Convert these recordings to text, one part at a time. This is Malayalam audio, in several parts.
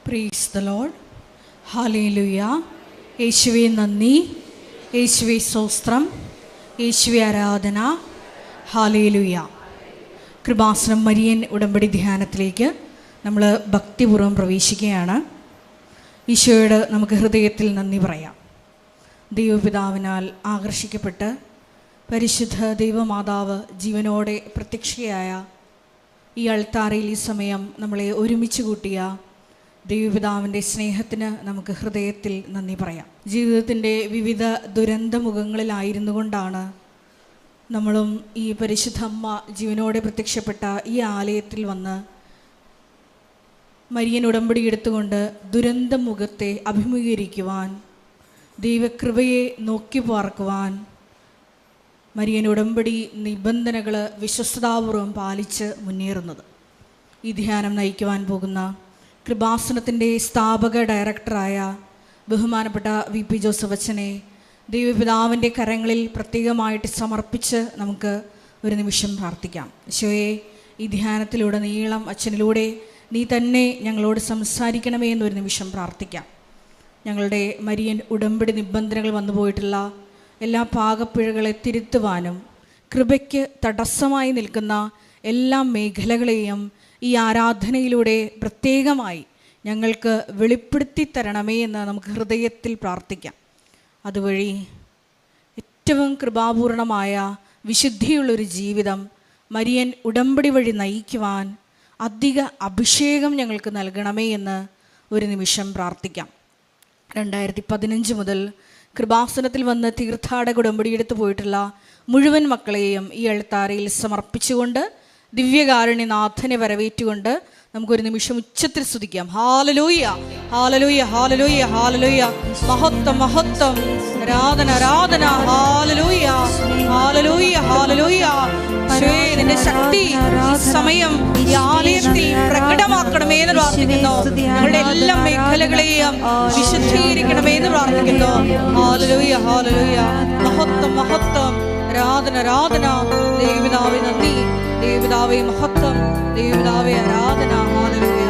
Praise the Lord. ഹല്ലേലൂയ. യേശുവേ നന്ദി, യേശുവേ സ്തോത്രം, യേശുവേ ആരാധന. ഹല്ലേലൂയ. കൃപാസനം മരിയൻ ഉടമ്പടി ധ്യാനത്തിലേക്ക് നമ്മൾ ഭക്തിപൂർവ്വം പ്രവേശിക്കുകയാണ്. ഈശോയോട് നമുക്ക് ഹൃദയത്തിൽ നന്ദി പറയാം. ദൈവപിതാവിനാൽ ആകർഷിക്കപ്പെട്ട് പരിശുദ്ധ ദൈവമാതാവ് ജീവനോടെ പ്രത്യക്ഷയായ ഈ അൾത്താരയിൽ ഈ സമയം നമ്മളെ ഒരുമിച്ച് കൂട്ടിയ ദൈവപിതാവിൻ്റെ സ്നേഹത്തിന് നമുക്ക് ഹൃദയത്തിൽ നന്ദി പറയാം. ജീവിതത്തിൻ്റെ വിവിധ ദുരന്തമുഖങ്ങളിലായിരുന്നു കൊണ്ടാണ് നമ്മളും ഈ പരിശുദ്ധ അമ്മ ജീവനോടെ പ്രത്യക്ഷപ്പെട്ട ഈ ആലയത്തിൽ വന്ന് മരിയൻ ഉടമ്പടി എടുത്തുകൊണ്ട് ദുരന്തമുഖത്തെ അഭിമുഖീകരിക്കുവാൻ, ദൈവകൃപയെ നോക്കി പാർക്കുവാൻ, മരിയൻ ഉടമ്പടി നിബന്ധനകൾ വിശ്വസ്തതാപൂർവം പാലിച്ച് മുന്നേറുന്നത്. ഈ ധ്യാനം നയിക്കുവാൻ പോകുന്ന കൃപാസനത്തിൻ്റെ സ്ഥാപക ഡയറക്ടറായ ബഹുമാനപ്പെട്ട VP ജോസഫ് അച്ഛനെ ദൈവപിതാവിൻ്റെ കരങ്ങളിൽ പ്രത്യേകമായിട്ട് സമർപ്പിച്ച് നമുക്ക് ഒരു നിമിഷം പ്രാർത്ഥിക്കാം. ഈശോയെ, ഈ ധ്യാനത്തിലുടനീളം അച്ഛനിലൂടെ നീ തന്നെ ഞങ്ങളോട് സംസാരിക്കണമേ എന്നൊരു നിമിഷം പ്രാർത്ഥിക്കാം. ഞങ്ങളുടെ മരിയൻ ഉടമ്പടി നിബന്ധനകൾ വന്നുപോയിട്ടുള്ള എല്ലാ പാകപ്പിഴകളെ തിരുത്തുവാനും കൃപയ്ക്ക് തടസ്സമായി നിൽക്കുന്ന എല്ലാ മേഖലകളെയും ഈ ആരാധനയിലൂടെ പ്രത്യേകമായി ഞങ്ങൾക്ക് വെളിപ്പെടുത്തി തരണമേ എന്ന് നമുക്ക് ഹൃദയത്തിൽ പ്രാർത്ഥിക്കാം. അതുവഴി ഏറ്റവും കൃപാപൂർണമായ വിശുദ്ധിയുള്ളൊരു ജീവിതം മരിയൻ ഉടമ്പടി വഴി നയിക്കുവാൻ അധിക അഭിഷേകം ഞങ്ങൾക്ക് നൽകണമേ എന്ന് ഒരു നിമിഷം പ്രാർത്ഥിക്കാം. 2015 മുതൽ കൃപാസനത്തിൽ വന്ന് തീർത്ഥാടക ഉടമ്പടിയെടുത്ത് പോയിട്ടുള്ള മുഴുവൻ മക്കളെയും ഈ അൾത്താരയിൽ സമർപ്പിച്ചുകൊണ്ട് ദിവ്യകാരുണ്യനാഥനെ വരവേറ്റുകൊണ്ട് നമുക്കൊരു നിമിഷം ഉച്ചത്തിൽ സ്തുതിക്കാം. Hallelujah, hallelujah, hallelujah, hallelujah. മഹത്വം, മഹത്വം, ആരാധന, ആരാധന. Hallelujah, hallelujah, hallelujah. നിന്റെ ശക്തി ഈ സമയം ഈ ആലയത്തിൽ പ്രകടമാക്കണമേ എന്ന് പ്രാർത്ഥിക്കുന്നു. ഞങ്ങളുടെ എല്ലാ മേഖലകളെയും വിശുദ്ധീകരിക്കണമേ എന്ന് പ്രാർത്ഥിക്കുന്നു. Hallelujah, hallelujah. മഹത്വം, മഹത്വം, ആരാധന, ആരാധന. ദൈവപിതാവേ നന്ദി, ദൈവപിതാവേ മഹത്വം, ദൈവപിതാവേ ആരാധന. ഹാലലൂയ.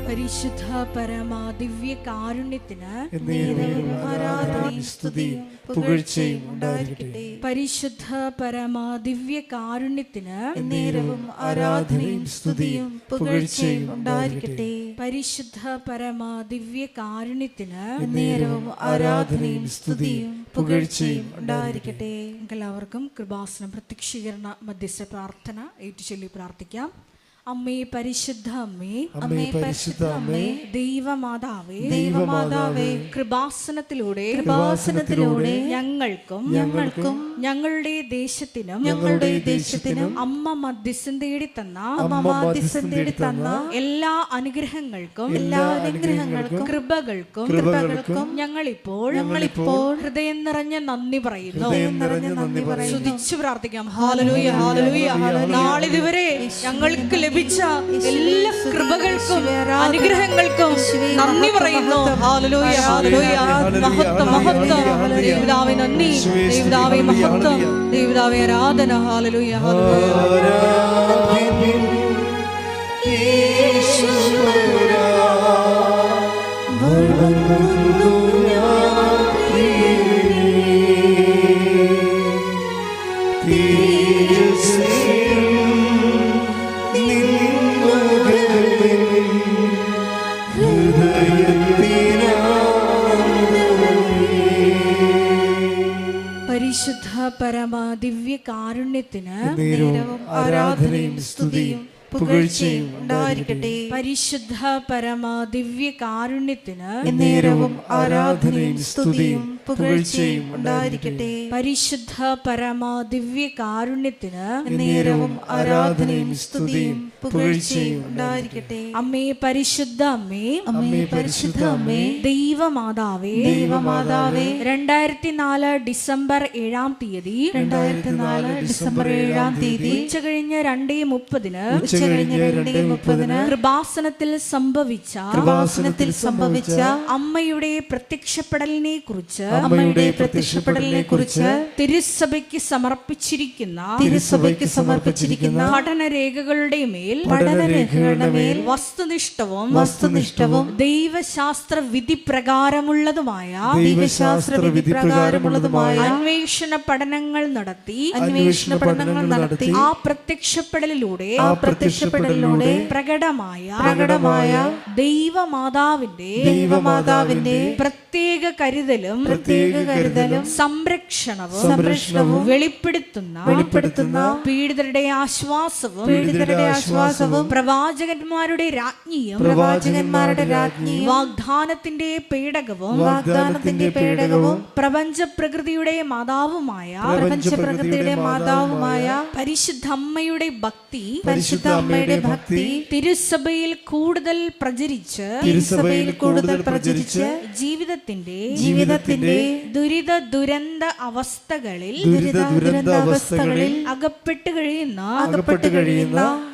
പരിശുദ്ധ പരമാ ദിവ്യ കാരുണ്യത്തിന് ആരാധനയും സ്തുതിയും പുകഴ്ചയും ഉണ്ടായിരിക്കട്ടെ. പരിശുദ്ധ പരമാ ദിവ്യ കാരുണ്യത്തിന് നേരവും ആരാധനയും സ്തുതിയും പുകഴ്ചയും ഉണ്ടായിരിക്കട്ടെ. പരിശുദ്ധ പരമാ ദിവ്യ കാരുണ്യത്തിന് നേരവും ആരാധനയും സ്തുതിയും പുകഴ്ചയും ഉണ്ടായിരിക്കട്ടെ. എല്ലാവർക്കും കൃപാസനം പ്രത്യക്ഷീകരണ മധ്യസ്ഥ പ്രാർത്ഥന ഏറ്റുചൊല്ലി പ്രാർത്ഥിക്കാം. അമ്മേ പരിശുദ്ധ അമ്മേ, അമ്മേ പരിശുദ്ധ അമ്മേ, ദൈവമാതാവേ, ദൈവമാതാവേ, കൃപാസനത്തിലൂടെ ഞങ്ങൾക്കും ഞങ്ങളുടെ ദേശത്തിനും അമ്മ മധ്യസ്ഥം തേടി തന്ന എല്ലാ അനുഗ്രഹങ്ങൾക്കും കൃപകൾക്കും ഞങ്ങളിപ്പോൾ ഹൃദയം നിറഞ്ഞ നന്ദി പറയുന്നു. സ്തുതിച്ചു പ്രാർത്ഥിക്കാം. Hallelujah, hallelujah. നാളിതുവരെ ഞങ്ങൾക്ക് ലഭിച്ച എല്ലാ കൃപകൾക്കും അനുഗ്രഹങ്ങൾക്കും നന്ദി പറയുന്നു. ഹല്ലേലൂയ, ഹല്ലേലൂയ. മഹത്വം, മഹത്വം. ദൈവപിതാവേ നന്ദി, ദൈവപിതാവേ മഹത്വം, ദൈവപിതാവേ ആരാധന. ഹല്ലേലൂയ, ഹല്ലേലൂയ. പരിശുദ്ധ പരമ ദിവ്യ കാരുണ്യത്തിന് ആരാധനയും സ്തുതിയും പുകഴ്ചയും ഉണ്ടായിരിക്കട്ടെ. പരിശുദ്ധ പരമ ദിവ്യ കാരുണ്യത്തിന് നേരവും ആരാധനയും സ്തുതിയും പുകഴ്ചയും ഉണ്ടായിരിക്കട്ടെ. പരിശുദ്ധ പരമ ദിവ്യ കാരുണ്യത്തിന് നേരവും ആരാധനയും സ്തുതിയും പുകഴ്ചയും ഉണ്ടായിരിക്കട്ടെ. അമ്മേ പരിശുദ്ധ അമ്മേ, അമ്മേ പരിശുദ്ധ അമ്മേ, ദൈവമാതാവേ, ദൈവമാതാവേ, 2004 ഡിസംബർ 7-ാം തീയതി ഉച്ചകഴിഞ്ഞ് 2:30 കൃപാസനത്തിൽ സംഭവിച്ച അമ്മയുടെ പ്രത്യക്ഷപ്പെടലിനെ കുറിച്ച് തിരുസഭയ്ക്ക് സമർപ്പിച്ചിരിക്കുന്ന പഠനരേഖകളുടെ മേൽ വസ്തുനിഷ്ഠവും ദൈവശാസ്ത്ര വിധി പ്രകാരമുള്ളതുമായ അന്വേഷണ പഠനങ്ങൾ നടത്തി ആ പ്രത്യക്ഷപ്പെടലിലൂടെ പ്രകടമായ ദൈവമാതാവിന്റെ പ്രത്യേക കരുതലും സംരക്ഷണവും വെളിപ്പെടുത്തുന്ന പീഡിതരുടെ ആശ്വാസവും പ്രവാചകന്മാരുടെ രാജ്ഞിയും വാഗ്ദാനത്തിന്റെ പേടകവും പ്രപഞ്ച പ്രകൃതിയുടെ മാതാവുമായ പരിശുദ്ധ അമ്മയുടെ ഭക്തി തിരുസഭയിൽ കൂടുതൽ പ്രചരിച്ച് ജീവിതത്തിന്റെ ദുരിത ദുരന്ത അവസ്ഥകളിൽ അകപ്പെട്ട് കഴിയുന്ന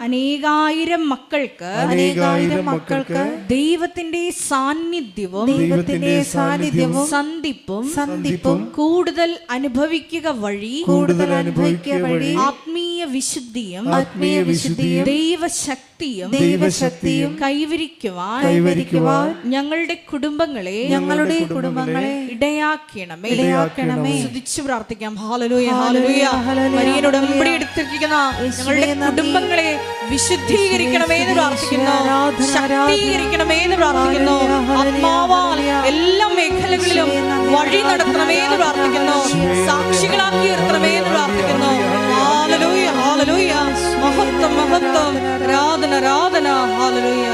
അനേകായിരം മക്കൾക്ക് ദൈവത്തിന്റെ സാന്നിധ്യവും സന്ധിപ്പും കൂടുതൽ അനുഭവിക്കുക വഴി ആത്മീയ വിശുദ്ധിയും ദൈവശക്തിയും കൈവരിക്കുവാൻ ഞങ്ങളുടെ കുടുംബങ്ങളെ ഇടയാക്കണമേ. സ്തുതിച്ചു പ്രാർത്ഥിക്കാം. Hallelujah, hallelujah. മരിയനോട് ഉടമ്പടി എടുത്തിരിക്കുന്ന ഞങ്ങളുടെ കുടുംബങ്ങളെ വിശുദ്ധീകരിക്കണമേ എന്ന് പ്രാർത്ഥിക്കുന്നു, ശക്തീകരിക്കണമേ എന്ന് പ്രാർത്ഥിക്കുന്നു. ആത്മാവാൽ എല്ലാ മേഖലകളിലും വഴി നടത്തണമേ എന്ന് പ്രാർത്ഥിക്കുന്നു, സാക്ഷികളാക്കി ഉയർത്തണമേ എന്ന് പ്രാർത്ഥിക്കുന്നു. ഹല്ലേലൂയ, ഹല്ലേലൂയ. മഹത്വം, മഹത്വം. ആരാധന, ആരാധന. ഹല്ലേലൂയ.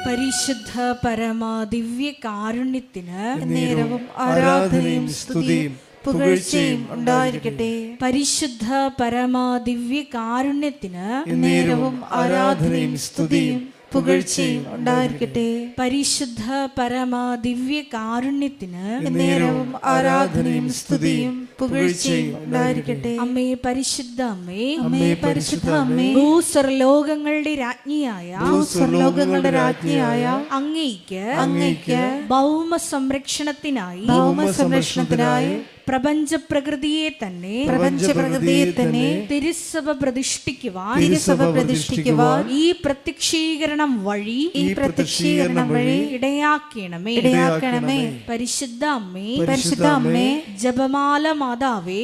പരിശുദ്ധ പരമദിവ്യ കാരുണ്യത്തിന് നേരവും ആരാധനയും സ്തുതിയും പുകഴ്ചയും ഉണ്ടായിരിക്കട്ടെ. പരിശുദ്ധ പരമദിവ്യ കാരുണ്യത്തിന് നേരവും ആരാധനയും സ്തുതിയും പുകഴ്ചയും ഉണ്ടായിരിക്കട്ടെ. പരിശുദ്ധ പരമദിവ്യ കാരുണ്യത്തിന് നേരവും ആരാധനയും സ്തുതിയും പുകഴ്ചയും ഉണ്ടായിരിക്കട്ടെ. അമ്മേ പരിശുദ്ധ അമ്മേ, അമ്മേ പരിശുദ്ധ അമ്മേ, ഭൂസ്വർലോകങ്ങളുടെ രാജ്ഞിയായ ഭൂസ്വർലോകങ്ങളുടെ രാജ്ഞിയായ അങ്ങയ്ക്ക് ഭൗമ സംരക്ഷണത്തിനായി പ്രപഞ്ച പ്രകൃതിയെ തന്നെ തിരുസഭ പ്രതിഷ്ഠിക്കുവാൻ ഈ പ്രത്യക്ഷീകരണം വഴി ഇടയാക്കണമേ. പരിശുദ്ധ അമ്മേ, ജപമാല മാതാവേ,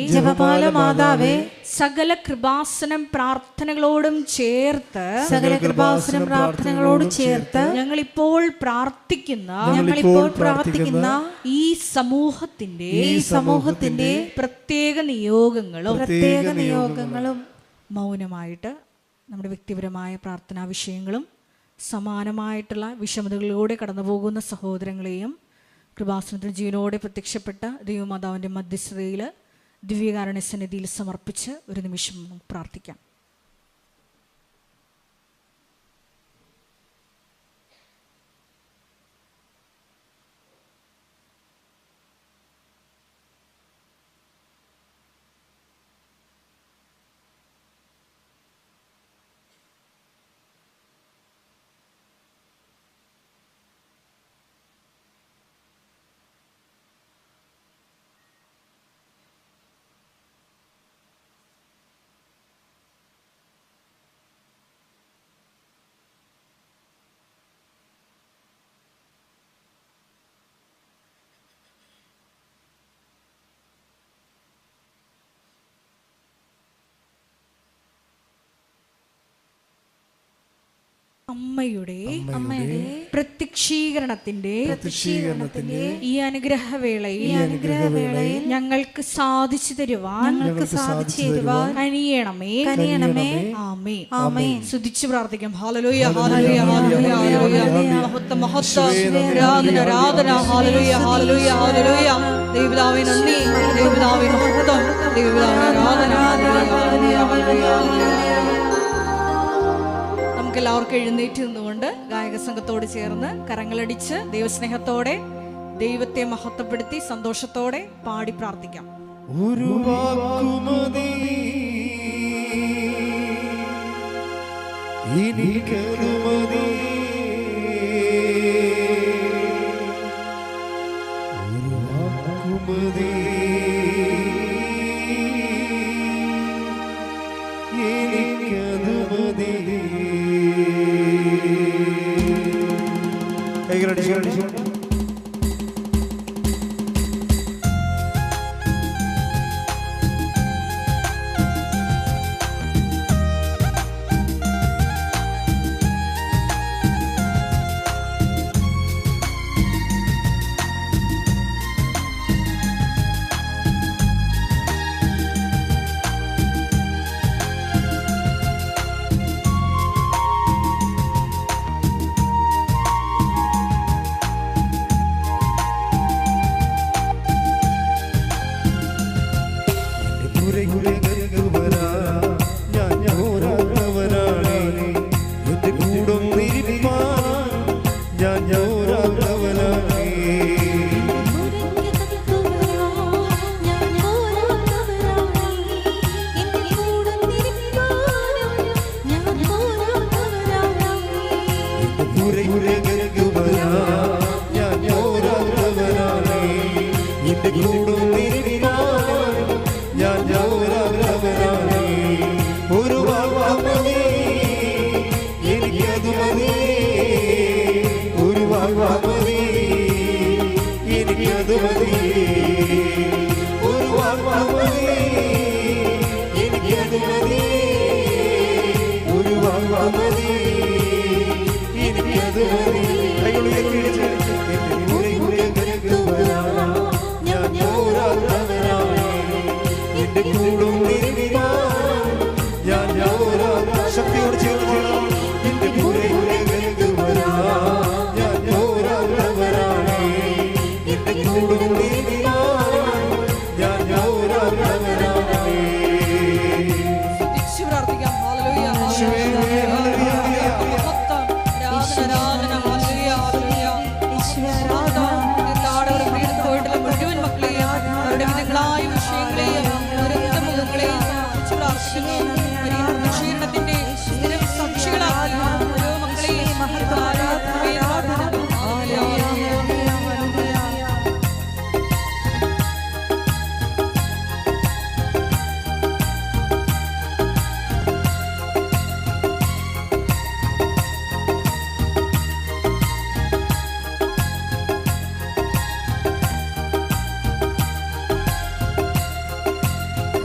സകല കൃപാസനം പ്രാർത്ഥനകളോടും ചേർത്ത് ഞങ്ങളിപ്പോൾ പ്രാർത്ഥിക്കുന്ന ഈ സമൂഹത്തിന്റെ പ്രത്യേക നിയോഗങ്ങളും മൗനമായിട്ട് നമ്മുടെ വ്യക്തിപരമായ പ്രാർത്ഥനാ വിഷയങ്ങളും സമാനമായിട്ടുള്ള വിഷമതകളിലൂടെ കടന്നു പോകുന്ന സഹോദരങ്ങളെയും കൃപാസനത്തിൽ ജീവനോടെ പ്രത്യക്ഷപ്പെട്ട ദൈവമാതാവിൻ്റെ മധ്യസ്ഥതയിൽ ദിവ്യകാരുണ്യ സന്നിധിയിൽ സമർപ്പിച്ച് ഒരു നിമിഷം പ്രാർത്ഥിക്കാം. അമ്മയുടെ പ്രത്യക്ഷീകരണത്തിന്റെ ഈ അനുഗ്രഹവേളയിൽ ഞങ്ങൾക്ക് സാധിച്ചു തരുവാൻ കനിയണമേ. ആമേൻ. സ്തുതിച്ചു പ്രാർത്ഥിക്കാം. ഹല്ലേലൂയ, ഹല്ലേലൂയ, ഹല്ലേലൂയ. മഹത്വം, ആരാധന. ഹല്ലേലൂയ, ഹല്ലേലൂയ, ഹല്ലേലൂയ. ദൈവപിതാവേ നന്ദി, ദൈവപിതാവേ മഹത്വം, ദൈവപിതാവേ ആരാധന. എല്ലാവർക്കും എഴുന്നേറ്റ് നിന്നുകൊണ്ട് ഗായക സംഘത്തോട് ചേർന്ന് കരങ്ങളടിച്ച് ദൈവസ്നേഹത്തോടെ ദൈവത്തെ മഹത്വപ്പെടുത്തി സന്തോഷത്തോടെ പാടി പ്രാർത്ഥിക്കാം. ഒരു വാക്കുമതി എനിക്കതുമതി, ഒരു വാക്കുമതി എനിക്കതുമതി. കൂടും ഞാൻ ഗൗരവനാണേ. സ്തുതിച്ച് പ്രാർത്ഥിക്കാം. ഹല്ലേലൂയ, ഹല്ലേലൂയ, ഹല്ലേലൂയ. മഹത്വം, ആരാധന, ഹല്ലേലൂയ, ഹല്ലേലൂയ. താഴെ വീട് പോയിട്ടുള്ള മുഴുവൻ മക്കളെയും അവരുടെ വിധങ്ങളായ വിഷയങ്ങളെയും ഒരൊറ്റ മുഖങ്ങളെയും സ്തുതിച്ച് പ്രാർത്ഥിക്കുന്നു. ക്ഷീണത്തിന്റെ സ്ഥിരം സാക്ഷികളാക്കി ഓരോ മക്കളെയും ആരാധനയെ പ്രാർത്ഥിക്കുന്നു.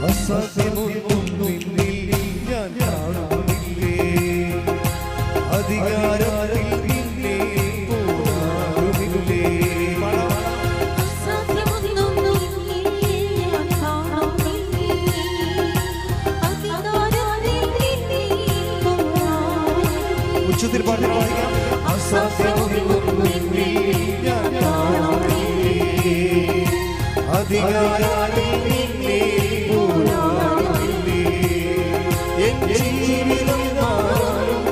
അസാധ്യമൊന്നും നിന്നിൽ ഞാൻ കാണുന്നില്ലേ, അധികാരത്തിൽ നിന്നെ പോരാടുന്നില്ലേ. ഉച്ചത്തിൽ പാടിക്കാം. അസാധ്യമൊന്നും നിന്നിൽ ഞാൻ കാണുന്നില്ലേ, അധികാരത്തിൽ നിന്നെ പോരാടുന്നില്ലേ. എൻ ജീവിതം മാറും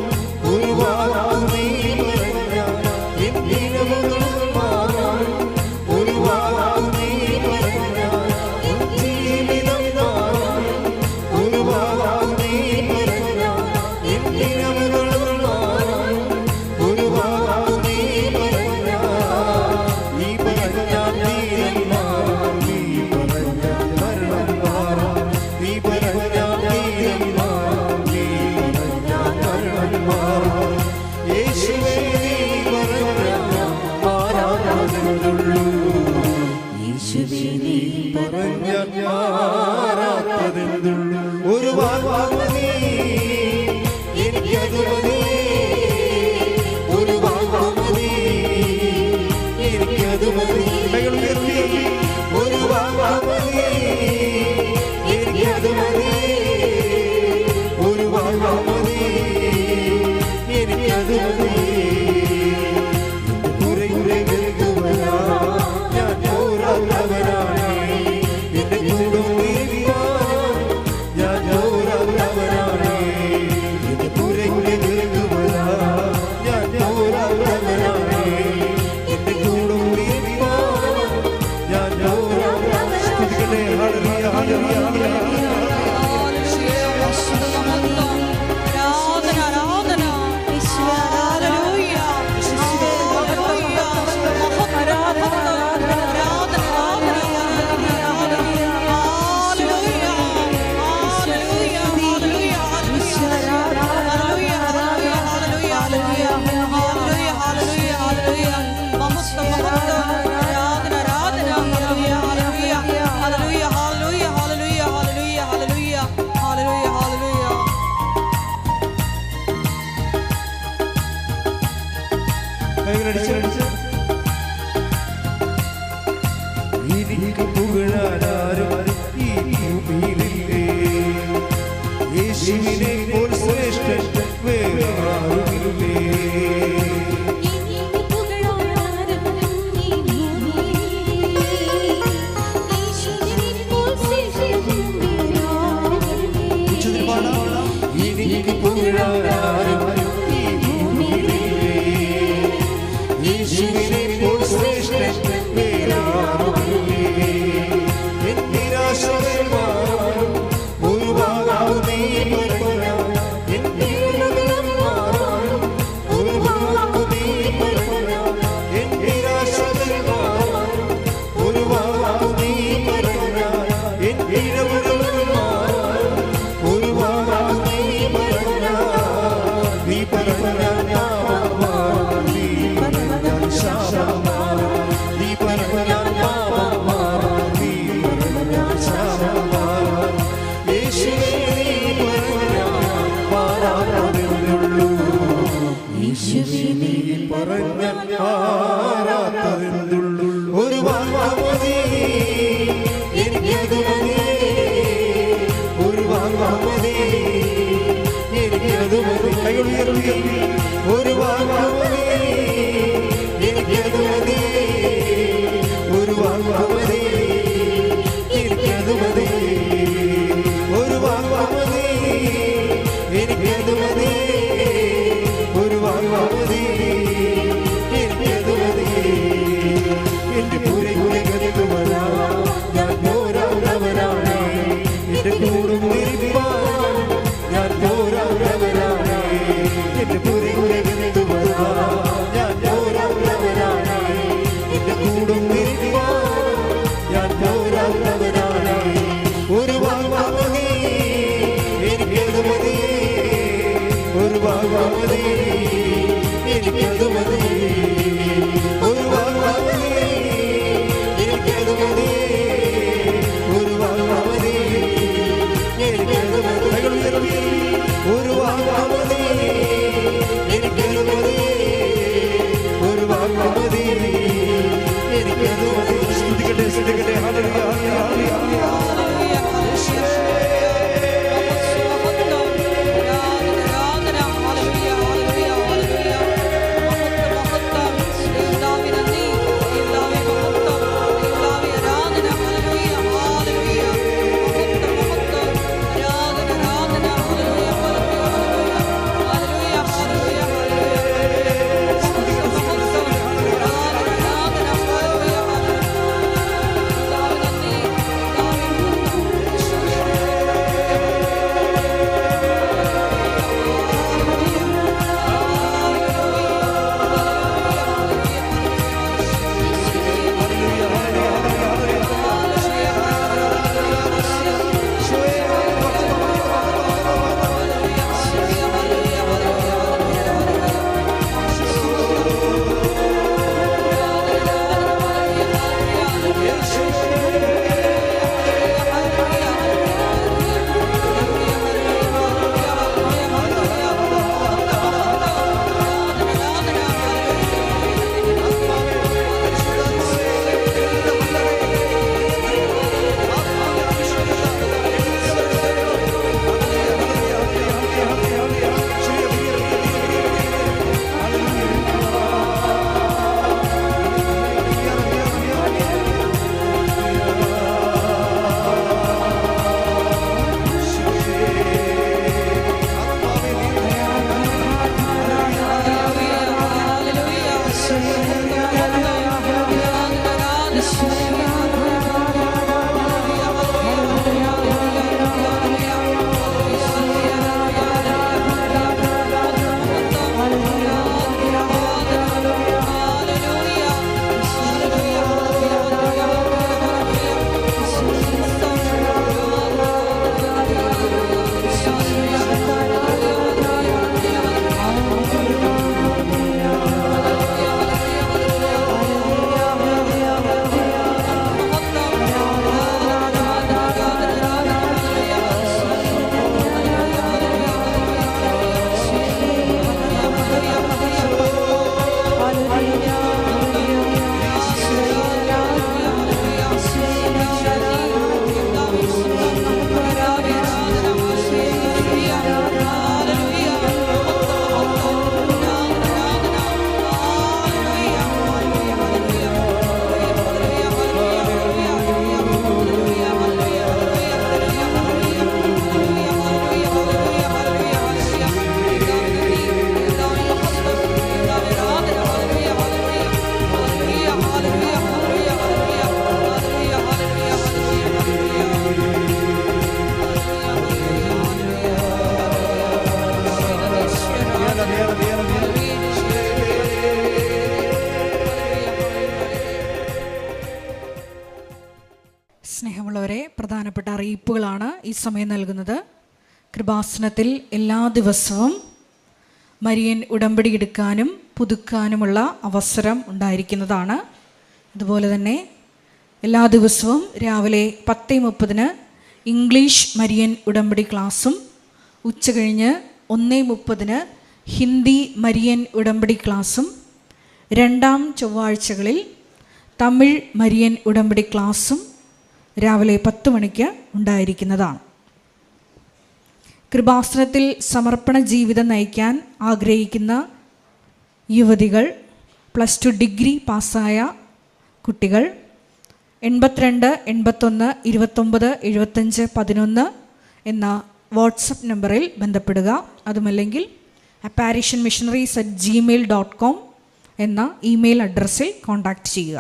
ഒരു വാക്കു നീ പറഞ്ഞാൽ, എൻ ദിനങ്ങൾ മാറും ഒരു വാക്കു നീ പറഞ്ഞാൽ, എൻ ജീവിതം മാറും ഒരു വാക്കു നീ പറഞ്ഞാൽ, എൻ ദിനങ്ങൾ മാറും ഒരു വാക്കു നീ പറഞ്ഞാൽ. നീ പറഞ്ഞാൽ നീരം മാറും, നീ പറഞ്ഞാൽ മരണം മാറും, നീ പറഞ്ഞാൽ നീരം മാറും, നീ പറഞ്ഞാൽ മരണം മാറും. യേശുവേ നീ പറഞ്ഞാൽ മാറാത്തതെന്തുള്ളൂ, യേശുവേ നീ പറഞ്ഞാൽ മാറാത്തതെന്തുള്ളൂ. ഒരു വാക്ക് നീ എനിക്കത് മതി, ഒരു വാക്ക് മതി എനിക്കത് മതി. കൈകൾ ഉയർത്തി ഒരു വാക്ക് മതി എനിക്കത് മതി, ഒരു വാക്ക് മതി എനിക്കത് മതി. കുറെ കുറെ വെറുകുവനാ ഞാൻ ഗൗരവനാണേ, എന്റെ കൂടും ഞാൻ ഗൗരവനാണേ. എന്റെ കുറെ കുറെ വെറുകുവനാ ഞാൻ ഗൗരവനാണേ, എന്റെ കൂടും ഞാൻ ഗൗരവനാണേ. സ്തുതിക്കട്ടെ. ഹല്ലേലൂയ, ഹല്ലേലൂയ, ഹല്ലേലൂയ. എനിക്ക് പുകഴാനാരും ഈ ഭൂമിയിലില്ലേ, യേശുവിനെ പോൽ ശ്രേഷ്ഠൻ വേറെ ആരുമില്ലേ. എനിക്ക് പുകഴാനാരും ഈ ഭൂമിയിലില്ലേ, യേശുവിനെ പോൽ ശ്രേഷ്ഠൻ വേറെ ആരുമില്ലേ. എൻ നിരാശകൾ മാറും ഒരു വാക്കു നീ പറഞ്ഞാൽ, എൻ നിരാശകൾ മാറും ഒരു വാക്കു നീ പറഞ്ഞാൽ, എൻ നിരാശകൾ മാറും ഒരു വാക്കു നീ പറഞ്ഞാൽ, എൻ നിരവുകൾ മാറും ഒരു വാക്കു നീ പറഞ്ഞാൽ. നീ പറഞ്ഞാൽ ഞാൻ മാറും, നീ പറഞ്ഞാൽ ശാപം മാറും, നീ പ്രധാനപ്പെട്ട അറിയിപ്പുകളാണ് ഈ സമയം നൽകുന്നത്. കൃപാസനത്തിൽ എല്ലാ ദിവസവും മരിയൻ ഉടമ്പടി എടുക്കാനും പുതുക്കാനുമുള്ള അവസരം ഉണ്ടായിരിക്കുന്നതാണ്. അതുപോലെ തന്നെ എല്ലാ ദിവസവും രാവിലെ 10:30 ഇംഗ്ലീഷ് മരിയൻ ഉടമ്പടി ക്ലാസ്സും ഉച്ചകഴിഞ്ഞ് 1:30 ഹിന്ദി മരിയൻ ഉടമ്പടി ക്ലാസ്സും രണ്ടാം ചൊവ്വാഴ്ചകളിൽ തമിഴ് മരിയൻ ഉടമ്പടി ക്ലാസ്സും രാവിലെ 10 മണിക്ക് ഉണ്ടായിരിക്കുന്നതാണ്. കൃപാസനത്തിൽ സമർപ്പണ ജീവിതം നയിക്കാൻ ആഗ്രഹിക്കുന്ന യുവതികൾ, +2 ഡിഗ്രി പാസ്സായ കുട്ടികൾ 82 81 29 75 11 എന്ന വാട്സപ്പ് നമ്പറിൽ ബന്ധപ്പെടുക. അതുമല്ലെങ്കിൽ apparitionmissionaries@gmail.com എന്ന ഇമെയിൽ അഡ്രസ്സിൽ കോൺടാക്റ്റ് ചെയ്യുക.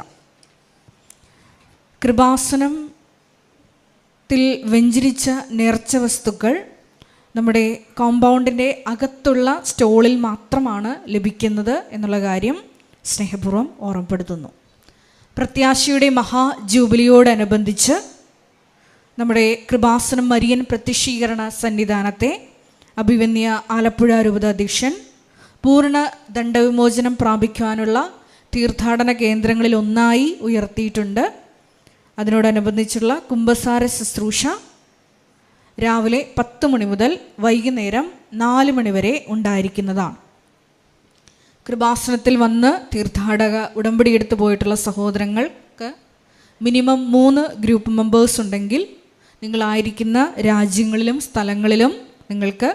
കൃപാസനത്തിൽ വെഞ്ചരിച്ച നേർച്ച വസ്തുക്കൾ നമ്മുടെ കോമ്പൗണ്ടിൻ്റെ അകത്തുള്ള സ്റ്റോളിൽ മാത്രമാണ് ലഭിക്കുന്നത് എന്നുള്ള കാര്യം സ്നേഹപൂർവ്വം ഓർമ്മപ്പെടുത്തുന്നു. പ്രത്യാശയുടെ മഹാജൂബിലിയോടനുബന്ധിച്ച് നമ്മുടെ കൃപാസനം മരിയൻ പ്രത്യക്ഷീകരണ സന്നിധാനത്തെ അഭിവന്യ ആലപ്പുഴ രൂപത അധ്യക്ഷൻ പൂർണ്ണ ദണ്ഡവിമോചനം പ്രാപിക്കുവാനുള്ള തീർത്ഥാടന കേന്ദ്രങ്ങളിൽ ഒന്നായി ഉയർത്തിയിട്ടുണ്ട്. അതിനോടനുബന്ധിച്ചുള്ള കുമ്പസാര ശുശ്രൂഷ രാവിലെ 10 മണി മുതൽ വൈകുന്നേരം 4 മണി വരെ ഉണ്ടായിരിക്കുന്നതാണ്. കൃപാസനത്തിൽ വന്ന് തീർത്ഥാടക ഉടമ്പടി എടുത്തു പോയിട്ടുള്ള സഹോദരങ്ങൾക്ക് മിനിമം 3 ഗ്രൂപ്പ് മെമ്പേഴ്സ് ഉണ്ടെങ്കിൽ നിങ്ങളായിരിക്കുന്ന രാജ്യങ്ങളിലും സ്ഥലങ്ങളിലും നിങ്ങൾക്ക്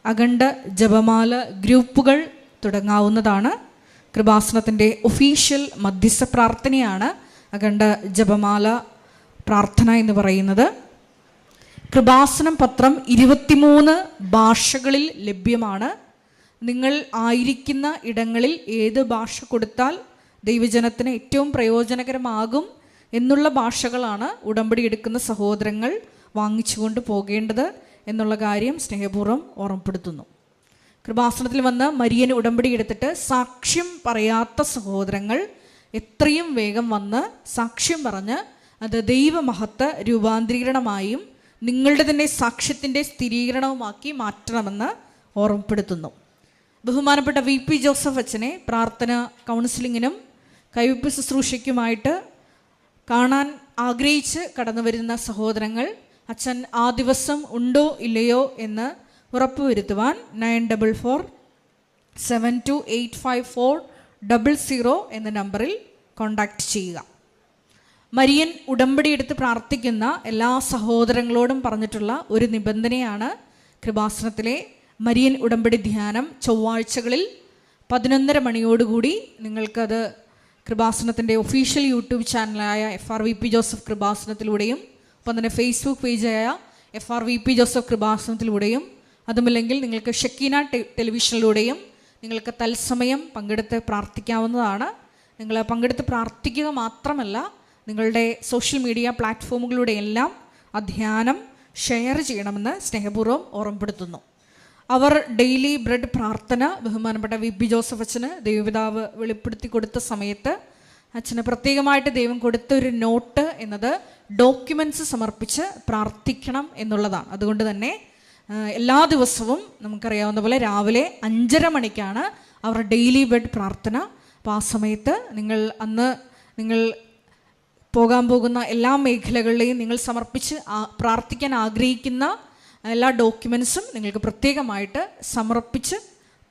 അഖണ്ഡ ജപമാല ഗ്രൂപ്പുകൾ തുടങ്ങാവുന്നതാണ്. കൃപാസനത്തിൻ്റെ ഒഫീഷ്യൽ മധ്യസ്ഥ പ്രാർത്ഥനയാണ് അഖണ്ഡ ജപമാല പ്രാർത്ഥന എന്ന് പറയുന്നത്. കൃപാസനം പത്രം 23 ഭാഷകളിൽ ലഭ്യമാണ്. നിങ്ങൾ ആയിരിക്കുന്ന ഇടങ്ങളിൽ ഏത് ഭാഷ കൊടുത്താൽ ദൈവജനത്തിന് ഏറ്റവും പ്രയോജനകരമാകും എന്നുള്ള ഭാഷകളാണ് ഉടമ്പടി എടുക്കുന്ന സഹോദരങ്ങൾ വാങ്ങിച്ചുകൊണ്ട് പോകേണ്ടത് എന്നുള്ള കാര്യം സ്നേഹപൂർവ്വം ഓർമ്മപ്പെടുത്തുന്നു. കൃപാസനത്തിൽ വന്ന് മരിയൻ ഉടമ്പടി എടുത്തിട്ട് സാക്ഷ്യം പറയാത്ത സഹോദരങ്ങൾ എത്രയും വേഗം വന്ന് സാക്ഷ്യം പറഞ്ഞ് അത് ദൈവമഹത്വ രൂപാന്തരീകരണമായും നിങ്ങളുടെ തന്നെ സാക്ഷ്യത്തിൻ്റെ സ്ഥിരീകരണവുമാക്കി മാറ്റണമെന്ന് ഓർമ്മപ്പെടുത്തുന്നു. ബഹുമാനപ്പെട്ട VP ജോസഫ് അച്ഛനെ പ്രാർത്ഥന കൗൺസിലിങ്ങിനും കൈവയ്പ് ശുശ്രൂഷയ്ക്കുമായിട്ട് കാണാൻ ആഗ്രഹിച്ച് കടന്നു വരുന്ന സഹോദരങ്ങൾ അച്ഛൻ ആ ദിവസം ഉണ്ടോ ഇല്ലയോ എന്ന് ഉറപ്പുവരുത്തുവാൻ 9447285400 എന്ന നമ്പറിൽ കോൺടാക്റ്റ് ചെയ്യുക. മരിയൻ ഉടമ്പടി എടുത്ത് പ്രാർത്ഥിക്കുന്ന എല്ലാ സഹോദരങ്ങളോടും പറഞ്ഞിട്ടുള്ള ഒരു നിബന്ധനയാണ് കൃപാസനത്തിലെ മരിയൻ ഉടമ്പടി ധ്യാനം ചൊവ്വാഴ്ചകളിൽ 11:30 മണിയോടുകൂടി നിങ്ങൾക്കത് കൃപാസനത്തിൻ്റെ ഒഫീഷ്യൽ യൂട്യൂബ് ചാനലായ FRVP ജോസഫ് കൃപാസനത്തിലൂടെയും ഒപ്പം തന്നെ ഫേസ്ബുക്ക് പേജായ FRVP ജോസഫ് കൃപാസനത്തിലൂടെയും അതുമല്ലെങ്കിൽ നിങ്ങൾക്ക് ഷക്കീന ടെലിവിഷനിലൂടെയും നിങ്ങൾക്ക് തത്സമയം പങ്കെടുത്ത് പ്രാർത്ഥിക്കാവുന്നതാണ്. നിങ്ങൾ പങ്കെടുത്ത് പ്രാർത്ഥിക്കുക മാത്രമല്ല, നിങ്ങളുടെ സോഷ്യൽ മീഡിയ പ്ലാറ്റ്ഫോമുകളിലൂടെയെല്ലാം ആ ധ്യാനം ഷെയർ ചെയ്യണമെന്ന് സ്നേഹപൂർവ്വം ഓർമ്മപ്പെടുത്തുന്നു. അവർ ഡെയിലി ബ്രെഡ് പ്രാർത്ഥന ബഹുമാനപ്പെട്ട VP ജോസഫ് അച്ഛന് ദൈവപിതാവ് വെളിപ്പെടുത്തി കൊടുത്ത സമയത്ത് അച്ഛന് പ്രത്യേകമായിട്ട് ദൈവം കൊടുത്ത ഒരു നോട്ട് എന്നത് ഡോക്യുമെൻറ്റ്സ് സമർപ്പിച്ച് പ്രാർത്ഥിക്കണം എന്നുള്ളതാണ്. അതുകൊണ്ട് തന്നെ എല്ലാ ദിവസവും നമുക്കറിയാവുന്ന പോലെ രാവിലെ 5:30 മണിക്കാണ് അവർ ഡെയിലി ബ്രെഡ് പ്രാർത്ഥന. അപ്പോൾ ആ സമയത്ത് നിങ്ങൾ പോകാൻ പോകുന്ന എല്ലാ മേഖലകളിലെയും നിങ്ങൾ സമർപ്പിച്ച് പ്രാർത്ഥിക്കാൻ ആഗ്രഹിക്കുന്ന എല്ലാ ഡോക്യുമെൻസും നിങ്ങൾക്ക് പ്രത്യേകമായിട്ട് സമർപ്പിച്ച്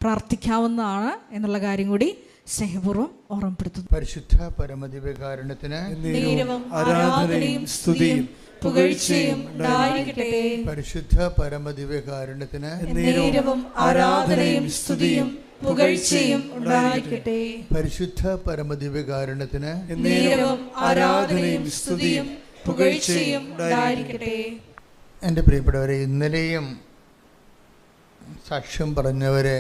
പ്രാർത്ഥിക്കാവുന്നതാണ് എന്നുള്ള കാര്യം കൂടി സ്നേഹപൂർവ്വം ഓർമ്മപ്പെടുത്തുന്നു. പരിശുദ്ധ പരമദിവ്യകാരുണ്യത്തിന് ആരാധനയും സ്തുതിയും പുകഴ്ചയും ഉണ്ടായിരിക്കട്ടെ. പരിശുദ്ധ പരമദിവ്യകാരുണ്യത്തിന് ആരാധനയും സ്തുതിയും പുകഴ്ചയും ഉണ്ടായിരിക്കട്ടെ. പരിശുദ്ധ പരമദിവ്യകാരുണ്യത്തിന് ആരാധനയും സ്തുതിയും പുകഴ്ചയും ഉണ്ടായിരിക്കട്ടെ. എൻ്റെ പ്രിയപ്പെട്ടവരെ, ഇന്നലെയും സാക്ഷ്യം പറഞ്ഞവരെ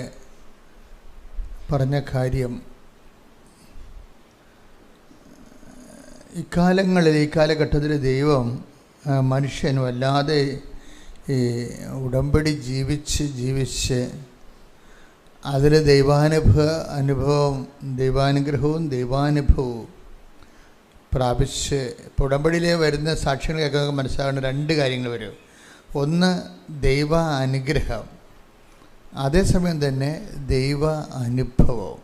പറഞ്ഞ കാര്യം ഈ കാലഘട്ടത്തിൽ ദൈവം മനുഷ്യൻ വല്ലാതെ ഈ ഉടമ്പടി ജീവിച്ച് അതിൽ ദൈവാനുഗ്രഹവും പ്രാപിച്ച് ഇപ്പോൾ ഉടമ്പടിയിലെ വരുന്ന സാക്ഷ്യങ്ങൾ കേൾക്കാൻ മനസ്സിലാകുന്ന രണ്ട് കാര്യങ്ങൾ വരും. ഒന്ന് ദൈവ അനുഗ്രഹം, അതേസമയം തന്നെ ദൈവ അനുഭവം.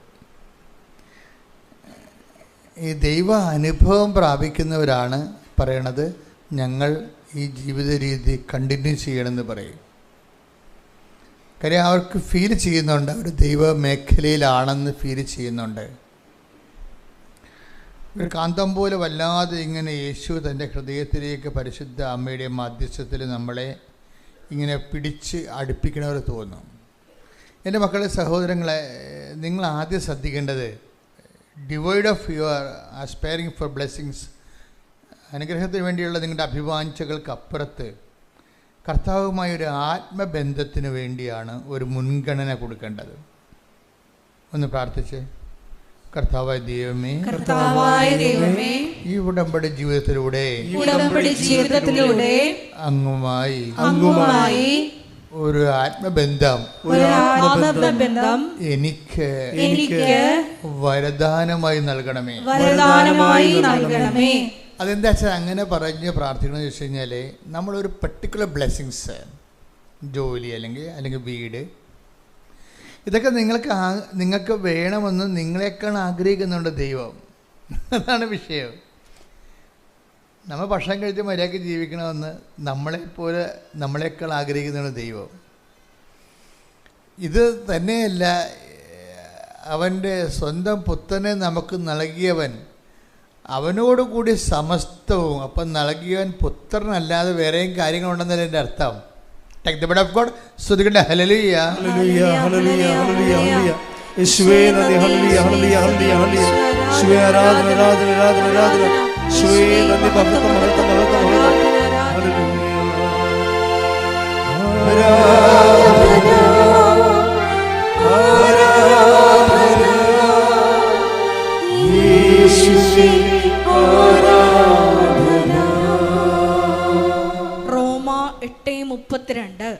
ഈ ദൈവ അനുഭവം പ്രാപിക്കുന്നവരാണ് പറയണത് ഞങ്ങൾ ഈ ജീവിത രീതി കണ്ടിന്യൂ ചെയ്യണമെന്ന് പറയും. കാര്യം അവർക്ക് ഫീൽ ചെയ്യുന്നുണ്ട്, അവർ ദൈവ മേഖലയിലാണെന്ന് ഫീൽ ചെയ്യുന്നുണ്ട്. ഒരു കാന്തം പോലെ വല്ലാതെ ഇങ്ങനെ യേശു തൻ്റെ ഹൃദയത്തിലേക്ക് പരിശുദ്ധ അമ്മയുടെ മധ്യസ്ഥത്തിൽ നമ്മളെ ഇങ്ങനെ പിടിച്ച് അടുപ്പിക്കണവർ തോന്നും. എൻ്റെ മക്കളെ, സഹോദരങ്ങളെ, നിങ്ങൾ ആദ്യം ശ്രദ്ധിക്കേണ്ടത് divide of your aspiring for blessings, അനുഗ്രഹത്തിന് വേണ്ടിയുള്ള നിങ്ങളുടെ അഭിവാഞ്ചകൾക്കപ്പുറത്ത് കർത്താവുമായ ഒരു ആത്മബന്ധത്തിന് വേണ്ടിയാണ് ഒരു മുൻഗണന കൊടുക്കേണ്ടത്. ഒന്ന് പ്രാർത്ഥിച്ച്. കർത്താവായ ദൈവമേ, ഈ ഉടമ്പടി ജീവിതത്തിലൂടെ അങ്ങുമായി ഒരു ആത്മബന്ധം എനിക്ക് വരദാനമായി നൽകണമേ. അതെന്താ വെച്ചാൽ അങ്ങനെ പറഞ്ഞ് പ്രാർത്ഥിക്കണമെന്ന് വെച്ച് കഴിഞ്ഞാൽ നമ്മളൊരു പർട്ടിക്കുലർ ബ്ലെസ്സിങ്സ്, ജോലി അല്ലെങ്കിൽ വീട്, ഇതൊക്കെ നിങ്ങൾക്ക് വേണമെന്ന് നിങ്ങളെക്കാൾ ആഗ്രഹിക്കുന്നുണ്ട് ദൈവം. അതാണ് വിഷയം. നമ്മൾ ഭക്ഷണം കഴിച്ച് മര്യാദയ്ക്ക് ജീവിക്കണമെന്ന് നമ്മളെക്കാൾ ആഗ്രഹിക്കുന്നുണ്ട് ദൈവം. ഇത് തന്നെയല്ല, അവൻ്റെ സ്വന്തം പുത്രനെ നമുക്ക് നൽകിയവൻ അവനോടുകൂടി സമസ്തവും. അപ്പം നൽകിയവൻ പുത്രനല്ലാതെ വേറെയും കാര്യങ്ങളുണ്ടെന്നല്ല എൻ്റെ അർത്ഥം. Take the word of God. സ്തുതിക്കട്ടെ. ഹല്ലേലൂയ, ഹല്ലേലൂയ, ഹല്ലേലൂയ, ഹല്ലേലൂയ, ഹല്ലേലൂയ. യേശുവേ നന്ദി. ഹല്ലേലൂയ, ഹല്ലേലൂയ, ഹല്ലേലൂയ, ഹല്ലേലൂയ. യേശുവേ ആരാധന, ആരാധന, ആരാധന, ആരാധന. യേശുവേ നന്ദി. മഹത്വം, മഹത്വം, മഹത്വം, മഹത്വം. ഹല്ലേലൂയ. ആരാധന, ആരാധന. യേശുവേ ആരാധന. റോമ 8:32.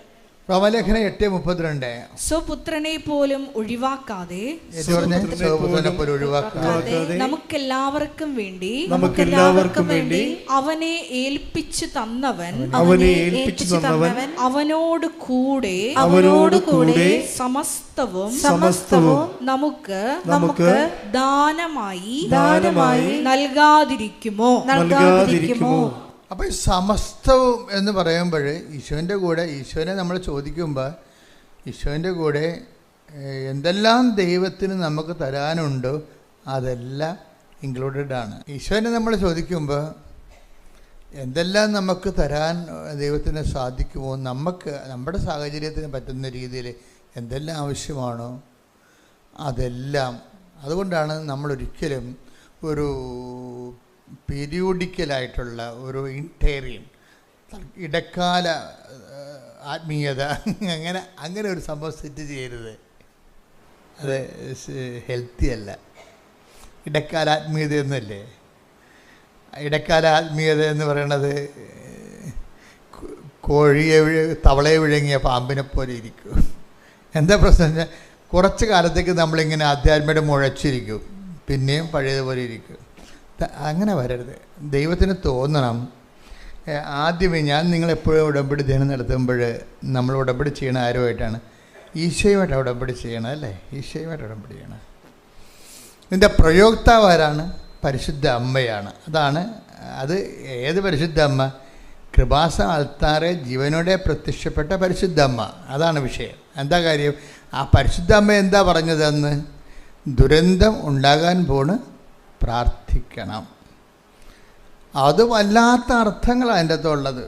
റോമലേഖനം 8:32. സ്വപുത്രനെ പോലും ഒഴിവാക്കാതെ നമുക്കെല്ലാവർക്കും വേണ്ടി അവനെ ഏൽപ്പിച്ചു തന്നവൻ അവനോട് കൂടെ സമസ്തവും നമുക്ക് ദാനമായി നൽകാതിരിക്കുമോ? അപ്പോൾ ഈ സമസ്തവും എന്ന് പറയുമ്പോൾ ഈശോനെ നമ്മൾ ചോദിക്കുമ്പോൾ ഈശോൻ്റെ കൂടെ എന്തെല്ലാം ദൈവത്തിന് നമുക്ക് തരാനുണ്ടോ അതെല്ലാം ഇൻക്ലൂഡഡ് ആണ്. ഈശോനെ നമ്മൾ ചോദിക്കുമ്പോൾ എന്തെല്ലാം നമുക്ക് തരാൻ ദൈവത്തിന് സാധിക്കുമോ, നമ്മുടെ സാഹചര്യത്തിന് പറ്റുന്ന രീതിയിൽ എന്തെല്ലാം ആവശ്യമാണോ അതെല്ലാം. അതുകൊണ്ടാണ് നമ്മളൊരിക്കലും ഒരു പീരിയോഡിക്കലായിട്ടുള്ള ഒരു ഇൻറ്റേറിയൻ ഇടക്കാല ആത്മീയത അങ്ങനെ ഒരു സംഭവം സെറ്റ് ചെയ്യരുത്. അത് ഹെൽത്തി അല്ല. ഇടക്കാല ആത്മീയത എന്നല്ലേ? ഇടക്കാല ആത്മീയത എന്ന് പറയണത് തവളയെ വിഴുങ്ങിയ പാമ്പിനെ പോലെ ഇരിക്കും. എന്താ പ്രശ്നം? കുറച്ച് കാലത്തേക്ക് നമ്മളിങ്ങനെ ആധ്യാത്മികത മുഴച്ചിരിക്കും, പിന്നെയും പഴയതുപോലെ ഇരിക്കും. അങ്ങനെ വരരുത്. ദൈവത്തിന് തോന്നണം. ആദ്യമേ ഞാൻ നിങ്ങളെപ്പോഴും ഉടമ്പടി ധ്യാനം നടത്തുമ്പോൾ നമ്മൾ ഉടമ്പടി ചെയ്യണ ആരുമായിട്ടാണ്? ഈശോയുമായിട്ട് ഉടമ്പടി ചെയ്യണം, അല്ലേ? ഈശോയുമായിട്ട് ഉടമ്പടി ചെയ്യണം. ഇതിൻ്റെ പ്രയോക്താവ് ആരാണ്? പരിശുദ്ധ അമ്മയാണ്. അത് ഏത് പരിശുദ്ധ അമ്മ? കൃപാസ അൾത്താറെ ജീവനോടെ പ്രത്യക്ഷപ്പെട്ട പരിശുദ്ധ അമ്മ. അതാണ് വിഷയം. എന്താ കാര്യം? ആ പരിശുദ്ധ അമ്മ എന്താ പറഞ്ഞതെന്ന്? ദുരന്തം ഉണ്ടാകാൻ പോണ്, പ്രാർത്ഥിക്കണം. അത് വല്ലാത്ത അർത്ഥങ്ങളാണ് അതിൻ്റെ അകത്തുള്ളത്.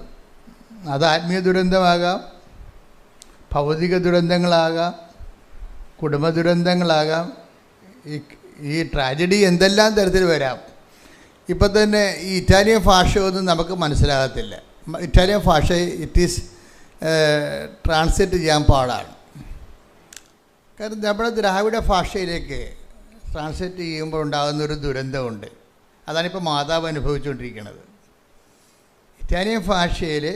അത് ആത്മീയ ദുരന്തമാകാം, ഭൗതിക ദുരന്തങ്ങളാകാം, കുടുംബ ദുരന്തങ്ങളാകാം. ഈ ട്രാജഡി എന്തെല്ലാം തരത്തിൽ വരാം. ഇപ്പം തന്നെ ഈ ഇറ്റാലിയൻ ഭാഷയൊന്നും നമുക്ക് മനസ്സിലാകത്തില്ല. ഇറ്റാലിയൻ ഭാഷ ട്രാൻസ്ലേറ്റ് ചെയ്യാൻ പാടാണ്. കാരണം നമ്മുടെ ദ്രാവിഡ ഭാഷയിലേക്ക് ട്രാൻസ്ലേറ്റ് ചെയ്യുമ്പോൾ ഉണ്ടാകുന്നൊരു ദുരന്തമുണ്ട്. അതാണിപ്പോൾ മാതാവ് അനുഭവിച്ചുകൊണ്ടിരിക്കുന്നത്. ഇറ്റാലിയൻ ഭാഷയിൽ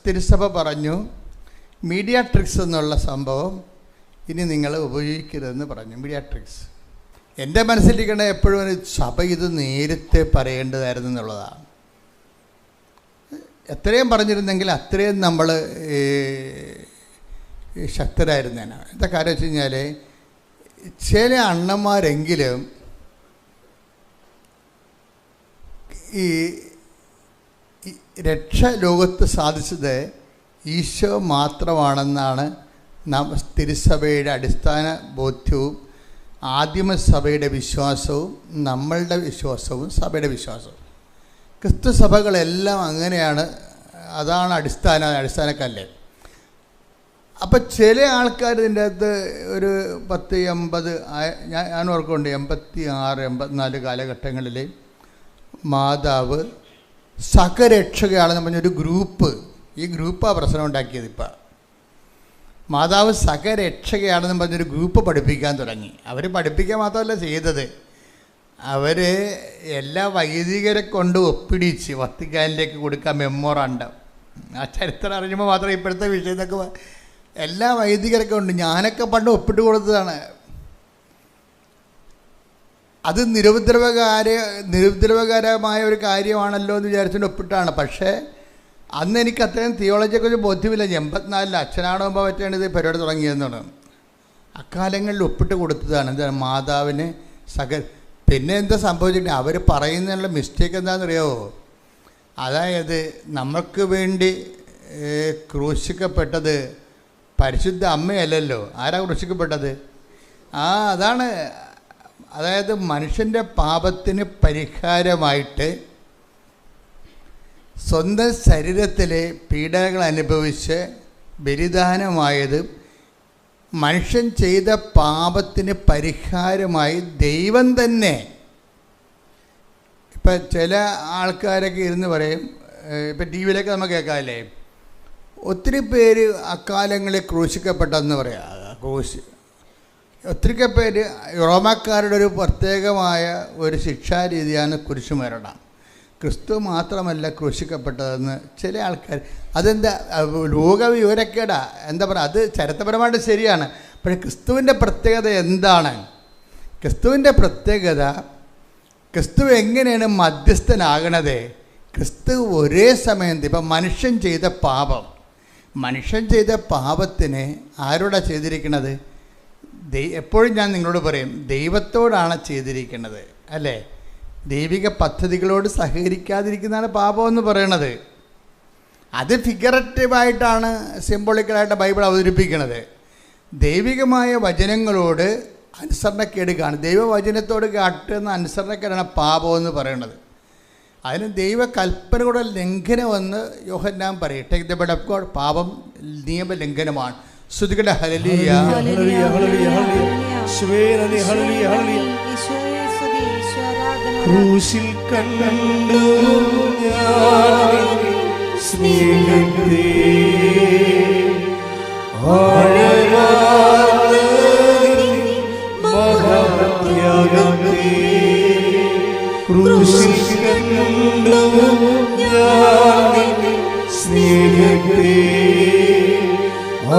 തിരുസഭ പറഞ്ഞു മീഡിയാട്രിക്സ് എന്നുള്ള സംഭവം ഇനി നിങ്ങൾ ഉപയോഗിക്കരുതെന്ന് പറഞ്ഞു. മീഡിയാട്രിക്സ് എൻ്റെ മനസ്സിലിരിക്കേണ്ട എപ്പോഴും സഭ ഇത് നേരത്തെ പറയേണ്ടതായിരുന്നു എന്നുള്ളതാണ്. എത്രയും പറഞ്ഞിരുന്നെങ്കിൽ അത്രയും നമ്മൾ ശക്തരായിരുന്നേനാണ്. എന്താ കാര്യം വെച്ച് കഴിഞ്ഞാൽ ചില അണ്ണന്മാരെങ്കിലും ഈ രക്ഷ ലോകത്ത് സാധിച്ചത് ഈശോ മാത്രമാണെന്നാണ് നാം തിരുസഭയുടെ അടിസ്ഥാന ബോധ്യവും ആദിമസഭയുടെ വിശ്വാസവും നമ്മളുടെ വിശ്വാസവും സഭയുടെ വിശ്വാസവും. ക്രിസ്തു സഭകളെല്ലാം അങ്ങനെയാണ്. അതാണ് അടിസ്ഥാനക്കല്ല്. അപ്പം ചില ആൾക്കാർ ഇതിൻ്റെ അകത്ത് ഒരു 10-80 ഞാൻ ഓർക്കുന്നുണ്ട് 86, 84 കാലഘട്ടങ്ങളിൽ മാതാവ് സഹരക്ഷകയാണെന്ന് പറഞ്ഞൊരു ഗ്രൂപ്പ്, ഈ ഗ്രൂപ്പാണ് പ്രശ്നം ഉണ്ടാക്കിയത്. ഇപ്പം മാതാവ് സഹരക്ഷകയാണെന്ന് പറഞ്ഞൊരു ഗ്രൂപ്പ് പഠിപ്പിക്കാൻ തുടങ്ങി. അവർ പഠിപ്പിക്കാൻ മാത്രമല്ല ചെയ്തത്, അവർ എല്ലാ വൈദികരെ കൊണ്ട് ഒപ്പിടിച്ച് വത്തിക്കാനിലേക്ക് കൊടുക്കാൻ മെമ്മോറാണ്ടം. ആ ചരിത്രം അറിഞ്ഞപ്പോൾ മാത്രമേ ഇപ്പോഴത്തെ വിഷയത്തൊക്കെ എല്ലാ വൈദികരൊക്കെ ഉണ്ട്. ഞാനൊക്കെ പണ്ട് ഒപ്പിട്ട് കൊടുത്തതാണ്. അത് നിരുപദ്രവകരമായ ഒരു കാര്യമാണല്ലോ എന്ന് വിചാരിച്ചുകൊണ്ട് ഒപ്പിട്ടാണ്. പക്ഷേ അന്ന് എനിക്ക് അത്രയും തിയോളജിയെക്കുറിച്ച് ബോധ്യമില്ല. 84 അച്ഛനാടുമ്പോൾ പറ്റേണ്ടത് പരിപാടി തുടങ്ങിയെന്നാണ്. അക്കാലങ്ങളിൽ ഒപ്പിട്ട് കൊടുത്തതാണ്. എന്താണ് മാതാവിന് പിന്നെ എന്താ സംഭവിച്ചിട്ട് അവർ പറയുന്നതിനുള്ള മിസ്റ്റേക്ക് എന്താണെന്നറിയാമോ? അതായത് നമ്മൾക്ക് വേണ്ടി ക്രൂശിക്കപ്പെട്ടത് പരിശുദ്ധ അമ്മയല്ലല്ലോ. ആരാ ക്രൂശിക്കപ്പെട്ടത്? അതാണ്. അതായത് മനുഷ്യൻ്റെ പാപത്തിന് പരിഹാരമായിട്ട് സ്വന്തം ശരീരത്തിലെ പീഡകൾ അനുഭവിച്ച് ബലിദാനമായത് മനുഷ്യൻ ചെയ്ത പാപത്തിന് പരിഹാരമായി ദൈവം തന്നെ. ഇപ്പം ചില ആൾക്കാരൊക്കെ ഇരുന്ന് പറയും, ഇപ്പം ടി വിയിലൊക്കെ നമുക്ക് കേൾക്കാമല്ലേ, ഒത്തിരി പേര് അക്കാലങ്ങളിൽ ക്രൂശിക്കപ്പെട്ടെന്ന് പറയാം. ഒത്തിരി പേര് റോമാക്കാരുടെ ഒരു പ്രത്യേകമായ ഒരു ശിക്ഷാരീതിയാണ് കുരിശുമരണം. ക്രിസ്തു മാത്രമല്ല ക്രൂശിക്കപ്പെട്ടതെന്ന് ചില ആൾക്കാർ. അതെന്താ ലോകവിവരക്കേടാ, എന്താ പറയുക, അത് ചരിത്രപരമായിട്ട് ശരിയാണ്. പക്ഷേ ക്രിസ്തുവിൻ്റെ പ്രത്യേകത എന്താണ്? ക്രിസ്തുവിൻ്റെ പ്രത്യേകത, ക്രിസ്തു എങ്ങനെയാണ് മധ്യസ്ഥനാകണത്? ക്രിസ്തു ഒരേ സമയം ഇപ്പം മനുഷ്യൻ ചെയ്ത പാപത്തിന് ആരോടാ ചെയ്തിരിക്കുന്നത്? എപ്പോഴും ഞാൻ നിങ്ങളോട് പറയും, ദൈവത്തോടാണ് ചെയ്തിരിക്കുന്നത്, അല്ലേ? ദൈവിക പദ്ധതികളോട് സഹകരിക്കാതിരിക്കുന്നതാണ് പാപമെന്ന് പറയണത്. അത് ഫിഗറേറ്റീവായിട്ടാണ്, സിംബോളിക്കലായിട്ട് ബൈബിൾ അവതരിപ്പിക്കുന്നത്. ദൈവികമായ വചനങ്ങളോട് അനുസരണക്കേട് കാണും. ദൈവവചനത്തോട് കാട്ടുന്ന അനുസരണക്കേടാണ് പാപമെന്ന് പറയുന്നത്. അതിന് ദൈവകൽപ്പനയുടെ ലംഘനമെന്ന് യോഹന്നാൻ പറയും. Take the bed of God. പാപം നിയമലംഘനമാണ്. ശ്രുതികട ഹല്ലേലൂയ ഹല്ലേലൂയ ഹല്ലേലൂയ ഹല്ലേലൂയ. ക്രൂശിൽ കണ്ടു ഞാൻ സ്നേഹത്തെ ആഴമാർന്ന മഹാത്യാഗത്തെ. ക്രൂശിൽ കണ്ടു ഞാൻ സ്നേഹത്തെ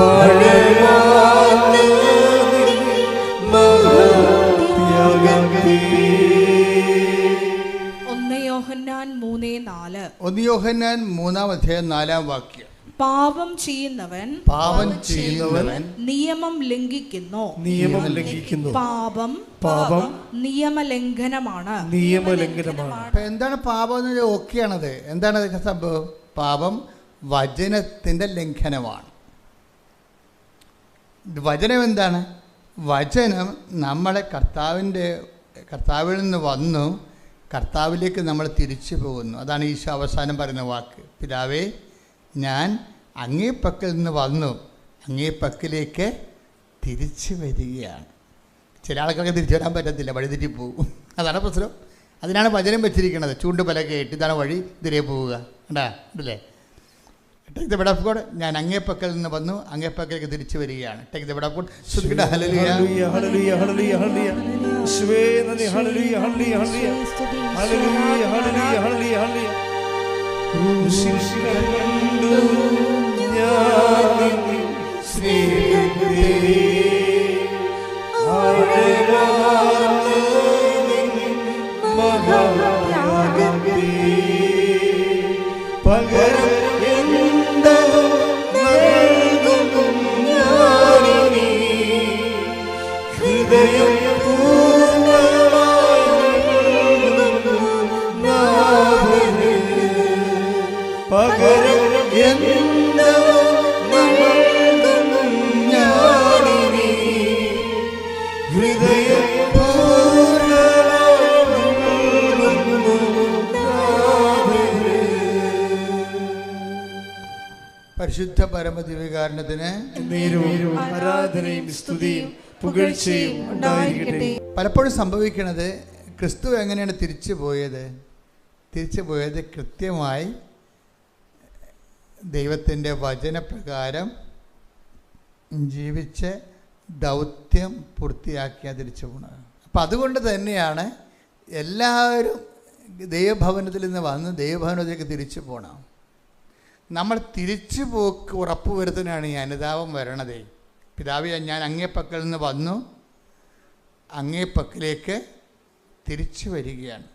ആഴമാർന്ന മഹാത്യാഗത്തെ. 1 യോഹന്നാൻ 3:4. 1 യോഹന്നാൻ 3:4 പാപം ചെയ്യുന്നവൻ നിയമം ലംഘിക്കുന്നു. പാപം നിയമലംഘനമാണ്. അപ്പം എന്താണ് പാപം എന്ന് ഓക്കെയാണത്? എന്താണ് അതൊക്കെ സംഭവം? പാപം വചനത്തിൻ്റെ ലംഘനമാണ്. വചനം എന്താണ്? വചനം നമ്മളെ കർത്താവിൽ നിന്ന് വന്നു കർത്താവിലേക്ക് നമ്മൾ തിരിച്ചു പോകുന്നു. അതാണ് ഈശോ അവസാനം പറയുന്ന വാക്ക്. പിതാവേ, ഞാൻ അങ്ങേ പക്കൽ നിന്ന് വന്നു, അങ്ങേ പക്കലേക്ക് തിരിച്ചു വരികയാണ്. ചില ആൾക്കാർക്ക് തിരിച്ചു വരാൻ പറ്റത്തില്ല, വഴിതെറ്റി പോകും. അതാണ് പ്രശ്നം. അതിനാണ് വചനം വെച്ചിരിക്കുന്നത്. ചൂണ്ടുപലകയായിട്ട് ഇതാണ് വഴി, ഇതിലേ പോവുക. ഉണ്ടല്ലേ? Take the bed of God. ഞാൻ അങ്ങേ പക്കൽ നിന്ന് വന്നു, അങ്ങേ പക്കലേക്ക് തിരിച്ചു വരികയാണ്. Take the bed of God. Hallelujah ഹല്ലേലൂയ ഹല്ലേലൂയ ഹല്ലേലൂയ ഹല്ലേലൂയ. യേശുവേ നന്ദി. ഹല്ലേലൂയ ഹല്ലേലൂയ ഹല്ലേലൂയ ഹല്ലേലൂയ ഹല്ലേലൂയ ഹല്ലേലൂയ ഹല്ലേലൂയ. ക്രൂശിൽ കണ്ടു ഞാൻ സ്നേഹത്തെ ആഴമാർന്ന മഹാത്യാഗത്തെ പകരം എന്തോ നൽകുന്നു ഞാനിനി ഹൃദയം പകരം എന്തോ നൽകുന്നു ഞാനിനി ഹൃദയം പരിശുദ്ധ പരമദിവ്യകാരുണ്യത്തിന് ആരാധനയും സ്തുതിയും പുകഴ്ചയും ഉണ്ടായിരിക്കട്ടെ. പലപ്പോഴും സംഭവിക്കുന്നത് ക്രിസ്തു എങ്ങനെയാണ് തിരിച്ചു പോയത് കൃത്യമായി ദൈവത്തിൻ്റെ വചനപ്രകാരം ജീവിച്ച് ദൗത്യം പൂർത്തിയാക്കിയാൽ തിരിച്ചു പോകുന്നത്. അപ്പം അതുകൊണ്ട് തന്നെയാണ് എല്ലാവരും ദൈവഭവനത്തിൽ നിന്ന് വന്ന് ദൈവഭവനത്തിലേക്ക് തിരിച്ചു പോകണം. നമ്മൾ തിരിച്ചു പോക്ക് ഉറപ്പുവരുത്താനാണ് ഈ അനുതാപം വരണത്. പിതാവേ, ഞാൻ അങ്ങേപ്പക്കൽ നിന്ന് വന്നു, അങ്ങേപ്പക്കലേക്ക് തിരിച്ചു വരികയാണ്.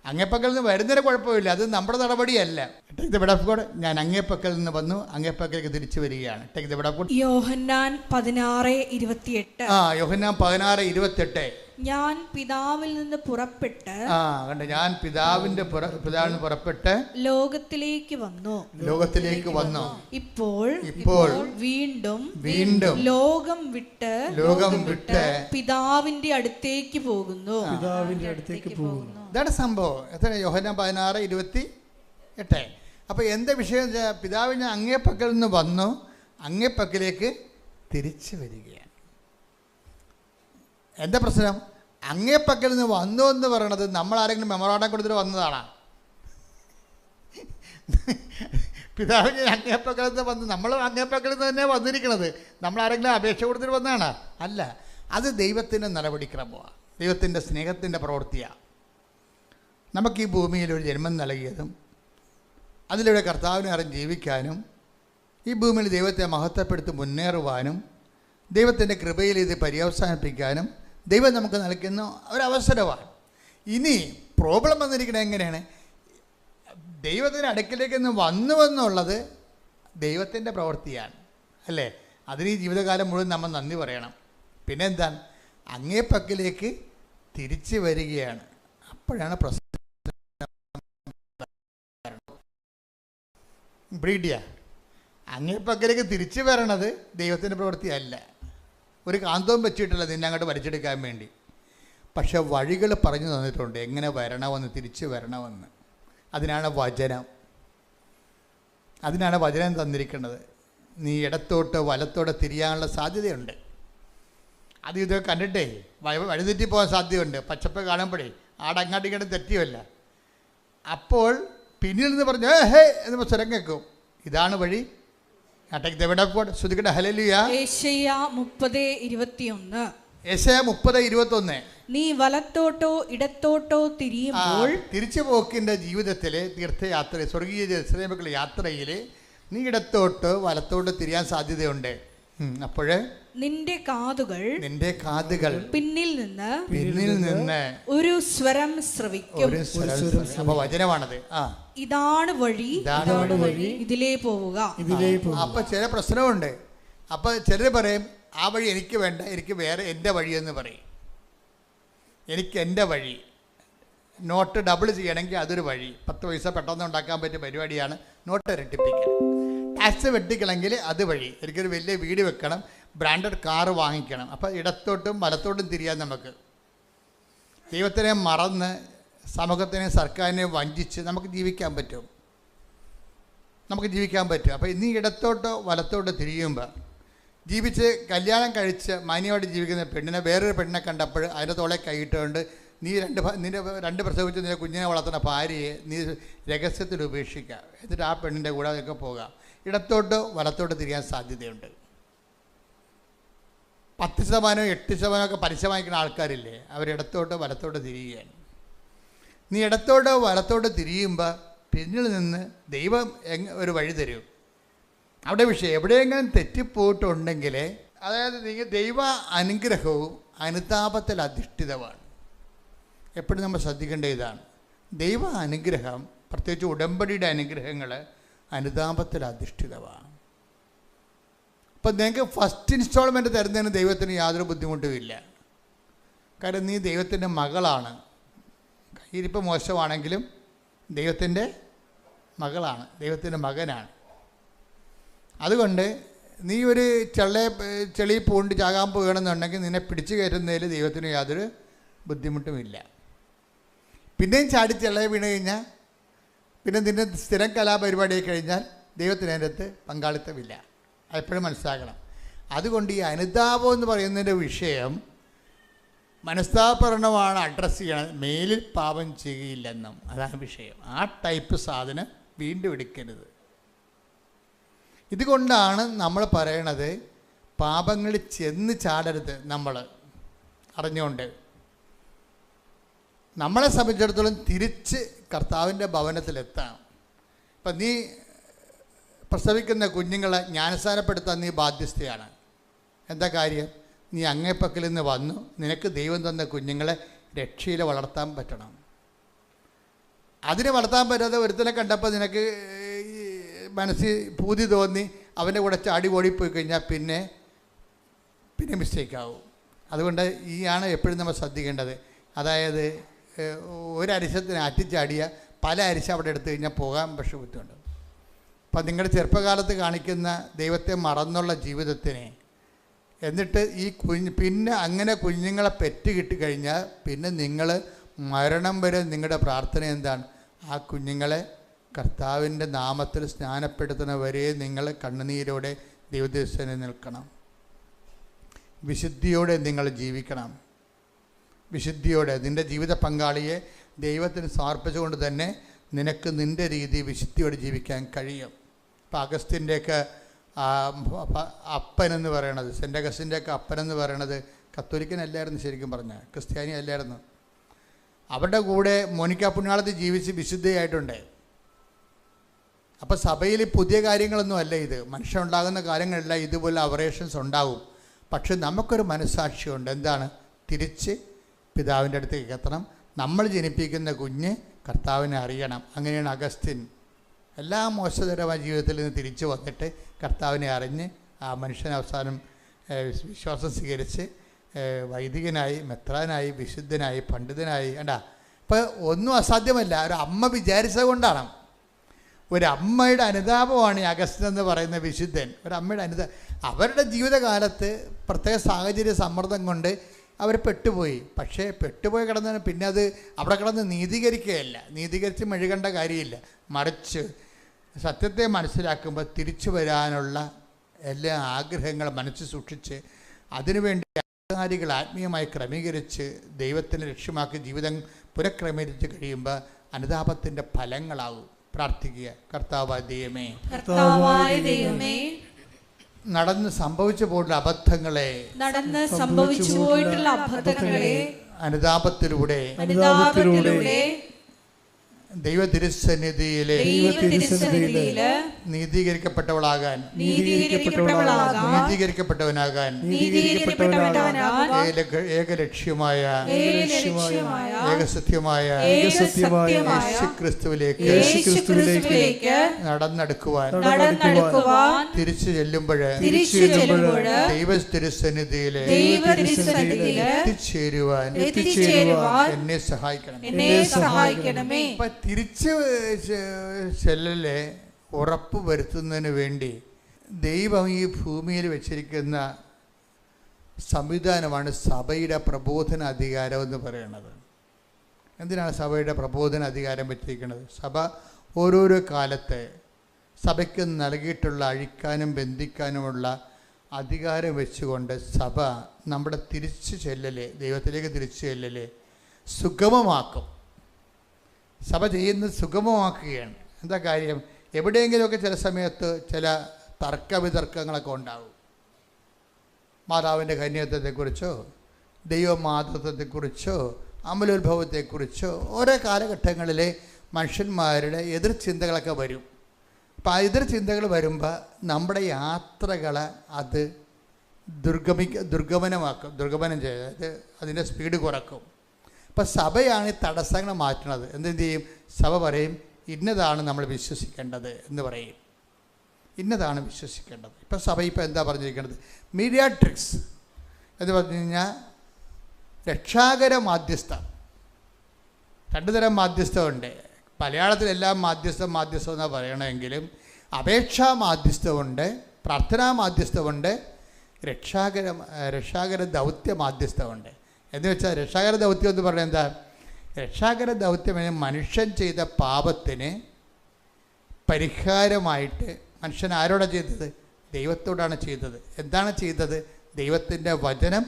അങ്ങേപ്പക്കൽ നിന്ന് വരുന്നതിന് കുഴപ്പമില്ല, അത് നമ്മുടെ നടപടിയല്ല. Take the bed of God. ഞാൻ അങ്ങേപ്പക്കൽ നിന്ന് വന്നു, അങ്ങേപ്പക്കലേക്ക് തിരിച്ചു വരികയാണ്. Take the bed of God. Yohannan 16:28. Yohannan 16:28. ഞാൻ പിതാവിൽ നിന്ന് പുറപ്പെട്ട് ഞാൻ പിതാവിന് പുറപ്പെട്ട് ലോകത്തിലേക്ക് വന്നു. ഇപ്പോൾ വീണ്ടും ലോകം വിട്ട് പിതാവിന്റെ അടുത്തേക്ക് പോകുന്നു. ഇതാണ് സംഭവം. എത്ര? യോഹന്നാൻ 16:28. അപ്പൊ എന്താ വിഷയം? പിതാവിന് അങ്ങേപ്പക്കൽ നിന്ന് വന്നു, അങ്ങേപ്പക്കലേക്ക് തിരിച്ചു വരികയാണ്. എന്താ പ്രശ്നം? അങ്ങേപ്പക്കൽ നിന്ന് വന്നു എന്ന് പറയണത് നമ്മൾ ആരെങ്കിലും മെമ്മോറാണ്ടം കൊടുത്തിട്ട് വന്നതാണോ? പിതാവിന് അങ്ങേപ്പക്കൽ നിന്ന് വന്ന് നമ്മൾ അങ്ങേപ്പക്കൽ നിന്ന് തന്നെ വന്നിരിക്കണത്. നമ്മൾ ആരെങ്കിലും അപേക്ഷ കൊടുത്തിട്ട് വന്നതാണോ? അല്ല. അത് ദൈവത്തിൻ്റെ നടപടിക്രമമാണ്, ദൈവത്തിൻ്റെ സ്നേഹത്തിൻ്റെ പ്രവൃത്തിയാണ്. നമുക്ക് ഈ ഭൂമിയിൽ ഒരു ജന്മം നൽകിയതും അതിലൂടെ കർത്താവിനെ അറിഞ്ഞ് ജീവിക്കാനും ഈ ഭൂമിയിൽ ദൈവത്തെ മഹത്വപ്പെടുത്തി മുന്നേറുവാനും ദൈവത്തിൻ്റെ കൃപയിൽ ഇത് പര്യവസാനിപ്പിക്കാനും ദൈവം നമുക്ക് നൽകുന്ന ഒരവസരമാണ്. ഇനി പ്രോബ്ലം വന്നിരിക്കുന്നത് എങ്ങനെയാണ്? ദൈവത്തിൻ്റെ അടുക്കിലേക്ക് വന്നുവെന്നുള്ളത് ദൈവത്തിൻ്റെ പ്രവൃത്തിയാണ്, അല്ലേ? അതിന് ഈ ജീവിതകാലം മുഴുവൻ നമ്മൾ നന്ദി പറയണം. പിന്നെ എന്താണ്? അങ്ങേപ്പക്കലേക്ക് തിരിച്ചു വരികയാണ്. അപ്പോഴാണ് പ്രശ്നം. ബ്രീഡിയ അങ്ങേപ്പക്കലേക്ക് തിരിച്ചു വരണത് ദൈവത്തിൻ്റെ പ്രവൃത്തിയല്ല. ഒരു കാന്തവും വെച്ചിട്ടില്ല നിന്നെ അങ്ങോട്ട് വലിച്ചെടുക്കാൻ വേണ്ടി. പക്ഷെ വഴികൾ പറഞ്ഞു തന്നിട്ടുണ്ട് എങ്ങനെ വരണമെന്ന്, തിരിച്ചു വരണമെന്ന്. അതിനാണ് വചനം തന്നിരിക്കുന്നത്. നീ ഇടത്തോട്ട് വലത്തോട്ട് തിരിയാനുള്ള സാധ്യതയുണ്ട്. അത് ഇത് കണ്ടിട്ടേ വഴിതെറ്റി പോകാൻ സാധ്യതയുണ്ട്. പച്ചപ്പ് കാണുമ്പോഴേ ആടങ്ങാട്ടി ഇങ്ങോട്ട് തെറ്റിയല്ല. അപ്പോൾ പിന്നിൽ നിന്ന് പറഞ്ഞു ഹേ എന്ന് സ്വരം കേൾക്കും. ഇതാണ് വഴി. യെശയ്യാ 30:21. യെശയ്യാ 30:21. നീ വലത്തോട്ടോ ഇടത്തോട്ടോ തിരിയുമ്പോൾ, തിരിച്ചു പോക്കിൻ്റെ ജീവിതത്തിലെ തീർത്ഥയാത്ര, സ്വർഗീയ ജെറുസലേമിലേക്കുള്ള യാത്രയിൽ നീ ഇടത്തോട്ട് വലത്തോട്ട് തിരിയാൻ സാധ്യതയുണ്ട്. അപ്പോഴ് നിന്റെ കാതുകൾ പിന്നിൽ നിന്ന് ഒരു സ്വരം ശ്രവിക്കും. അപ്പൊ വചനമാണത്. ഇതാണ് വഴി, ഇതിലേ പോവുക. അപ്പൊ ചില പ്രശ്നമുണ്ട്. അപ്പൊ ചിലർ പറയും ആ വഴി എനിക്ക് വേണ്ട, എനിക്ക് വേറെ എൻ്റെ വഴി എന്ന് പറയും. എനിക്ക് എൻ്റെ വഴി. നോട്ട് ഡബിൾ ചെയ്യണമെങ്കിൽ അതൊരു വഴി. 10 പൈസ പെട്ടെന്ന് ഉണ്ടാക്കാൻ പറ്റിയ പരിപാടിയാണ് നോട്ട് ഇരട്ടിപ്പിക്കൽ. ടാക്സ് വെട്ടിക്കണമെങ്കിൽ അത് വഴി. എനിക്കൊരു വലിയ വീട് വെക്കണം, ബ്രാൻഡഡ് കാറ് വാങ്ങിക്കണം. അപ്പോൾ ഇടത്തോട്ടും വലത്തോട്ടും തിരിയാൻ നമുക്ക്. ദൈവത്തിനെ മറന്ന് സമൂഹത്തിനെ സർക്കാരിനെ വഞ്ചിച്ച് നമുക്ക് ജീവിക്കാൻ പറ്റും. അപ്പോൾ ഇനി ഇടത്തോട്ടോ വലത്തോട്ടോ തിരിയുമ്പോൾ ജീവിച്ച് കല്യാണം കഴിച്ച് മാന്യമായിട്ട് ജീവിക്കുന്ന പെണ്ണിനെ വേറൊരു പെണ്ണിനെ കണ്ടപ്പോൾ അതിൻ്റെ തോളെ കൈയിട്ടുകൊണ്ട് നിന്റെ രണ്ട് പ്രസവിച്ച് നിന്റെ കുഞ്ഞിനെ വളർത്തുന്ന ഭാര്യയെ നീ രഹസ്യത്തിൽ ഉപേക്ഷിക്കുക. എന്നിട്ട് ആ പെണ്ണിൻ്റെ കൂടെ അതൊക്കെ പോകാം. ഇടത്തോട്ടോ വലത്തോട്ട് തിരിയാൻ സാധ്യതയുണ്ട്. 10%, 8% പലിശ വാങ്ങിക്കുന്ന ആൾക്കാരില്ലേ, അവരിടത്തോട്ടോ വലത്തോട്ട് തിരിയുകയാണ്. നീ ഇടത്തോട്ടോ വലത്തോട്ട് തിരിയുമ്പോൾ പിന്നിൽ നിന്ന് ദൈവം ഒരു വഴി തരും. അവിടെ വിഷയം എവിടെയെങ്കിലും തെറ്റിപ്പോയിട്ടുണ്ടെങ്കിൽ, അതായത് നിങ്ങൾ ദൈവ അനുഗ്രഹവും അനുതാപത്തിൽ അധിഷ്ഠിതമാണ്. എപ്പോഴും നമ്മൾ ശ്രദ്ധിക്കേണ്ട ഇതാണ്, ദൈവ അനുഗ്രഹം, പ്രത്യേകിച്ച് ഉടമ്പടിയുടെ അനുഗ്രഹങ്ങൾ അനുതാപത്തിൽ അധിഷ്ഠിതമാണ്. അപ്പം നിങ്ങൾക്ക് ഫസ്റ്റ് ഇൻസ്റ്റാൾമെൻറ്റ് തരുന്നതിന് ദൈവത്തിന് യാതൊരു ബുദ്ധിമുട്ടുമില്ല. കാരണം നീ ദൈവത്തിൻ്റെ മകളാണ്. കയ്യിരിപ്പ് മോശമാണെങ്കിലും ദൈവത്തിൻ്റെ മകളാണ്, ദൈവത്തിൻ്റെ മകനാണ്. അതുകൊണ്ട് നീ ഒരു ചെളി പൂണ്ട് ചാകാൻ പോവുകയാണെന്നുണ്ടെങ്കിൽ നിന്നെ പിടിച്ചു കയറ്റുന്നതിൽ ദൈവത്തിന് യാതൊരു ബുദ്ധിമുട്ടുമില്ല. പിന്നെയും ചാടി ചെള്ളയെ വീണ് കഴിഞ്ഞാൽ പിന്നെ നിന്റെ സ്ഥിരം കലാപരിപാടിയായി കഴിഞ്ഞാൽ ദൈവത്തിന് അതിൻ്റെ അകത്ത് പങ്കാളിത്തമില്ല. അതെപ്പോഴും മനസ്സിലാക്കണം. അതുകൊണ്ട് ഈ അനുതാപം എന്ന് പറയുന്നതിൻ്റെ വിഷയം മനസ്താപരണമാണ് അഡ്രസ്സ് ചെയ്യണത്. മേലിൽ പാപം ചെയ്യുകയില്ലെന്നും അതാണ് വിഷയം. ആ ടൈപ്പ് സാധനം വീണ്ടും എടുക്കരുത്. ഇതുകൊണ്ടാണ് നമ്മൾ പറയണത് പാപങ്ങളിൽ ചെന്ന് ചാടരുത്. നമ്മൾ അറിഞ്ഞുകൊണ്ട് നമ്മളെ സംബന്ധിച്ചിടത്തോളം തിരിച്ച് കർത്താവിൻ്റെ ഭവനത്തിലെത്താം. ഇപ്പം നീ പ്രസവിക്കുന്ന കുഞ്ഞുങ്ങളെ ജ്ഞാനസ്ഥാനപ്പെടുത്താൻ നീ ബാധ്യസ്ഥയാണ്. എന്താ കാര്യം? നീ അങ്ങേപ്പക്കൽ നിന്ന് വന്നു, നിനക്ക് ദൈവം തന്ന കുഞ്ഞുങ്ങളെ രക്ഷയിൽ വളർത്താൻ പറ്റണം. അതിനെ വളർത്താൻ പറ്റാതെ ഒരുത്തനെ കണ്ടപ്പോൾ നിനക്ക് മനസ്സിൽ പൂതി തോന്നി അവൻ്റെ കൂടെ ചാടി ഓടിപ്പോയി കഴിഞ്ഞാൽ പിന്നെ മിസ്റ്റേക്കാവും. അതുകൊണ്ട് ആണ് എപ്പോഴും നമ്മൾ ശ്രദ്ധിക്കേണ്ടത്. അതായത് ഒരരിശത്തിന് അറ്റിച്ചാടിയ പല അരിശ അവിടെ എടുത്തു കഴിഞ്ഞാൽ പോകാൻ പക്ഷേ ബുദ്ധിമുണ്ട്. അപ്പം നിങ്ങളുടെ ചെറുപ്പകാലത്ത് കാണിക്കുന്ന ദൈവത്തെ മറന്നുള്ള ജീവിതത്തിനെ എന്നിട്ട് ഈ പിന്നെ അങ്ങനെ കുഞ്ഞുങ്ങളെ പെറ്റ് കിട്ടിക്കഴിഞ്ഞാൽ പിന്നെ നിങ്ങൾ മരണം വരെ നിങ്ങളുടെ പ്രാർത്ഥന എന്താണ്? ആ കുഞ്ഞുങ്ങളെ കർത്താവിൻ്റെ നാമത്തിൽ സ്നാനപ്പെടുത്തുന്നവരെ നിങ്ങൾ കണ്ണുനീരോടെ ദൈവദർശനം നിൽക്കണം. വിശുദ്ധിയോടെ നിങ്ങൾ ജീവിക്കണം. വിശുദ്ധിയോടെ നിൻ്റെ ജീവിത പങ്കാളിയെ ദൈവത്തിന് സമർപ്പിച്ചുകൊണ്ട് തന്നെ നിനക്ക് നിൻ്റെ രീതി വിശുദ്ധിയോടെ ജീവിക്കാൻ കഴിയും. ഇപ്പം അഗസ്റ്റിൻ്റെയൊക്കെ അപ്പനെന്ന് പറയണത്, സെൻ്റ് അഗസ്റ്റിൻ്റെയൊക്കെ അപ്പനെന്ന് പറയണത് കത്തോലിക്കനല്ലായിരുന്നു, ശരിക്കും പറഞ്ഞാൽ ക്രിസ്ത്യാനി അല്ലായിരുന്നു. അവരുടെ കൂടെ മോനിക്ക പുണ്യാളത്തിൽ ജീവിച്ച് വിശുദ്ധയായിട്ടുണ്ട്. അപ്പോൾ സഭയിൽ പുതിയ കാര്യങ്ങളൊന്നും അല്ല ഇത്. മനുഷ്യനുണ്ടാകുന്ന കാര്യങ്ങളെല്ലാം ഇതുപോലെ അവറേഷൻസ് ഉണ്ടാവും. പക്ഷെ നമുക്കൊരു മനസ്സാക്ഷിയുണ്ട്. എന്താണ്? തിരിച്ച് പിതാവിൻ്റെ അടുത്തേക്ക് എത്തണം. നമ്മൾ ജനിപ്പിക്കുന്ന കുഞ്ഞ് കർത്താവിനെ അറിയണം. അങ്ങനെയാണ് അഗസ്റ്റിൻ എല്ലാ മോശകരമായ ജീവിതത്തിൽ നിന്ന് തിരിച്ചു വന്നിട്ട് കർത്താവിനെ അറിഞ്ഞ് ആ മനുഷ്യൻ അവസാനം വിശ്വാസം സ്വീകരിച്ച് വൈദികനായി, മെത്രാനായി, വിശുദ്ധനായി, പണ്ഡിതനായി. കണ്ടാ, ഇപ്പോൾ ഒന്നും അസാധ്യമല്ല. ഒരു അമ്മ വിചാരിച്ചത് കൊണ്ടാണ്. ഒരു അമ്മയുടെ അനുതാപമാണ് ഈ അഗസ്റ്റിൻ എന്ന് പറയുന്ന വിശുദ്ധൻ. ഒരു അമ്മയുടെ അവരുടെ ജീവിതകാലത്ത് പ്രത്യേക സാഹചര്യ സമ്മർദ്ദം കൊണ്ട് അവർ പെട്ടുപോയി. പക്ഷേ പെട്ടുപോയി കിടന്നതിന് പിന്നെ അത് അവിടെ കിടന്ന് നീതീകരിക്കുകയല്ല, നീതീകരിച്ച് മെഴുകേണ്ട കാര്യമില്ല. മറിച്ച് സത്യത്തെ മനസ്സിലാക്കുമ്പോൾ തിരിച്ചു വരാനുള്ള എല്ലാ ആഗ്രഹങ്ങളും മനസ്സിൽ സൂക്ഷിച്ച് അതിനുവേണ്ടി ആചാരികൾ ആത്മീയമായി ക്രമീകരിച്ച് ദൈവത്തിന് ലക്ഷ്യമാക്കി ജീവിതം പുനഃക്രമീകരിച്ച് കഴിയുമ്പോൾ അനുതാപത്തിൻ്റെ ഫലങ്ങളാവും. പ്രാർത്ഥിക്കുക. കർത്താവായ ദൈവമേ, നടന്ന് സംഭവിച്ചു പോയിട്ടുള്ള അബദ്ധങ്ങളെ അനുതാപത്തിലൂടെ ദൈവ തിരുസന്നിധിയിലെ നീതീകരിക്കപ്പെട്ടവളാകാൻ, നീതീകരിക്കപ്പെട്ടവനാകാൻ ഏകലക്ഷ്യമായ ഏകസത്യമായ യേശുക്രിസ്തുവിലേക്ക് നടന്നെടുക്കുവാൻ തിരിച്ചു ചെല്ലുമ്പോൾ ദൈവ തിരുസന്നിധിയിലെ എത്തിച്ചേരുവാൻ എന്നെ സഹായിക്കണമേ. തിരിച്ച് ചെല്ലലെ ഉറപ്പ് വരുത്തുന്നതിന് വേണ്ടി ദൈവം ഈ ഭൂമിയിൽ വെച്ചിരിക്കുന്ന സംവിധാനമാണ് സഭയുടെ പ്രബോധന അധികാരം എന്ന് പറയുന്നത്. എന്തിനാണ് സഭയുടെ പ്രബോധന അധികാരം വെച്ചിരിക്കുന്നത്? സഭ ഓരോരോ കാലത്ത് സഭയ്ക്ക് നൽകിയിട്ടുള്ള അഴിക്കാനും ബന്ധിക്കാനുമുള്ള അധികാരം വെച്ചുകൊണ്ട് സഭ നമ്മുടെ തിരിച്ചു ചെല്ലലെ, ദൈവത്തിലേക്ക് തിരിച്ചു ചെല്ലലെ സുഗമമാക്കും. സഭ ചെയ്യുന്നത് സുഗമമാക്കുകയാണ്. എന്താ കാര്യം? എവിടെയെങ്കിലുമൊക്കെ ചില സമയത്ത് ചില തർക്കവിതർക്കങ്ങളൊക്കെ ഉണ്ടാവും. മാതാവിൻ്റെ കന്യത്വത്തെക്കുറിച്ചോ ദൈവമാതൃത്വത്തെക്കുറിച്ചോ അമലോത്ഭവത്തെക്കുറിച്ചോ ഓരോ കാലഘട്ടങ്ങളിലെ മനുഷ്യന്മാരുടെ എതിർചിന്തകളൊക്കെ വരും. അപ്പം ആ എതിർചിന്തകൾ വരുമ്പോൾ നമ്മുടെ യാത്രകളെ അത് ദുർഗമനം ചെയ്ത് അതിൻ്റെ സ്പീഡ് കുറക്കും. അപ്പം സഭയാണ് ഈ തടസ്സങ്ങൾ മാറ്റുന്നത്. എന്ത് ചെയ്യും? സഭ പറയും ഇന്നതാണ് നമ്മൾ വിശ്വസിക്കേണ്ടത് എന്ന് പറയും, ഇന്നതാണ് വിശ്വസിക്കേണ്ടത്. ഇപ്പം സഭ ഇപ്പം എന്താ പറഞ്ഞിരിക്കുന്നത്? മീഡിയാട്രിക്സ് എന്ന് പറഞ്ഞു കഴിഞ്ഞാൽ രക്ഷാകര മാധ്യസ്ഥ. രണ്ട് തരം മാധ്യസ്ഥമുണ്ട്. മലയാളത്തിലെല്ലാം മാധ്യസ്ഥം എന്നാണ് പറയണമെങ്കിലും അപേക്ഷാ മാധ്യസ്ഥമുണ്ട്, പ്രാർത്ഥനാ മാധ്യസ്ഥമുണ്ട്, രക്ഷാകര ദൗത്യ മാധ്യസ്ഥമുണ്ട്. എന്ന് വെച്ചാൽ രക്ഷാകര ദൗത്യം എന്ന് പറഞ്ഞാൽ എന്താ? രക്ഷാകര ദൗത്യം മനുഷ്യൻ ചെയ്ത പാപത്തിന് പരിഹാരമായിട്ട് മനുഷ്യൻ ആരോടാണ് ചെയ്തത്? ദൈവത്തോടാണ് ചെയ്തത്. എന്താണ് ചെയ്തത്? ദൈവത്തിൻ്റെ വചനം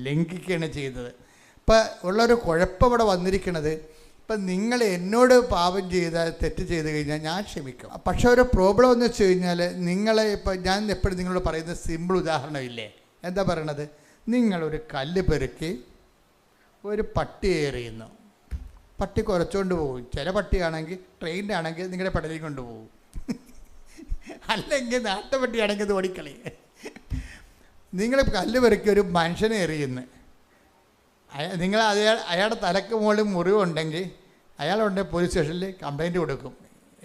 ലംഘിക്കുകയാണ് ചെയ്തത്. ഇപ്പം ഉള്ളൊരു കുഴപ്പം ഇവിടെ വന്നിരിക്കുന്നത്, ഇപ്പം നിങ്ങൾ എന്നോട് പാപം ചെയ്താൽ തെറ്റ് ചെയ്ത് കഴിഞ്ഞാൽ ഞാൻ ക്ഷമിക്കും. പക്ഷേ ഒരു പ്രോബ്ലം എന്ന് വെച്ച് കഴിഞ്ഞാൽ നിങ്ങളെ ഇപ്പം ഞാൻ എപ്പോഴും നിങ്ങളോട് പറയുന്ന സിമ്പിൾ ഉദാഹരണമില്ലേ? എന്താ പറയണത്? നിങ്ങളൊരു കല്ല് പെറുക്കി ഒരു പട്ടി എറിയുന്നു, പട്ടി കുറച്ചുകൊണ്ട് പോകും. ചില പട്ടിയാണെങ്കിൽ ട്രെയിനിലാണെങ്കിൽ നിങ്ങളുടെ പടലിൽ കൊണ്ടുപോകും, അല്ലെങ്കിൽ നാട്ടുപട്ടിയാണെങ്കിൽ ഇത് ഓടിക്കളി. നിങ്ങൾ കല്ല് പെറുക്കി ഒരു മനുഷ്യനെ എറിയുന്നു, നിങ്ങൾ അയാളുടെ തലക്ക് മുകളിൽ മുറിവുണ്ടെങ്കിൽ അയാളുണ്ട് പോലീസ് സ്റ്റേഷനിൽ കംപ്ലൈൻറ്റ് കൊടുക്കും.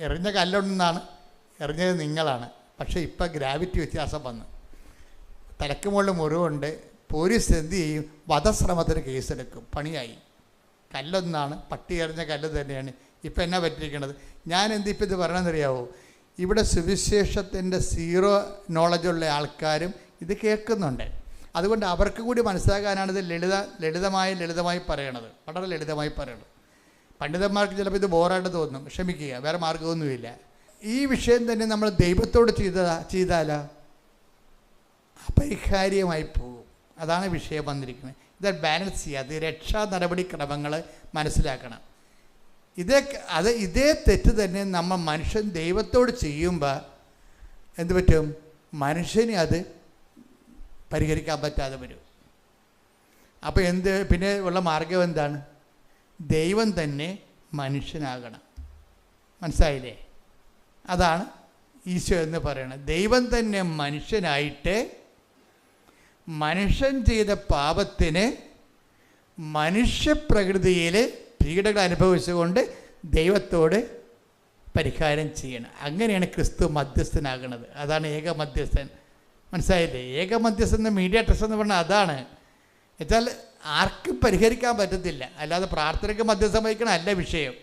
എറിഞ്ഞ കല്ലൊന്നാണ്, എറിഞ്ഞത് നിങ്ങളാണ്. പക്ഷേ ഇപ്പം ഗ്രാവിറ്റി വ്യത്യാസം വന്നു, തലക്ക് മുകളിൽ മുറിവുണ്ട്. പോലീസ് എന്ത് ചെയ്യും? വധശ്രമത്തിന് കേസെടുക്കും, പണിയായി. കല്ലൊന്നാണ്, പട്ടി എറിഞ്ഞ കല്ല് തന്നെയാണ്. ഇപ്പം എന്നാ പറ്റിയിരിക്കണത്? ഞാൻ ഇപ്പം ഇത് പറയണമെന്നറിയാവോ? ഇവിടെ സുവിശേഷത്തിൻ്റെ സീറോ നോളജുള്ള ആൾക്കാരും ഇത് കേൾക്കുന്നുണ്ട്. അതുകൊണ്ട് അവർക്ക് കൂടി മനസ്സിലാക്കാനാണ് ഇത് ലളിതമായി പറയണത്, വളരെ ലളിതമായി പറയണത്. പണ്ഡിതന്മാർക്ക് ചിലപ്പോൾ ഇത് ബോറായിട്ട് തോന്നും, ക്ഷമിക്കുക, വേറെ മാർഗ്ഗമൊന്നുമില്ല. ഈ വിഷയം തന്നെ നമ്മൾ ദൈവത്തോട് ചെയ്താലോ അപരിഹാര്യമായി പോകും. അതാണ് വിഷയം വന്നിരിക്കുന്നത്. ഇത് ബാലൻസ് ചെയ്യുക, അത് രക്ഷാ നടപടിക്രമങ്ങൾ മനസ്സിലാക്കണം. ഇതേ തെറ്റ് തന്നെ നമ്മൾ മനുഷ്യൻ ദൈവത്തോട് ചെയ്യുമ്പോൾ എന്ത് പറ്റും? മനുഷ്യന് അത് പരിഹരിക്കാൻ പറ്റാതെ വരും. അപ്പോൾ പിന്നെ ഉള്ള മാർഗം എന്താണ്? ദൈവം തന്നെ മനുഷ്യനാകണം. മനസ്സിലായില്ലേ? അതാണ് ഈശോ എന്ന് പറയുന്നത്. ദൈവം തന്നെ മനുഷ്യനായിട്ട് മനുഷ്യൻ ചെയ്ത പാപത്തിന് മനുഷ്യപ്രകൃതിയിൽ പീഡകൾ അനുഭവിച്ചുകൊണ്ട് ദൈവത്തോട് പരിഹാരം ചെയ്യണം. അങ്ങനെയാണ് ക്രിസ്തു മധ്യസ്ഥനാകുന്നത്. അതാണ് ഏക മധ്യസ്ഥൻ. മനസ്സിലായില്ലേ? ഏക മധ്യസ്ഥൻ മീഡിയേറ്റേഴ്സ് എന്ന് പറഞ്ഞാൽ അതാണ്. എന്നുവെച്ചാൽ ആർക്കും പരിഹരിക്കാൻ പറ്റത്തില്ല, അല്ലാതെ പ്രാർത്ഥനയ്ക്ക് മധ്യസ്ഥം വഹിക്കണം അല്ല വിഷയം.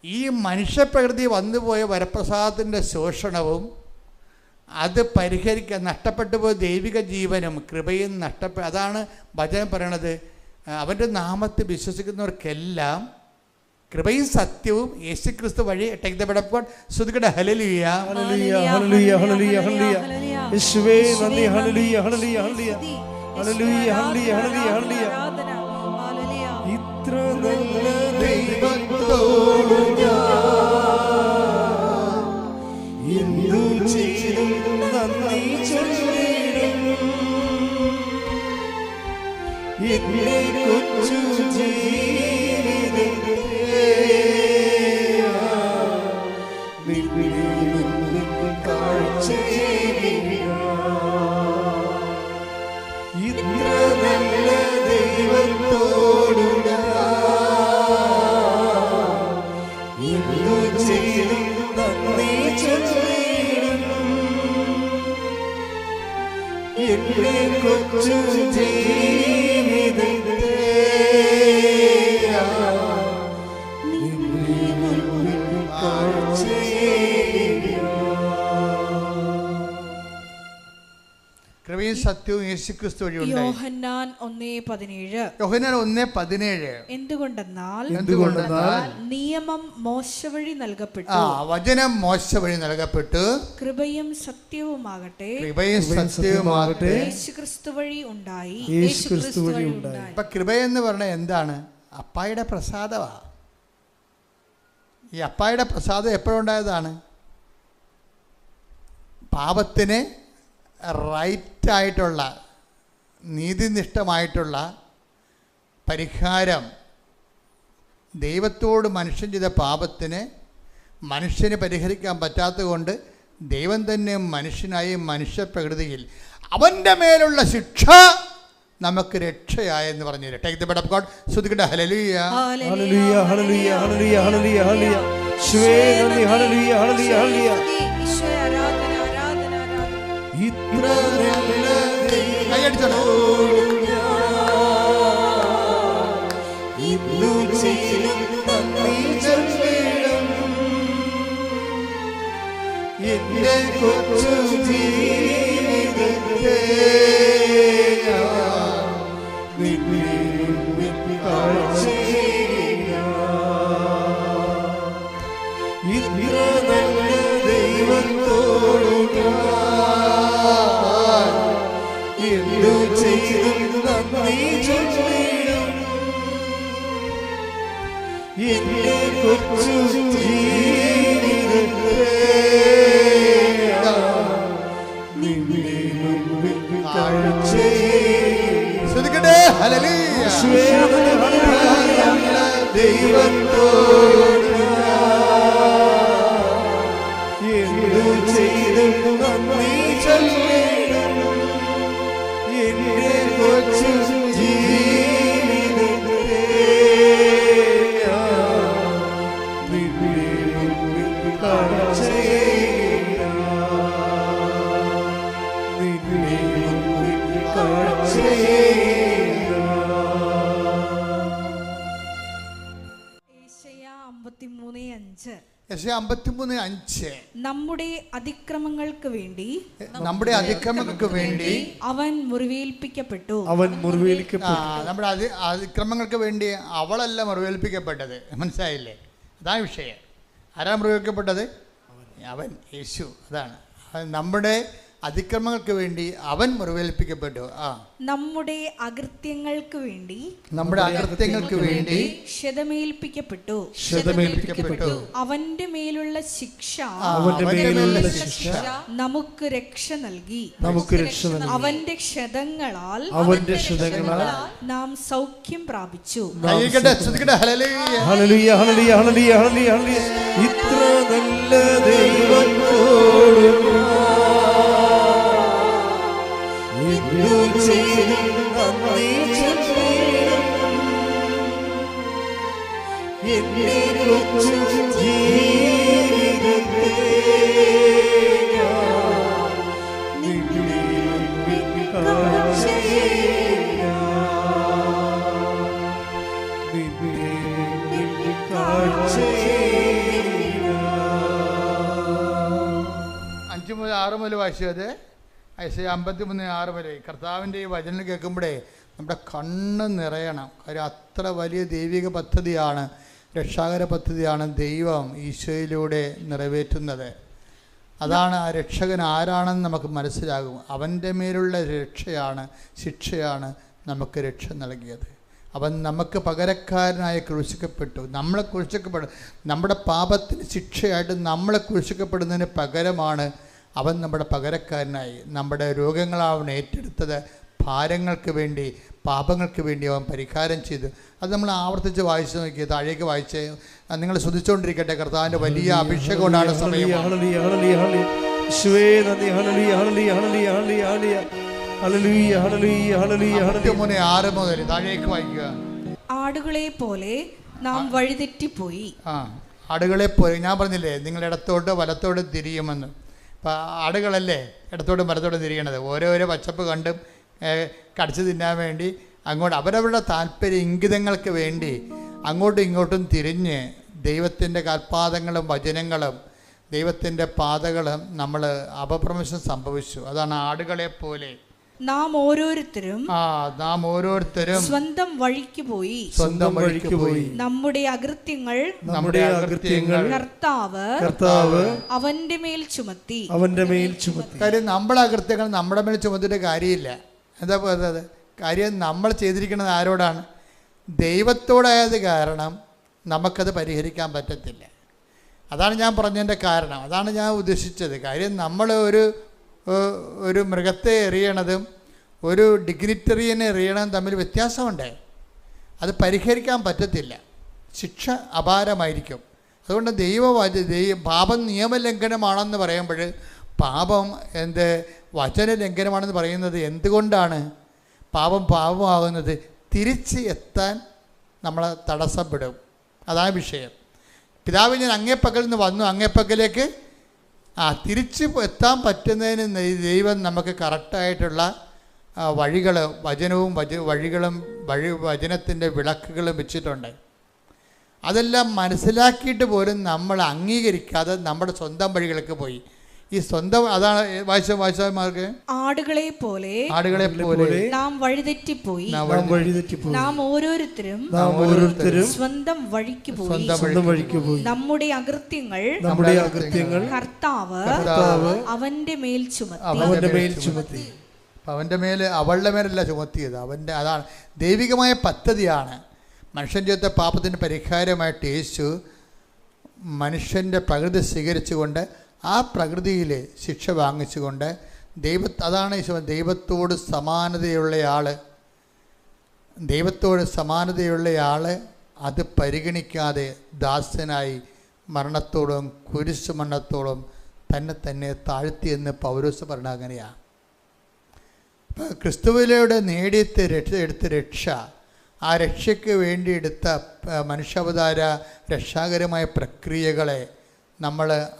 ഈ മനുഷ്യപ്രകൃതി വന്നുപോയ വരപ്രസാദത്തിൻ്റെ ശോഷണവും അത് പരിഹരിക്കാൻ നഷ്ടപ്പെട്ടു പോയ ദൈവിക ജീവനും കൃപയും അതാണ് വചനം പറയണത്. അവൻ്റെ നാമത്തിൽ വിശ്വസിക്കുന്നവർക്കെല്ലാം കൃപയും സത്യവും യേശുക്രിസ്തു വഴി ശ്രുതികട ഹല്ലേലൂയ ഹല്ലേലൂയ ഹല്ലേലൂയ ഹല്ലേലൂയ ഹല്ലേലൂയ യേശുവേ നന്ദി. ഹല്ലേലൂയ ഹല്ലേലൂയ ഹല്ലേലൂയ ഹല്ലേലൂയ ഹല്ലേലൂയ ഹല്ലേലൂയ ഹല്ലേലൂയ. ഇത്ര നല്ല ദൈവത്തോട് എന്തു ചെയ്തു നന്ദി ചൊല്ലിടും. എന്റെ കൊച്ചു ജീവിതത്തെ കാഴ്ച ഇത്ര നല്ല ദൈവത്തോട് എന്തു ചെയ്തു നന്ദി ചൊല്ലിടും. എന്റെ കൊച്ചു ജീവിതത്തെ കൃപയും സത്യവും യേശുക്രിസ്തു വഴി ഉണ്ടായി. യോഹന്നാൻ 1:17 എന്തുകൊണ്ടെന്നാൽ നിയമം മോശ വഴി നൽകപ്പെട്ടു, വചനം മോശ വഴി നൽകപ്പെട്ടു, കൃപയും സത്യവുമാകട്ടെ യേശുക്രിസ്തു വഴി ഉണ്ടായി. അപ്പൊ കൃപയെന്ന് പറഞ്ഞാൽ എന്താണ്? അപ്പായുടെ പ്രസാദമാ. ഈ അപ്പായുടെ പ്രസാദം എപ്പോഴുണ്ടായതാണ്? പാപത്തിന് റൈറ്റായിട്ടുള്ള നീതിനിഷ്ഠമായിട്ടുള്ള പരിഹാരം ദൈവത്തോട് മനുഷ്യൻ ചെയ്ത പാപത്തിന് മനുഷ്യന് പരിഹരിക്കാൻ പറ്റാത്തത് കൊണ്ട് ദൈവം തന്നെ മനുഷ്യനായി മനുഷ്യപ്രകൃതിയിൽ അവൻ്റെ മേലുള്ള ശിക്ഷ നമുക്ക് രക്ഷയായെന്ന് പറഞ്ഞു. Take the bed of God. ശ്രുതിക്കട്ടെ ഹല്ലേലൂയ ഹല്ലേലൂയ ഹല്ലേലൂയ ഹല്ലേലൂയ ഹല്ലേലൂയ ഹല്ലേലൂയ. യേശുവേ നന്ദി. ഹല്ലേലൂയ ഹല്ലേലൂയ ഹല്ലേലൂയ. ഇത്ര നല്ല കൈയടിച്ചോ. ഇന്നു ചെയ്യും നന്ദി ചൊല്ലിടും എന്റെ കൊച്ചു ജീവിതത്തെ നിന്നെ ഇത്ര നല്ല ദൈവത്തോടു എന്തു ചെയ്യും നന്ദി ചൊല്ലിടും എന്റെ കൊച്ചു ജീവിതത്തെ നിന്നെ മുമ്പിൽ കാഴ്ചയിൽ ശ്രുതിക്കട്ടെ ഹല്ലേലൂയ. ദൈവത്തോട് എന്തു ചെയ്തും നന്ദി ചൊല്ലിടും എന്റെ കൊച്ചു ജീവിതത്തെ നിന്നെ മുമ്പിൽ കാഴ്ചയിൽ നിന്നെ മുമ്പിൽ കാഴ്ചയിൽ. യേശയ്യാ 53:5 യെശയ്യാ 53:5 നമ്മുടെ അതിക്രമങ്ങൾക്ക് വേണ്ടി നമ്മുടെ അതിക്രമങ്ങൾക്ക് വേണ്ടി അവൻ മുറിവേൽപ്പിക്കപ്പെട്ടു. അവൻ മുറിവേൽക്കപ്പെട്ടു. നമ്മുടെ അതിക്രമങ്ങൾക്ക് വേണ്ടി അവളല്ല മുറിവേൽപ്പിക്കപ്പെട്ടത്. മനസ്സിലായില്ലേ? അതാണ് വിഷയം. ആരാ മുറിവേൽക്കപ്പെട്ടത്? അവൻ, യേശു. അതാണ് നമ്മുടെ അതിക്രമങ്ങൾക്ക് വേണ്ടി അവൻ മുറിവേൽപ്പിക്കപ്പെട്ടു. നമ്മുടെ അകൃത്യങ്ങൾക്ക് വേണ്ടി നമ്മുടെ അകൃത്യങ്ങൾക്ക് വേണ്ടി ക്ഷതമേൽപ്പിക്കപ്പെട്ടു. ക്ഷതമേൽപ്പിക്കപ്പെട്ടു. അവന്റെ മേലുള്ള ശിക്ഷ അവന്റെ മേലുള്ള ശിക്ഷ നമുക്ക് രക്ഷ നൽകി. നമുക്ക് രക്ഷ നൽകി. അവന്റെ ക്ഷതങ്ങളാൽ നാം സൗഖ്യം പ്രാപിച്ചു. ഹല്ലേലൂയ ഹല്ലേലൂയ ഹല്ലേലൂയ ഹല്ലേലൂയ ഹല്ലേലൂയ. ഇത്ര നല്ല ദൈവത്തോട് എന്തു ചെയ്തും നന്ദി ചൊല്ലിടും എന്റെ കൊച്ചു ജീവിതത്തെ നിന്നെ മുമ്പിൽ കാഴ്ചയിൽ നിന്നെ മുമ്പിൽ കാഴ്ചയിൽ. 5 മുതൽ 6 മുതൽ വായിച്ചത്. യെശയ്യാ 53:6 വരെ. കർത്താവിൻ്റെ ഈ വചനം കേൾക്കുമ്പോഴേ നമ്മുടെ കണ്ണ് നിറയണം. കാര്യം അത്ര വലിയ ദൈവിക പദ്ധതിയാണ്, രക്ഷാകര പദ്ധതിയാണ് ദൈവം ഈശോയിലൂടെ നിറവേറ്റുന്നത്. അതാണ് ആ രക്ഷകൻ ആരാണെന്ന് നമുക്ക് മനസ്സിലാകും. അവൻ്റെ മേലുള്ള രക്ഷയാണ്, ശിക്ഷയാണ് നമുക്ക് രക്ഷ നൽകിയത്. അവൻ നമുക്ക് പകരക്കാരനായി ക്രൂശിക്കപ്പെട്ടു. നമ്മളെ ക്രൂശിക്കപ്പെടും. നമ്മുടെ പാപത്തിന് ശിക്ഷയായിട്ട് നമ്മളെ ക്രൂശിക്കപ്പെടുന്നതിന് പകരമാണ് അവൻ നമ്മുടെ പകരക്കാരനായി. നമ്മുടെ രോഗങ്ങളവൻ ഏറ്റെടുത്തത്. ഭാരങ്ങൾക്ക് വേണ്ടി, പാപങ്ങൾക്ക് വേണ്ടി അവൻ പരിഹാരം ചെയ്തു. അത് നമ്മൾ ആവർത്തിച്ച് വായിച്ചു നോക്കി. താഴേക്ക് വായിച്ച് നിങ്ങൾ ശ്രദ്ധിച്ചുകൊണ്ടിരിക്കട്ടെ. കർത്താവിൻ്റെ വലിയ അഭിഷേകം കൊണ്ടാണ് സമയം. 53:6 മുതൽ താഴേക്ക് വായിക്കുക. ആടുകളെ പോലെ നാം വഴിതെറ്റിപ്പോയി. ആടുകളെ പോലെ ഞാൻ പറഞ്ഞില്ലേ, നിങ്ങൾ ഇടത്തോട്ട് വലത്തോട്ട് തിരിയുമെന്ന്. അപ്പം ആടുകളല്ലേ ഇടത്തോട്ടും വലത്തോട്ടും തിരിയണത്. ഓരോരോ പച്ചപ്പ് കണ്ടും കടിച്ചു തിന്നാൻ വേണ്ടി അങ്ങോട്ട് അവരവരുടെ താല്പര്യ ഇംഗിതങ്ങൾക്ക് വേണ്ടി അങ്ങോട്ടും ഇങ്ങോട്ടും തിരിഞ്ഞ് ദൈവത്തിൻ്റെ കൽപ്പാദങ്ങളും വചനങ്ങളും ദൈവത്തിൻ്റെ പാതകളും നമ്മൾ അപഭ്രംശം സംഭവിച്ചു. അതാണ് ആടുകളെ പോലെ നാം ഓരോരുത്തരും സ്വന്തം വഴിക്ക് പോയി. നമ്മുടെ അകൃത്യങ്ങൾ കർത്താവ് അവന്റെ മേൽ ചുമത്തി. കാര്യം നമ്മളെ അകൃത്യങ്ങൾ നമ്മുടെ മേൽ ചുമത്തിയിട്ട് കാര്യമില്ല. എന്താ പറയുന്നത്? കാര്യം നമ്മൾ ചെയ്തിരിക്കുന്നത് ആരോടാണ്? ദൈവത്തോടായത് കാരണം നമുക്കത് പരിഹരിക്കാൻ പറ്റത്തില്ല. അതാണ് ഞാൻ പറഞ്ഞതിൻ്റെ കാരണം. അതാണ് ഞാൻ ഉദ്ദേശിച്ചത്. കാര്യം നമ്മൾ ഒരു മൃഗത്തെ എറിയണതും ഒരു ഡിഗ്നിറ്ററിയനെ എറിയണതും തമ്മിൽ വ്യത്യാസമുണ്ട്. അത് പരിഹരിക്കാൻ പറ്റത്തില്ല. ശിക്ഷ അപാരമായിരിക്കും. അതുകൊണ്ട് പാപം നിയമലംഘനമാണെന്ന് പറയുമ്പോൾ പാപം വചന ലംഘനമാണെന്ന് പറയുന്നത് എന്തുകൊണ്ടാണ്? പാപമാകുന്നത് തിരിച്ച് എത്താൻ നമ്മളെ തടസ്സപ്പെടും. അതാണ് വിഷയം. പിതാവ് ഞാൻ അങ്ങേപ്പക്കൽ നിന്ന് വന്നു, അങ്ങേപ്പക്കലേക്ക് തിരിച്ച് എത്താൻ പറ്റുന്നതിന് ദൈവം നമുക്ക് കറക്റ്റായിട്ടുള്ള വഴികൾ, വചനത്തിൻ്റെ വിളക്കുകളും വെച്ചിട്ടുണ്ട്. അതെല്ലാം മനസ്സിലാക്കിയിട്ട് പോലും നമ്മൾ അംഗീകരിക്കാതെ നമ്മുടെ സ്വന്തം വഴികൾക്ക് പോയി. ഈ സ്വന്തം അതാണ് വായിച്ചമാർക്ക് ആടുകളെ പോലെ നാം വഴിതെറ്റിപ്പോയി, നാം ഓരോരുത്തരും സ്വന്തം വഴിക്ക് പോയി. നമ്മുടെ അകൃത്യങ്ങൾ കർത്താവ് അവന്റെ മേൽ ചുമത്തി. അവൻ്റെ മേൽ, അവളുടെ മേലല്ല ചുമത്തിയത്, അവൻ്റെ. അതാണ് ദൈവികമായ പദ്ധതിയാണ്. മനുഷ്യൻ ചെയ്ത പാപത്തിൻ്റെ പരിഹാരമായിട്ട് യേശു മനുഷ്യൻ്റെ പ്രകൃതി സ്വീകരിച്ചുകൊണ്ട് ആ പ്രകൃതിയിൽ ശിക്ഷ വാങ്ങിച്ചുകൊണ്ട് അതാണ് ദൈവത്തോട് സമാനതയുള്ള ആൾ അത് പരിഗണിക്കാതെ ദാസനായി മരണത്തോളം കുരിശു മരണത്തോളം തന്നെ താഴ്ത്തിയെന്ന് പൗലോസ് പറഞ്ഞ അങ്ങനെയാണ്. ക്രിസ്തുവിലൂടെ എടുത്ത രക്ഷ, ആ രക്ഷയ്ക്ക് വേണ്ടി എടുത്ത മനുഷ്യാവതാര രക്ഷാകരമായ പ്രക്രിയകളെ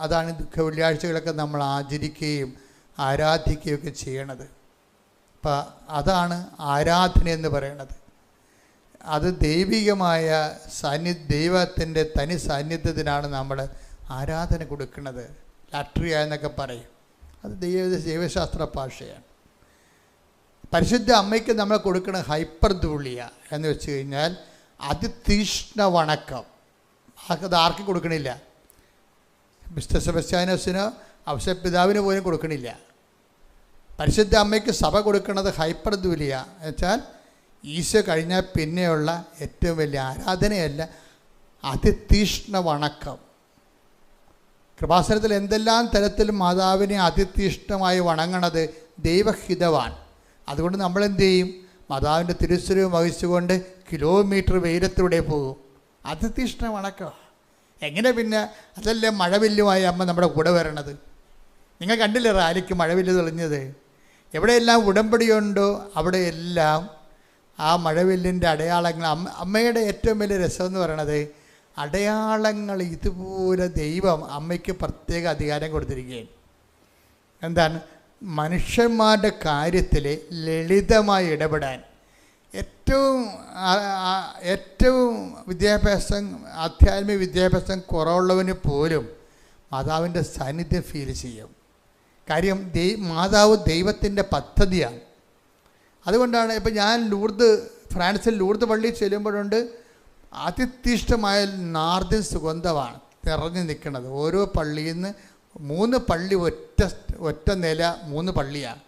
അതാണ് ദുഃഖ വെള്ളിയാഴ്ചകളൊക്കെ നമ്മൾ ആചരിക്കുകയും ആരാധിക്കുകയൊക്കെ ചെയ്യണത്. അപ്പം അതാണ് ആരാധന എന്ന് പറയണത്. അത് ദൈവികമായ ദൈവത്തിൻ്റെ തനി സാന്നിധ്യത്തിനാണ് നമ്മൾ ആരാധന കൊടുക്കുന്നത്. ലാട്രിയ എന്നൊക്കെ പറയും. അത് ദൈവശാസ്ത്ര ഭാഷയാണ്. പരിശുദ്ധ അമ്മയ്ക്ക് നമ്മൾ കൊടുക്കുന്ന ഹൈപ്പർധൂളിയ എന്ന് വെച്ച് കഴിഞ്ഞാൽ അതിതീഷ്ണ വണക്കം. അത് ആർക്കും കൊടുക്കണില്ല. മിസ്റ്റർ സെബസ്ത്യാനോസിനോ ഔസേപ്പിതാവിന് പോലും കൊടുക്കണില്ല. പരിശുദ്ധ അമ്മയ്ക്ക് സഭ കൊടുക്കുന്നത് ഹൈപ്പർധൂലിയ എന്ന് വെച്ചാൽ ഈശോ കഴിഞ്ഞാൽ പിന്നെയുള്ള ഏറ്റവും വലിയ ആരാധനയല്ല, അതിതീഷ്ണ വണക്കം. കൃപാസനത്തിൽ എന്തെല്ലാം തരത്തിലും മാതാവിനെ അതിതീഷ്ണമായി വണങ്ങണത് ദൈവഹിതവാൻ. അതുകൊണ്ട് നമ്മളെന്ത് ചെയ്യും? മാതാവിൻ്റെ തിരുസ്വരൂപം വഹിച്ചുകൊണ്ട് കിലോമീറ്റർ വെയിലത്തൂടെ പോകും. അതിതീഷ്ണ വണക്കം. എങ്ങനെ പിന്നെ? അതല്ലേ മഴവില്ലുമായി അമ്മ നമ്മുടെ കൂടെ വരണത്. നിങ്ങൾ കണ്ടില്ലേ റാലിക്ക് മഴവില്ല് തെളിഞ്ഞത്? എവിടെയെല്ലാം ഉടമ്പടിയുണ്ടോ അവിടെയെല്ലാം ആ മഴവില്ലിൻ്റെ അടയാളങ്ങൾ. അമ്മയുടെ ഏറ്റവും വലിയ രസമെന്ന് പറയണത് അടയാളങ്ങൾ ഇതുപോലെ ദൈവം അമ്മയ്ക്ക് പ്രത്യേക അധികാരം കൊടുത്തിരിക്കുകയാണ്. എന്താണ്? മനുഷ്യന്മാരുടെ കാര്യത്തിൽ ലളിതമായി ഇടപെടാൻ. ഏറ്റവും വിദ്യാഭ്യാസം, ആധ്യാത്മിക വിദ്യാഭ്യാസം കുറവുള്ളവന് പോലും മാതാവിൻ്റെ സാന്നിധ്യം ഫീൽ ചെയ്യും. കാര്യം മാതാവ് ദൈവത്തിൻ്റെ പദ്ധതിയാണ്. അതുകൊണ്ടാണ് ഇപ്പം ഞാൻ ഫ്രാൻസിൽ ലൂർദ് പള്ളിയിൽ ചെല്ലുമ്പോഴുണ്ട് അതിതീഷ്ണമായ നാർദിൻ സുഗന്ധമാണ് നിറഞ്ഞു നിൽക്കുന്നത്. ഓരോ പള്ളിയിൽ നിന്ന് 3 പള്ളി ഒറ്റ നില 3 പള്ളിയാണ്.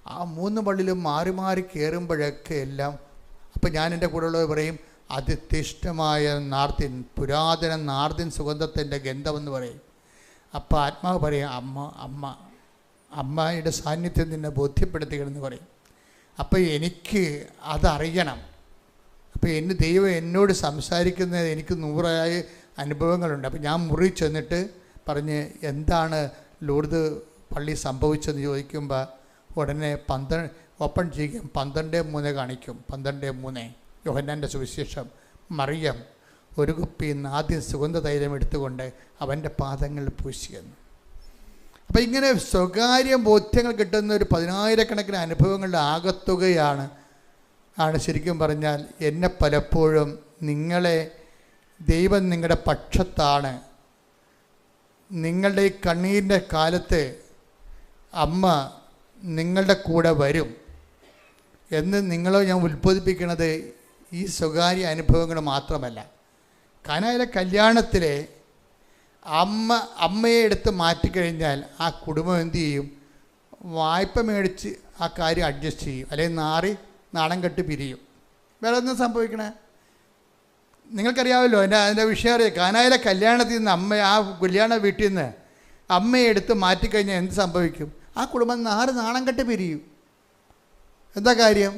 ആ 3 പള്ളിയിലും മാറി മാറി കയറുമ്പോഴൊക്കെ എല്ലാം. അപ്പം ഞാൻ എൻ്റെ കൂടെയുള്ളവർ പറയും അതിതീഷ്ണമായ നാർദിൻ, പുരാതന നാർദിൻ സുഗന്ധത്തിൻ്റെ ഗന്ധമെന്ന് പറയും. അപ്പം ആത്മാവ് പറയും അമ്മയുടെ സാന്നിധ്യം നിന്നെ ബോധ്യപ്പെടുത്തുകയെന്ന് പറയും. അപ്പം എനിക്ക് അതറിയണം. അപ്പം ദൈവം എന്നോട് സംസാരിക്കുന്നത് എനിക്ക് 100 അനുഭവങ്ങളുണ്ട്. അപ്പം ഞാൻ മുറി ചെന്നിട്ട് പറഞ്ഞ് എന്താണ് ലൂർദ് പള്ളി സംഭവിച്ചതെന്ന് ചോദിക്കുമ്പോൾ ഉടനെ ഓപ്പൺ ചെയ്യും. 12:3 കാണിക്കും. 12:3 യോഹന്നാൻ്റെ സുവിശേഷം. മറിയം ഒരു കുപ്പി ആദ്യം സുഗന്ധതൈലം എടുത്തുകൊണ്ട് അവൻ്റെ പാദങ്ങളിൽ പൂശിയെന്നു. അപ്പം ഇങ്ങനെ സ്വകാര്യ ബോധ്യങ്ങൾ കിട്ടുന്ന ഒരു 10,000-കണക്കിന് അനുഭവങ്ങളുടെ ആകത്തുകയാണ് ശരിക്കും പറഞ്ഞാൽ എന്നെ പലപ്പോഴും ദൈവം നിങ്ങളുടെ പക്ഷത്താണ്. നിങ്ങളുടെ ഈ കണ്ണീരിൻ്റെ കാലത്ത് അമ്മ നിങ്ങളുടെ കൂടെ വരും എന്ന് നിങ്ങളെ ഞാൻ ഉത്ബോധിപ്പിക്കുന്നത് ഈ സ്വകാര്യ അനുഭവങ്ങൾ മാത്രമല്ല. കാനായിലെ കല്യാണത്തിലെ അമ്മയെ എടുത്ത് മാറ്റിക്കഴിഞ്ഞാൽ ആ കുടുംബം എന്തു ചെയ്യും? വായ്പ മേടിച്ച് ആ കാര്യം അഡ്ജസ്റ്റ് ചെയ്യും, അല്ലെങ്കിൽ നാണം കെട്ട് പിരിയും. വേറെ ഒന്നും സംഭവിക്കണേ നിങ്ങൾക്കറിയാമല്ലോ. അതിൻ്റെ വിഷയം അറിയാം. കാനായിലെ കല്യാണത്തിൽ നിന്ന് ആ കല്യാണ വീട്ടിൽ നിന്ന് അമ്മയെ എടുത്ത് മാറ്റിക്കഴിഞ്ഞാൽ എന്ത് സംഭവിക്കും? ആ കുടുംബം നാണം കെട്ട് പിരിയും. എന്താ കാര്യം?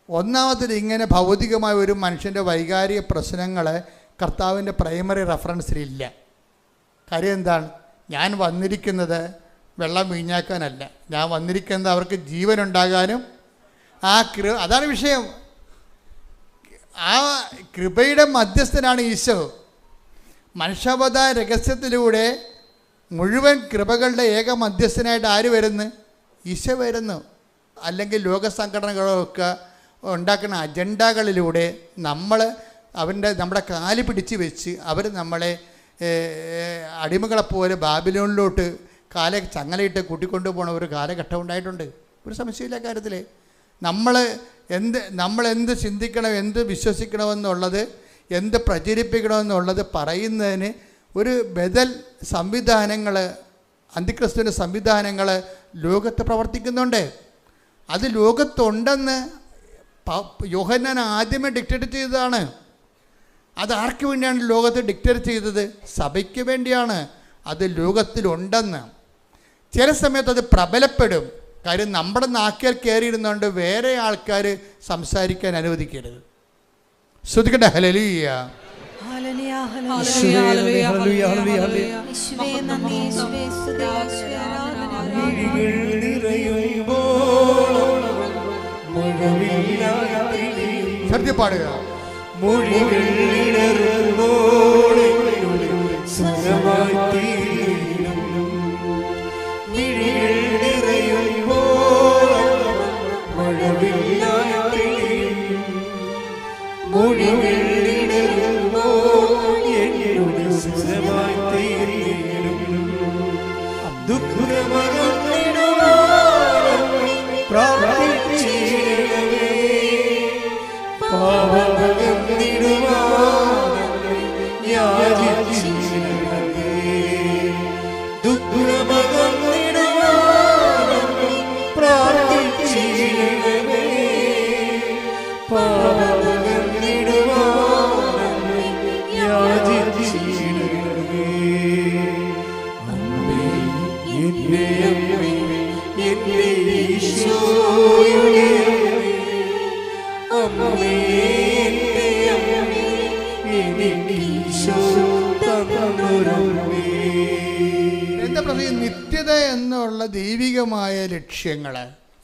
ഒന്നാമത്തിൽ ഇങ്ങനെ ഭൗതികമായ ഒരു മനുഷ്യൻ്റെ വൈകാരിക പ്രശ്നങ്ങൾ കർത്താവിൻ്റെ പ്രൈമറി റെഫറൻസിലില്ല. കാര്യം എന്താണ്? ഞാൻ വന്നിരിക്കുന്നത് വെള്ളം വീഞ്ഞാക്കാനല്ല. ഞാൻ വന്നിരിക്കുന്നത് അവർക്ക് ജീവനുണ്ടാകാനും അതാണ് വിഷയം. ആ കൃപയുടെ മധ്യസ്ഥനാണ് ഈശോ. മനുഷ്യാവതാര രഹസ്യത്തിലൂടെ മുഴുവൻ കൃപകളുടെ ഏക മധ്യസ്ഥനായിട്ട് ആര് വരുന്നു? ഈശോ വരുന്നു. അല്ലെങ്കിൽ ലോക സംഘടനകളൊക്കെ ഉണ്ടാക്കുന്ന അജണ്ടകളിലൂടെ നമ്മുടെ കാല് പിടിച്ച് വെച്ച് അവർ നമ്മളെ അടിമകളെപ്പോലെ ബാബിലോണിലോട്ട് ചങ്ങലയിട്ട് കൂട്ടിക്കൊണ്ടു പോകണ ഒരു കാലഘട്ടം ഉണ്ടായിട്ടുണ്ട്. ഒരു സംശയമില്ല കാര്യത്തിൽ. നമ്മൾ എന്ത് ചിന്തിക്കണം, എന്ത് വിശ്വസിക്കണമെന്നുള്ളത്, എന്ത് പ്രചരിപ്പിക്കണമെന്നുള്ളത് പറയുന്നതിന് ഒരു ബദൽ സംവിധാനങ്ങൾ, അന്തിക്രിസ്തുവിൻ്റെ സംവിധാനങ്ങൾ ലോകത്ത് പ്രവർത്തിക്കുന്നുണ്ട്. അത് ലോകത്തുണ്ടെന്ന് യോഹന്നാൻ ആദ്യമേ ഡിക്റ്റേറ്റ് ചെയ്തതാണ്. അത് ആർക്ക് വേണ്ടിയാണ് ലോകത്ത് ഡിക്റ്റേറ്റ് ചെയ്തത്? സഭയ്ക്ക് വേണ്ടിയാണ്. അത് ലോകത്തിലുണ്ടെന്ന്. ചില സമയത്ത് അത് പ്രബലപ്പെടും. കാര്യം നമ്മുടെ നാക്കിൽ കയറിയിരുന്നുകൊണ്ട് വേറെ ആൾക്കാർ സംസാരിക്കാൻ അനുവദിക്കരുത്. ശ്രദ്ധിക്കട്ടെ. ഹല്ലേലൂയ. ശബ്ദം പാടുക. നിത്യത എന്നുള്ള ദൈവികമായ ലക്ഷ്യങ്ങൾ,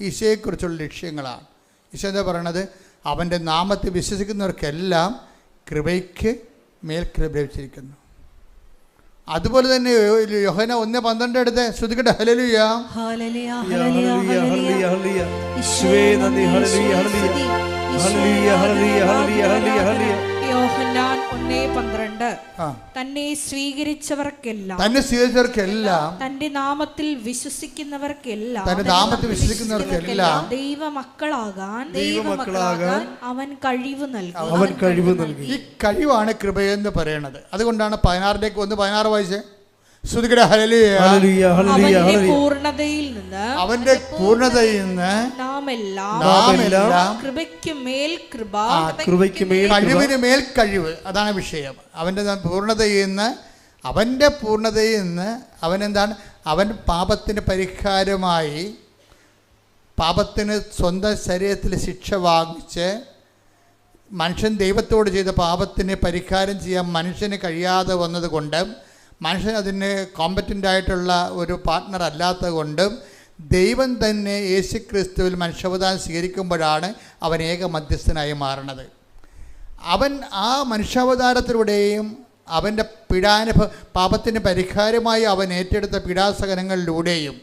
ഈശോയെക്കുറിച്ചുള്ള ലക്ഷ്യങ്ങളാണ്. ഈശോ എന്താ പറയണത്? അവൻ്റെ നാമത്തിൽ വിശ്വസിക്കുന്നവർക്കെല്ലാം കൃപയ്ക്ക് മേൽ കൃപ ലഭിച്ചിരിക്കുന്നു. അതുപോലെ തന്നെ യോഹന്നാൻ 1:12 എടുത്ത് ശ്രദ്ധിക്കട്ടെ. ഹല്ലേലൂയ. യോഹന്നാൻ 1:12 തന്നെ സ്വീകരിച്ചവർക്കെല്ലാം തന്റെ നാമത്തിൽ വിശ്വസിക്കുന്നവർക്കെല്ലാം ദൈവമക്കളാകാൻ അവൻ കഴിവ് നൽകി. ഈ കഴിവാണ് കൃപയെന്ന് പറയണത്. അതുകൊണ്ടാണ് 16 വായിച്ചേ. അവന്റെ പൂർണ്ണതയിൽ നിന്ന് നാമെല്ലാം കൃപയ്ക്ക് മേൽ കൃപ, കഴിവിന് മേൽ കഴിവ്. അതാണ് വിഷയം. അവന്റെ പൂർണ്ണതയിൽ നിന്ന് അവനെന്താണ്? അവൻ പാപത്തിന് പരിഹാരമായി, പാപത്തിന് സ്വന്തം ശരീരത്തിൽ ശിക്ഷ വാങ്ങിച്ച് മനുഷ്യൻ ദൈവത്തോട് ചെയ്ത പാപത്തിന് പരിഹാരം ചെയ്യാൻ മനുഷ്യന് കഴിയാതെ വന്നതുകൊണ്ട്, മനുഷ്യൻ അതിന് കോമ്പറ്റൻ്റായിട്ടുള്ള ഒരു പാർട്ട്ണർ അല്ലാത്തത് കൊണ്ടും ദൈവം തന്നെ യേശുക്രിസ്തുവിൽ മനുഷ്യാവതാരം സ്വീകരിക്കുമ്പോഴാണ് അവൻ ഏക മധ്യസ്ഥനായി മാറുന്നത്. അവൻ ആ മനുഷ്യാവതാരത്തിലൂടെയും അവൻ്റെ പാപത്തിന് പരിഹാരമായി അവൻ ഏറ്റെടുത്ത പീഡാസഹനങ്ങളിലൂടെയും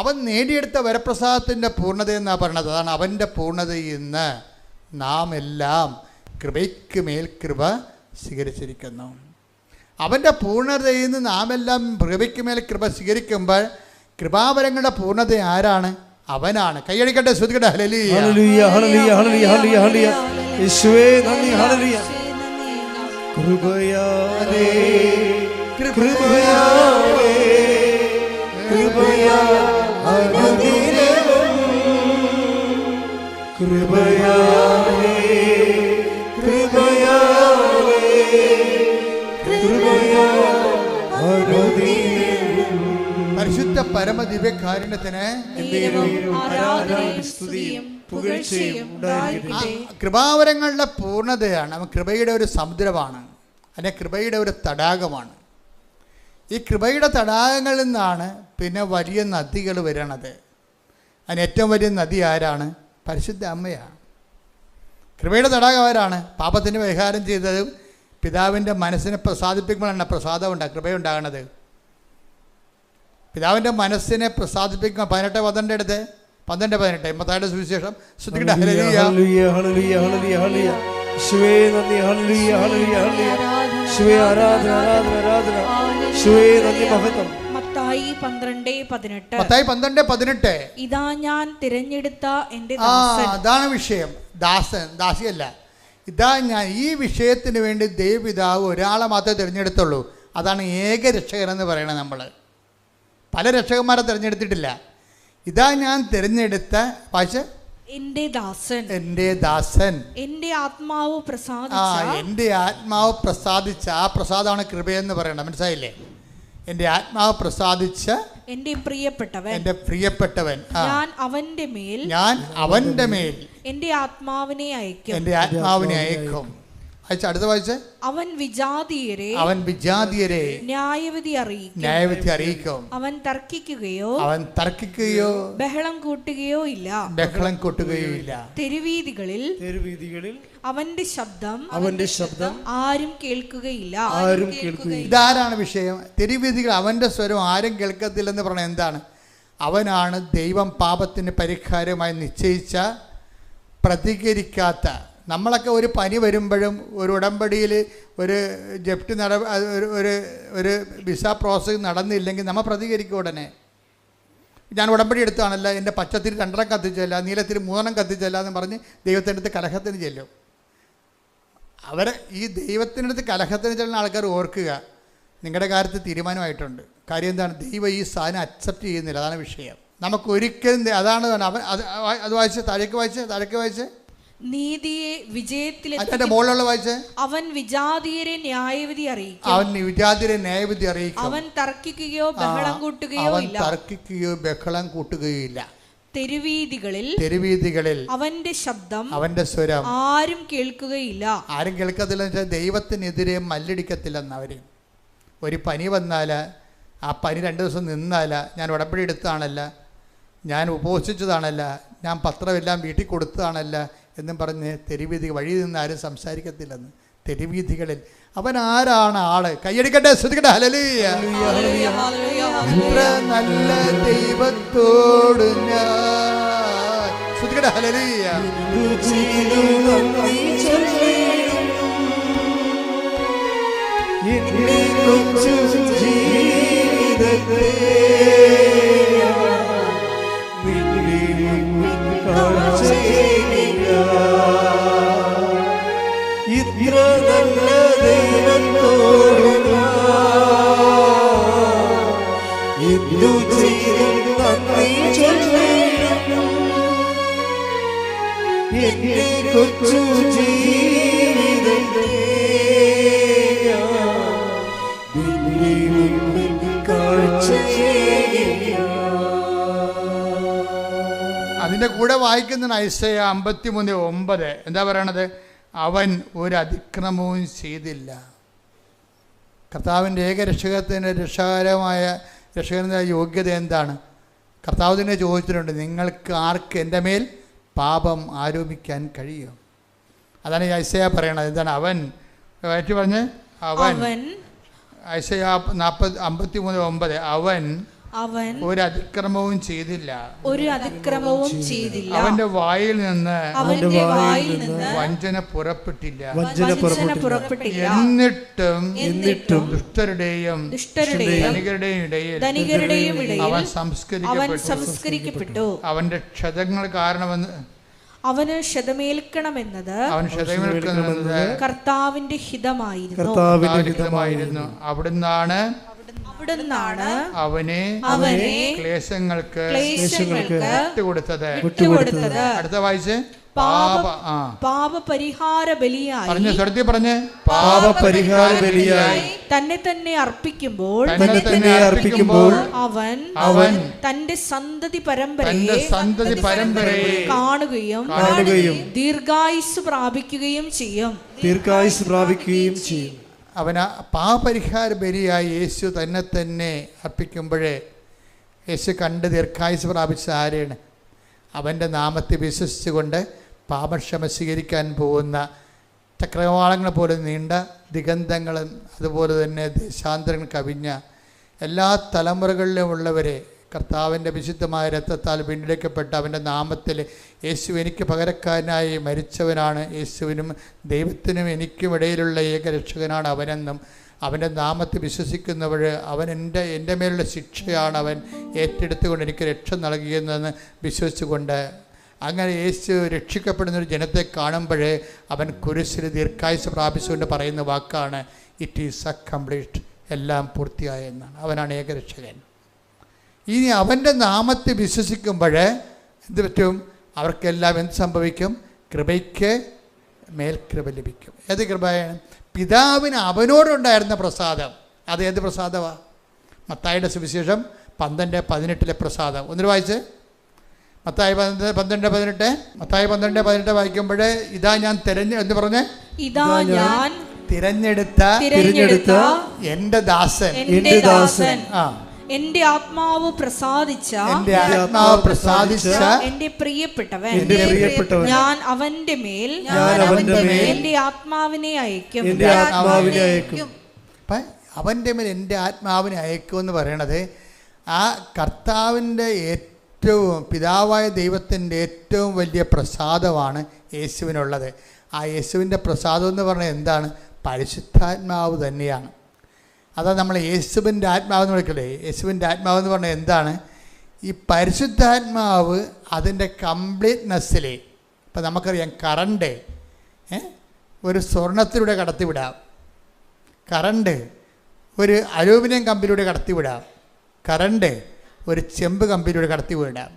അവൻ നേടിയെടുത്ത വരപ്രസാദത്തിൻ്റെ പൂർണ്ണതയെന്നാണ് പറയണത്. അതാണ് അവൻ്റെ പൂർണ്ണതയിൽ നിന്ന് നാം എല്ലാം കൃപയ്ക്ക് മേൽ കൃപ സ്വീകരിച്ചിരിക്കുന്നു. അവൻ്റെ പൂർണ്ണതയിൽ നിന്ന് നാം എല്ലാം കൃപയ്ക്ക് മേൽ കൃപ സ്വീകരിക്കുമ്പോൾ കൃപാവരങ്ങളുടെ പൂർണ്ണത ആരാണ്? അവനാണ്. കൈയടിക്കട്ടെ, ശ്രദ്ധിക്കട്ടെ. ഹല്ലേലൂയ. യേശുവേ നന്ദി. ഹല്ലേലൂയ. കൃപയാലേ കൃപയാലേ അനുദിനവും കൃപയാലേ പരിശുദ്ധ പരമദിവ്യകാരുണ്യത്തിന് കൃപാവരങ്ങളുടെ പൂർണ്ണതയാണ്. അവൻ കൃപയുടെ ഒരു സമുദ്രമാണ്, അതിൻ്റെ കൃപയുടെ ഒരു തടാകമാണ്. ഈ കൃപയുടെ തടാകങ്ങളിൽ നിന്നാണ് പിന്നെ വലിയ നദികൾ വരണത്. അതിന് ഏറ്റവും വലിയ നദി ആരാണ്? പരിശുദ്ധ അമ്മയാണ്. കൃപയുടെ തടാകം ആരാണ്? പാപത്തിന് പരിഹാരം ചെയ്തതും പിതാവിൻ്റെ മനസ്സിനെ പ്രസാദിപ്പിക്കുമ്പോഴാണ് പ്രസാദം കൃപയുണ്ടാകണത്. പിതാവിൻ്റെ മനസ്സിനെ പ്രസാദിപ്പിക്കുക. 18:12 എടുത്ത് 12:18 മത്തായിയുടെ സുവിശേഷം. ശ്രദ്ധിക്കട്ടെ. ഹല്ലേലൂയ ഹല്ലേലൂയ ഹല്ലേലൂയ ഹല്ലേലൂയ. യേശുവേ നന്ദി. ഹല്ലേലൂയ ഹല്ലേലൂയ ഹല്ലേലൂയ. യേശുവേ ആരാധന ആരാധന ആരാധന. യേശുവേ നന്ദി മഹത്വം. മത്തായി 12:18. മത്തായി 12:18. ഇതാ ഞാൻ തിരഞ്ഞെടുത്ത എൻ്റെ ദാസൻ. അതാണ് വിഷയം. ദാസൻ, ദാസിയല്ല. ഇതാ ഞാൻ. ഈ വിഷയത്തിന് വേണ്ടി ദൈവപിതാവ് ഒരാളെ മാത്രമേ തിരഞ്ഞെടുത്തുള്ളൂ. അതാണ് ഏക രക്ഷകനെന്ന് പറയണത്. നമ്മൾ പല രക്ഷകന്മാരെ തിരഞ്ഞെടുത്തിട്ടില്ല. ഇതാ ഞാൻ തിരഞ്ഞെടുത്ത എൻ്റെ ദാസൻ, എൻ്റെ ദാസൻ, എൻ്റെ ആത്മാവ് എൻ്റെ ആത്മാവ് പ്രസാദിച്ച. ആ പ്രസാദമാണ് കൃപയെന്ന് പറയണം. മനസ്സിലായില്ലേ? എൻ്റെ ആത്മാവ് പ്രസാദിച്ച എൻ്റെ പ്രിയപ്പെട്ടവൻ, എൻ്റെ പ്രിയപ്പെട്ടവൻ. ഞാൻ അവന്റെ മേൽ എൻ്റെ ആത്മാവിനെ അയക്കും. അടുത്ത വായിച്ച്. അവൻ വിജാതീയരെ ന്യായവിധി അറിയിക്കും. അവൻ തർക്കിക്കുകയോ ബഹളം കൂട്ടുകയോ ഇല്ല. തെരുവീതികളിൽ അവന്റെ ശബ്ദം ആരും കേൾക്കുകയില്ല. ഇതാരാണ് വിഷയം? തെരുവീതികൾ അവന്റെ സ്വരം ആരും കേൾക്കത്തില്ലെന്ന് പറഞ്ഞ എന്താണ്? അവനാണ് ദൈവം പാപത്തിന് പരിഹാരമായി നിശ്ചയിച്ച, പ്രതികരിക്കാത്ത. നമ്മളൊക്കെ ഒരു പനി വരുമ്പോഴും ഒരു ഉടമ്പടിയിൽ ഒരു ജപ്തി ഒരു വിസ പ്രോസസ് നടന്നില്ലെങ്കിൽ നമ്മൾ പ്രതികരിക്കും ഉടനെ. ഞാൻ ഉടമ്പടി എടുത്താണല്ല, എൻ്റെ പച്ചത്തിരി 2 കത്തിച്ചല്ല, നീലത്തിരി 3 കത്തിച്ചല്ല എന്ന് പറഞ്ഞ് ദൈവത്തിൻ്റെ അടുത്ത് കലഹത്തിന് ചെല്ലും. ഈ ദൈവത്തിൻ്റെ അടുത്ത് കലഹത്തിന് ചെല്ലുന്ന ആൾക്കാർ ഓർക്കുക, നിങ്ങളുടെ കാര്യത്തിൽ തീരുമാനമായിട്ടുണ്ട്. കാര്യം എന്താണ്? ദൈവം ഈ സാധനം അക്സെപ്റ്റ് ചെയ്യുന്നില്ല. അതാണ് വിഷയം. നമുക്കൊരിക്കലും അതാണ്. അത് വായിച്ച് താഴേക്ക് വായിച്ച്. നീതിയെ വിജയത്തിൽ അവൻ വിജാതീയരെ ന്യായവിധി അറിയിക്കും. അവൻ തർക്കിക്കുകയോ ബഹളം കൂട്ടുകയോ ഇല്ല. തെരുവീതികളിൽ അവന്റെ ശബ്ദം, അവന്റെ സ്വരം ആരും കേൾക്കുകയില്ല. ആരും കേൾക്കത്തില്ല എന്ന് വെച്ചാൽ ദൈവത്തിനെതിരെ മല്ലടിക്കത്തില്ലെന്ന്. അവർ ഒരു പനി വന്നാൽ ആ പനി 2 ദിവസം നിന്നാൽ, ഞാൻ ഉടമ്പടി എടുത്താണല്ല, ഞാൻ ഉപവസിച്ചതാണല്ല, ഞാൻ പത്രമെല്ലാം വീട്ടിൽ കൊടുത്തതാണല്ല എന്നും പറഞ്ഞ് തെരുവീതി വഴി നിന്ന് ആരും സംസാരിക്കത്തില്ലെന്ന്. തെരുവീതികളിൽ അവൻ ആരാണ്? ആള്. കൈയടിക്കട്ടെ, ശ്രദ്ധിക്കട്ടെ. ഹല്ലേലൂയ. ഇത്ര നല്ല ദൈവത്തോട് ഞാൻ. ശ്രദ്ധിക്കട്ടെ. ഹല്ലേലൂയ. ഇത്ര നല്ല ദൈവത്തോട് എന്തു ചെയ്തും നന്ദി ചൊല്ലിടുന്നു. എന്റെ കൊച്ചു ജീവിതത്തെ അതിൻ്റെ കൂടെ വായിക്കുന്ന ഐസയ 53:9 എന്താ പറയണത്? അവൻ ഒരു അതിക്രമവും ചെയ്തില്ല. കർത്താവിൻ്റെ ഏകരക്ഷകത്തിൻ്റെ രക്ഷകൻ്റെ യോഗ്യത എന്താണ്? കർത്താവ് തന്നെ ചോദിച്ചിട്ടുണ്ട്, നിങ്ങൾക്ക് ആർക്ക് എൻ്റെ മേൽ പാപം ആരോപിക്കാൻ കഴിയും? അതാണ് ഈ ഐസയ പറയണത്. എന്താണ്? അവൻ പറഞ്ഞ് അവൻ ഐസയ 53:9 അവൻ ഒരു അതിക്രമവും ചെയ്തില്ല. അവന്റെ വായിൽ നിന്ന് വഞ്ചന പുറപ്പെട്ടില്ല. എന്നിട്ടും ദുഷ്ടരുടെയും ധനികരുടെയും ഇടയിൽ അവൻ സംസ്കരിക്കപ്പെട്ടു. അവന്റെ ക്ഷതങ്ങൾ കാരണമെന്ന് അവന് ക്ഷതമേൽക്കണമെന്നത് കർത്താവിന്റെ ഹിതമായിരുന്നു. അവിടുന്നാണ് അവനെ ക്ലേശങ്ങൾക്ക് വിട്ടുകൊടുത്തത്. അടുത്ത വായിച്ച്. പാപപരിഹാര ബലിയായി തന്നെ തന്നെ അർപ്പിക്കുമ്പോൾ അവൻ തന്റെ സന്തതി പരമ്പരയെ കാണുകയും ദീർഘായുസ് പ്രാപിക്കുകയും ചെയ്യും. അവൻ പാപപരിഹാര ബലിയായി യേശു തന്നെ അർപ്പിക്കുമ്പോഴേ യേശു കണ്ട് ദീർഘായുസ് പ്രാപിച്ച ആരെയാണ്? അവൻ്റെ നാമത്തെ വിശ്വസിച്ചുകൊണ്ട് പാപക്ഷമ സ്വീകരിക്കാൻ പോകുന്ന ചക്രവാളങ്ങൾ പോലെ നീണ്ട ദിഗന്ധങ്ങളും അതുപോലെ തന്നെ ദേശാന്തരങ്ങൾ കവിഞ്ഞ എല്ലാ തലമുറകളിലും ഉള്ളവരെ കർത്താവിൻ്റെ വിശുദ്ധമായ രക്തത്താൽ വീണ്ടെടുക്കപ്പെട്ട അവൻ്റെ നാമത്തിൽ യേശു എനിക്ക് പകരക്കാരനായി മരിച്ചവനാണ്, യേശുവിനും ദൈവത്തിനും എനിക്കും ഇടയിലുള്ള ഏകരക്ഷകനാണ് അവനെന്നും അവൻ്റെ നാമത്തിൽ വിശ്വസിക്കുന്നവർ അവൻ എൻ്റെ മേലുള്ള ശിക്ഷയാണ് അവൻ ഏറ്റെടുത്തുകൊണ്ട് എനിക്ക് രക്ഷ നൽകിയെന്ന് വിശ്വസിച്ചുകൊണ്ട് അങ്ങനെ യേശു രക്ഷിക്കപ്പെടുന്നൊരു ജനത്തെ കാണുമ്പോഴേ അവൻ കുരിശിൽ ദീർഘായുസ് പ്രാപിച്ചുകൊണ്ട് പറയുന്ന വാക്കാണ് ഇറ്റ് ഈസ് അക്കംപ്ലീറ്റ്, എല്ലാം പൂർത്തിയായ എന്നാണ്. അവനാണ് ഏകരക്ഷകൻ. ഇനി അവൻ്റെ നാമത്തെ വിശ്വസിക്കുമ്പോൾ എന്ത് പറ്റും? അവർക്കെല്ലാം എന്ത് സംഭവിക്കും? കൃപയ്ക്ക് മേൽകൃപ ലഭിക്കും. ഏത് കൃപയാണ്? പിതാവിന് അവനോടുണ്ടായിരുന്ന പ്രസാദം. അത് ഏത് പ്രസാദമാണ്? മത്തായിയുടെ സുവിശേഷം 12:18 പ്രസാദം. ഒന്നിന് വായിച്ച് മത്തായി 12:18. മത്തായി 12:18 വായിക്കുമ്പോൾ ഇതാ ഞാൻ എന്ന് പറഞ്ഞ് ഇതാ ഞാൻ തിരഞ്ഞെടുത്ത എൻ്റെ ദാസൻ എന്റെ ആത്മാവ് പ്രസാദിച്ച എന്റെ പ്രിയപ്പെട്ടവൻ ഞാൻ അവന്റെ മേൽ എന്റെ ആത്മാവിനെ അയക്കും. അവൻ്റെ മേൽ എൻ്റെ ആത്മാവിനെ അയക്കുമെന്ന് പറയണത് ആ കർത്താവിൻ്റെ ഏറ്റവും പിതാവായ ദൈവത്തിൻ്റെ ഏറ്റവും വലിയ പ്രസാദമാണ് യേശുവിനുള്ളത്. ആ യേശുവിൻ്റെ പ്രസാദം എന്ന് പറഞ്ഞാൽ എന്താണ്? പരിശുദ്ധാത്മാവ് തന്നെയാണ്. അതാ നമ്മൾ യേശുവിൻ്റെ ആത്മാവെന്ന് വിളിക്കല്ലേ. യേശുവിൻ്റെ ആത്മാവെന്ന് പറഞ്ഞാൽ എന്താണ്? ഈ പരിശുദ്ധാത്മാവ് അതിൻ്റെ കംപ്ലീറ്റ്നെസ്സിൽ ഇപ്പം നമുക്കറിയാം കറണ്ട് ഒരു സ്വർണത്തിലൂടെ കടത്തിവിടാം, കറണ്ട് ഒരു അലൂമിനിയം കമ്പിലൂടെ കടത്തിവിടാം, കറണ്ട് ഒരു ചെമ്പ് കമ്പിലൂടെ കടത്തിവിടാം.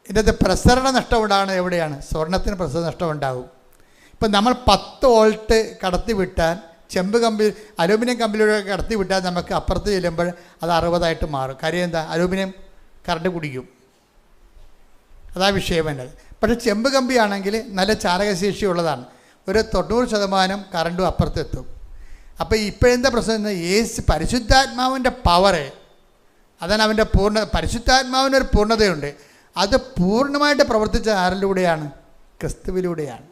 ഇതിൻ്റെ പ്രസരണ നഷ്ടം ഉണ്ടാകുന്നത് എവിടെയാണ്? സ്വർണത്തിന് പ്രസരണ നഷ്ടം ഉണ്ടാകും. ഇപ്പം നമ്മൾ 10 വോൾട്ട് കടത്തിവിട്ടാൽ ചെമ്പ് കമ്പി അലൂമിനിയം കമ്പിലൂടെ കടത്തി വിട്ടാൽ നമുക്ക് അപ്പുറത്ത് ചെല്ലുമ്പോൾ അത് 60 മാറും. കാര്യം എന്താ? അലൂമിനിയം കറണ്ട് കുടിക്കും. അതാ വിഷയം വേണ്ടത്. പക്ഷേ ചെമ്പ് കമ്പിയാണെങ്കിൽ നല്ല ചാലകശേഷി ഉള്ളതാണ്. ഒരു 90% കറണ്ടും അപ്പുറത്തെത്തും. അപ്പോൾ ഇപ്പോഴെന്താ പ്രശ്നം? പരിശുദ്ധാത്മാവിൻ്റെ പവറ്, അതാണ് അവൻ്റെ പരിശുദ്ധാത്മാവിനൊരു പൂർണ്ണതയുണ്ട്. അത് പൂർണ്ണമായിട്ട് പ്രവർത്തിച്ച ആരിലൂടെയാണ്? ക്രിസ്തുവിലൂടെയാണ്.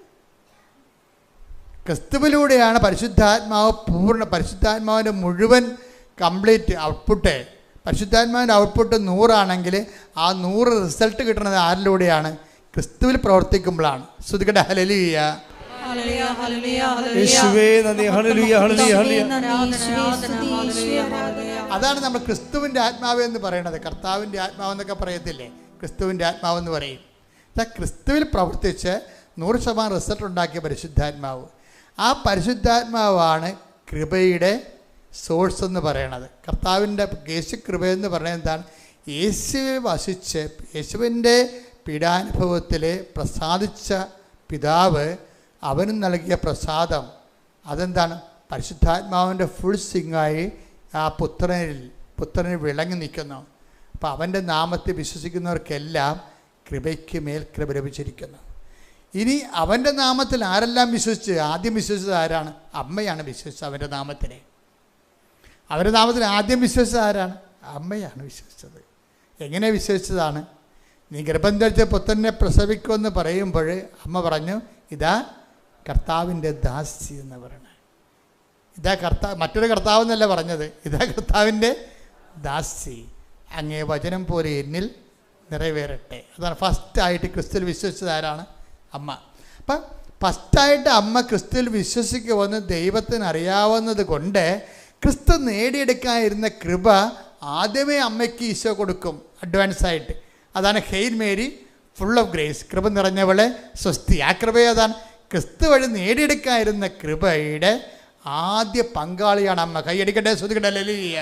ക്രിസ്തുവിലൂടെയാണ് പരിശുദ്ധാത്മാവിൻ്റെ മുഴുവൻ കംപ്ലീറ്റ് ഔട്ട്പുട്ട്. പരിശുദ്ധാത്മാവിൻ്റെ ഔട്ട്പുട്ട് 100 ആണെങ്കിൽ ആ 100 റിസൾട്ട് കിട്ടുന്നത് ആരിലൂടെയാണ്? ക്രിസ്തുവിൽ പ്രവർത്തിക്കുമ്പോഴാണ്. ശ്രുതികട ഹല്ലേലൂയ. അതാണ് നമ്മൾ ക്രിസ്തുവിൻ്റെ ആത്മാവ് എന്ന് പറയുന്നത്. കർത്താവിൻ്റെ ആത്മാവെന്നൊക്കെ പറയത്തില്ലേ? ക്രിസ്തുവിൻ്റെ ആത്മാവെന്ന് പറയും. ക്രിസ്തുവിൽ പ്രവർത്തിച്ച് 100% റിസൾട്ട് ഉണ്ടാക്കിയ പരിശുദ്ധാത്മാവ്. ആ പരിശുദ്ധാത്മാവാണ് കൃപയുടെ സോഴ്സ് എന്ന് പറയണത്. കർത്താവിൻ്റെ യേശു കൃപയെന്ന് പറയുന്നത് എന്താണ്? യേശുവിൽ വസിച്ച് യേശുവിൻ്റെ പീഡാനുഭവത്തിൽ പ്രസാദിച്ച പിതാവ് അവന് നൽകിയ പ്രസാദം അതെന്താണ്? പരിശുദ്ധാത്മാവിൻ്റെ ഫുൾ സിംഗായി ആ പുത്രനിൽ വിളങ്ങി നിൽക്കുന്നു. അപ്പോൾ അവൻ്റെ നാമത്തെ വിശ്വസിക്കുന്നവർക്കെല്ലാം കൃപയ്ക്ക് മേൽ കൃപ ലഭിച്ചിരിക്കുന്നു. ഇനി അവൻ്റെ നാമത്തിൽ ആരെല്ലാം വിശ്വസിച്ച്? ആദ്യം വിശ്വസിച്ചത് ആരാണ്? അമ്മയാണ് വിശ്വസിച്ചത് അവൻ്റെ നാമത്തിൽ. അവൻ്റെ നാമത്തിൽ ആദ്യം വിശ്വസിച്ചത് ആരാണ്? അമ്മയാണ് വിശ്വസിച്ചത്. എങ്ങനെ വിശ്വസിച്ചതാണ്? നീ ഗർഭം ധരിച്ച പുത്രനെ പ്രസവിക്കുമെന്ന് പറയുമ്പോൾ അമ്മ പറഞ്ഞു, ഇതാ കർത്താവിൻ്റെ ദാസി എന്ന് പറയണേ. ഇതാ മറ്റൊരു കർത്താവ് എന്നല്ല പറഞ്ഞത്, ഇതാ കർത്താവിൻ്റെ ദാസി, അങ്ങേ വചനം പോലെ എന്നിൽ നിറവേറട്ടെ. അതാണ് ഫസ്റ്റായിട്ട് ക്രിസ്തുവിൽ വിശ്വസിച്ചത് ആരാണ്? അമ്മ. അപ്പം ഫസ്റ്റായിട്ട് അമ്മ ക്രിസ്തുവിൽ വിശ്വസിക്കുമെന്ന് ദൈവത്തിന് അറിയാവുന്നത് കൊണ്ട് ക്രിസ്തു നേടിയെടുക്കാനിരുന്ന കൃപ ആദ്യമേ അമ്മയ്ക്ക് ഈശോ കൊടുക്കും അഡ്വാൻസായിട്ട്. അതാണ് hail Mary full of grace, കൃപ നിറഞ്ഞവളെ സ്വസ്തി. ആ കൃപ അതാണ് ക്രിസ്തു വഴി നേടിയെടുക്കാനിരുന്ന കൃപയുടെ ആദ്യ പങ്കാളിയാണ് അമ്മ. കൈയടിക്കട്ടെ, ശ്രുതിക്കട്ടെ. ഹല്ലേലൂയ.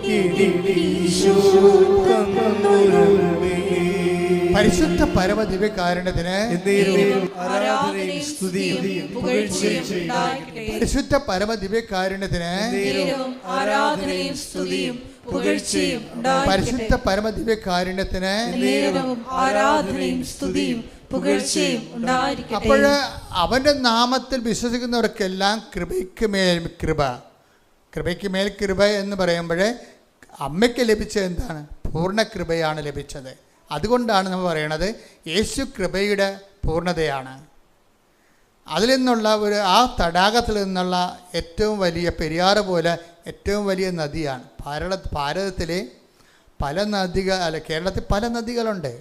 ഈശോ തന്നരുളി. പരിശുദ്ധ പരമ ദിവ്യകാരുണ്യത്തിന് ആരാധനയും സ്തുതിയും പുകഴ്ചയും ഉണ്ടായിരിക്കട്ടെ. പരിശുദ്ധ പരമ ദിവ്യകാരുണ്യത്തിന് ആരാധനയും സ്തുതിയും പുകഴ്ചയും പരിശുദ്ധ പരമ ദിവ്യകാരുണ്യത്തിന് ആരാധനയും സ്തുതിയും പുകഴ്ചയും ഉണ്ടായിരിക്കട്ടെ. അപ്പോൾ അവന്റെ നാമത്തിൽ വിശ്വസിക്കുന്നവർക്കെല്ലാം കൃപയ്ക്ക് മേൽ കൃപ, കൃപയ്ക്ക് മേൽ കൃപ എന്ന് പറയുമ്പോൾ അമ്മയ്ക്ക് ലഭിച്ചത് എന്താണ്? പൂർണ്ണ കൃപയാണ് ലഭിച്ചത്. അതുകൊണ്ടാണ് നമ്മൾ പറയണത് യേശു കൃപയുടെ പൂർണ്ണതയാണ്. അതിൽ നിന്നുള്ള ആ തടാകത്തിൽ നിന്നുള്ള ഏറ്റവും വലിയ പെരിയാറ് പോലെ ഏറ്റവും വലിയ നദിയാണ്. ഭാരതത്തിലെ പല നദികൾ കേരളത്തിൽ പല നദികളുണ്ട്.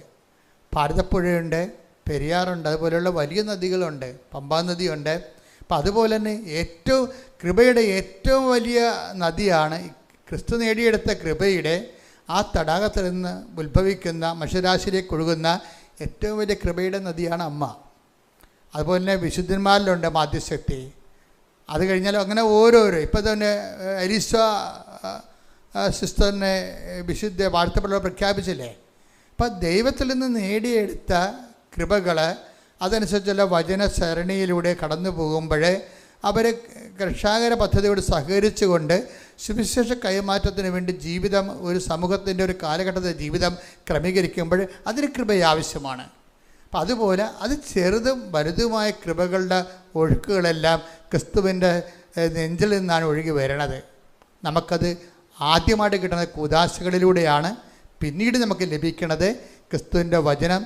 ഭാരതപ്പുഴയുണ്ട്, പെരിയാറുണ്ട്, അതുപോലെയുള്ള വലിയ നദികളുണ്ട്, പമ്പാ നദിയുണ്ട്. അപ്പം അതുപോലെ തന്നെ കൃപയുടെ ഏറ്റവും വലിയ നദിയാണ് ക്രിസ്തു നേടിയെടുത്ത കൃപയുടെ ആ തടാകത്തിൽ നിന്ന് ഉത്ഭവിക്കുന്ന മനുഷ്യരാശിയിലേക്ക് ഒഴുകുന്ന ഏറ്റവും വലിയ കൃപയുടെ നദിയാണ് അമ്മ. അതുപോലെ തന്നെ വിശുദ്ധന്മാരിലുണ്ട് മാധ്യശക്തി. അത് കഴിഞ്ഞാൽ അങ്ങനെ ഓരോരോ ഇപ്പം തന്നെ അരീസ സിസ്റ്ററിനെ വിശുദ്ധ വാഴ്ത്തപ്പെട്ടവർ പ്രഖ്യാപിച്ചില്ലേ. അപ്പം ദൈവത്തിൽ നിന്ന് നേടിയെടുത്ത കൃപകൾ അതനുസരിച്ചുള്ള വചന സരണിയിലൂടെ കടന്നു പോകുമ്പോൾ അവർ രക്ഷാകര പദ്ധതിയോട് സഹകരിച്ചുകൊണ്ട് സുവിശേഷ കൈമാറ്റത്തിന് വേണ്ടി ജീവിതം, ഒരു സമൂഹത്തിൻ്റെ ഒരു കാലഘട്ടത്തിലെ ജീവിതം ക്രമീകരിക്കുമ്പോൾ അതിന് കൃപ ആവശ്യമാണ്. അപ്പം അതുപോലെ അത് ചെറുതും വലുതുമായ കൃപകളുടെ ഒഴുക്കുകളെല്ലാം ക്രിസ്തുവിൻ്റെ നെഞ്ചിൽ നിന്നാണ് ഒഴുകി വരണത്. നമുക്കത് ആദ്യമായിട്ട് കിട്ടുന്നത് കൂദാശകളിലൂടെയാണ്. പിന്നീട് നമുക്ക് ലഭിക്കുന്നത് ക്രിസ്തുവിൻ്റെ വചനം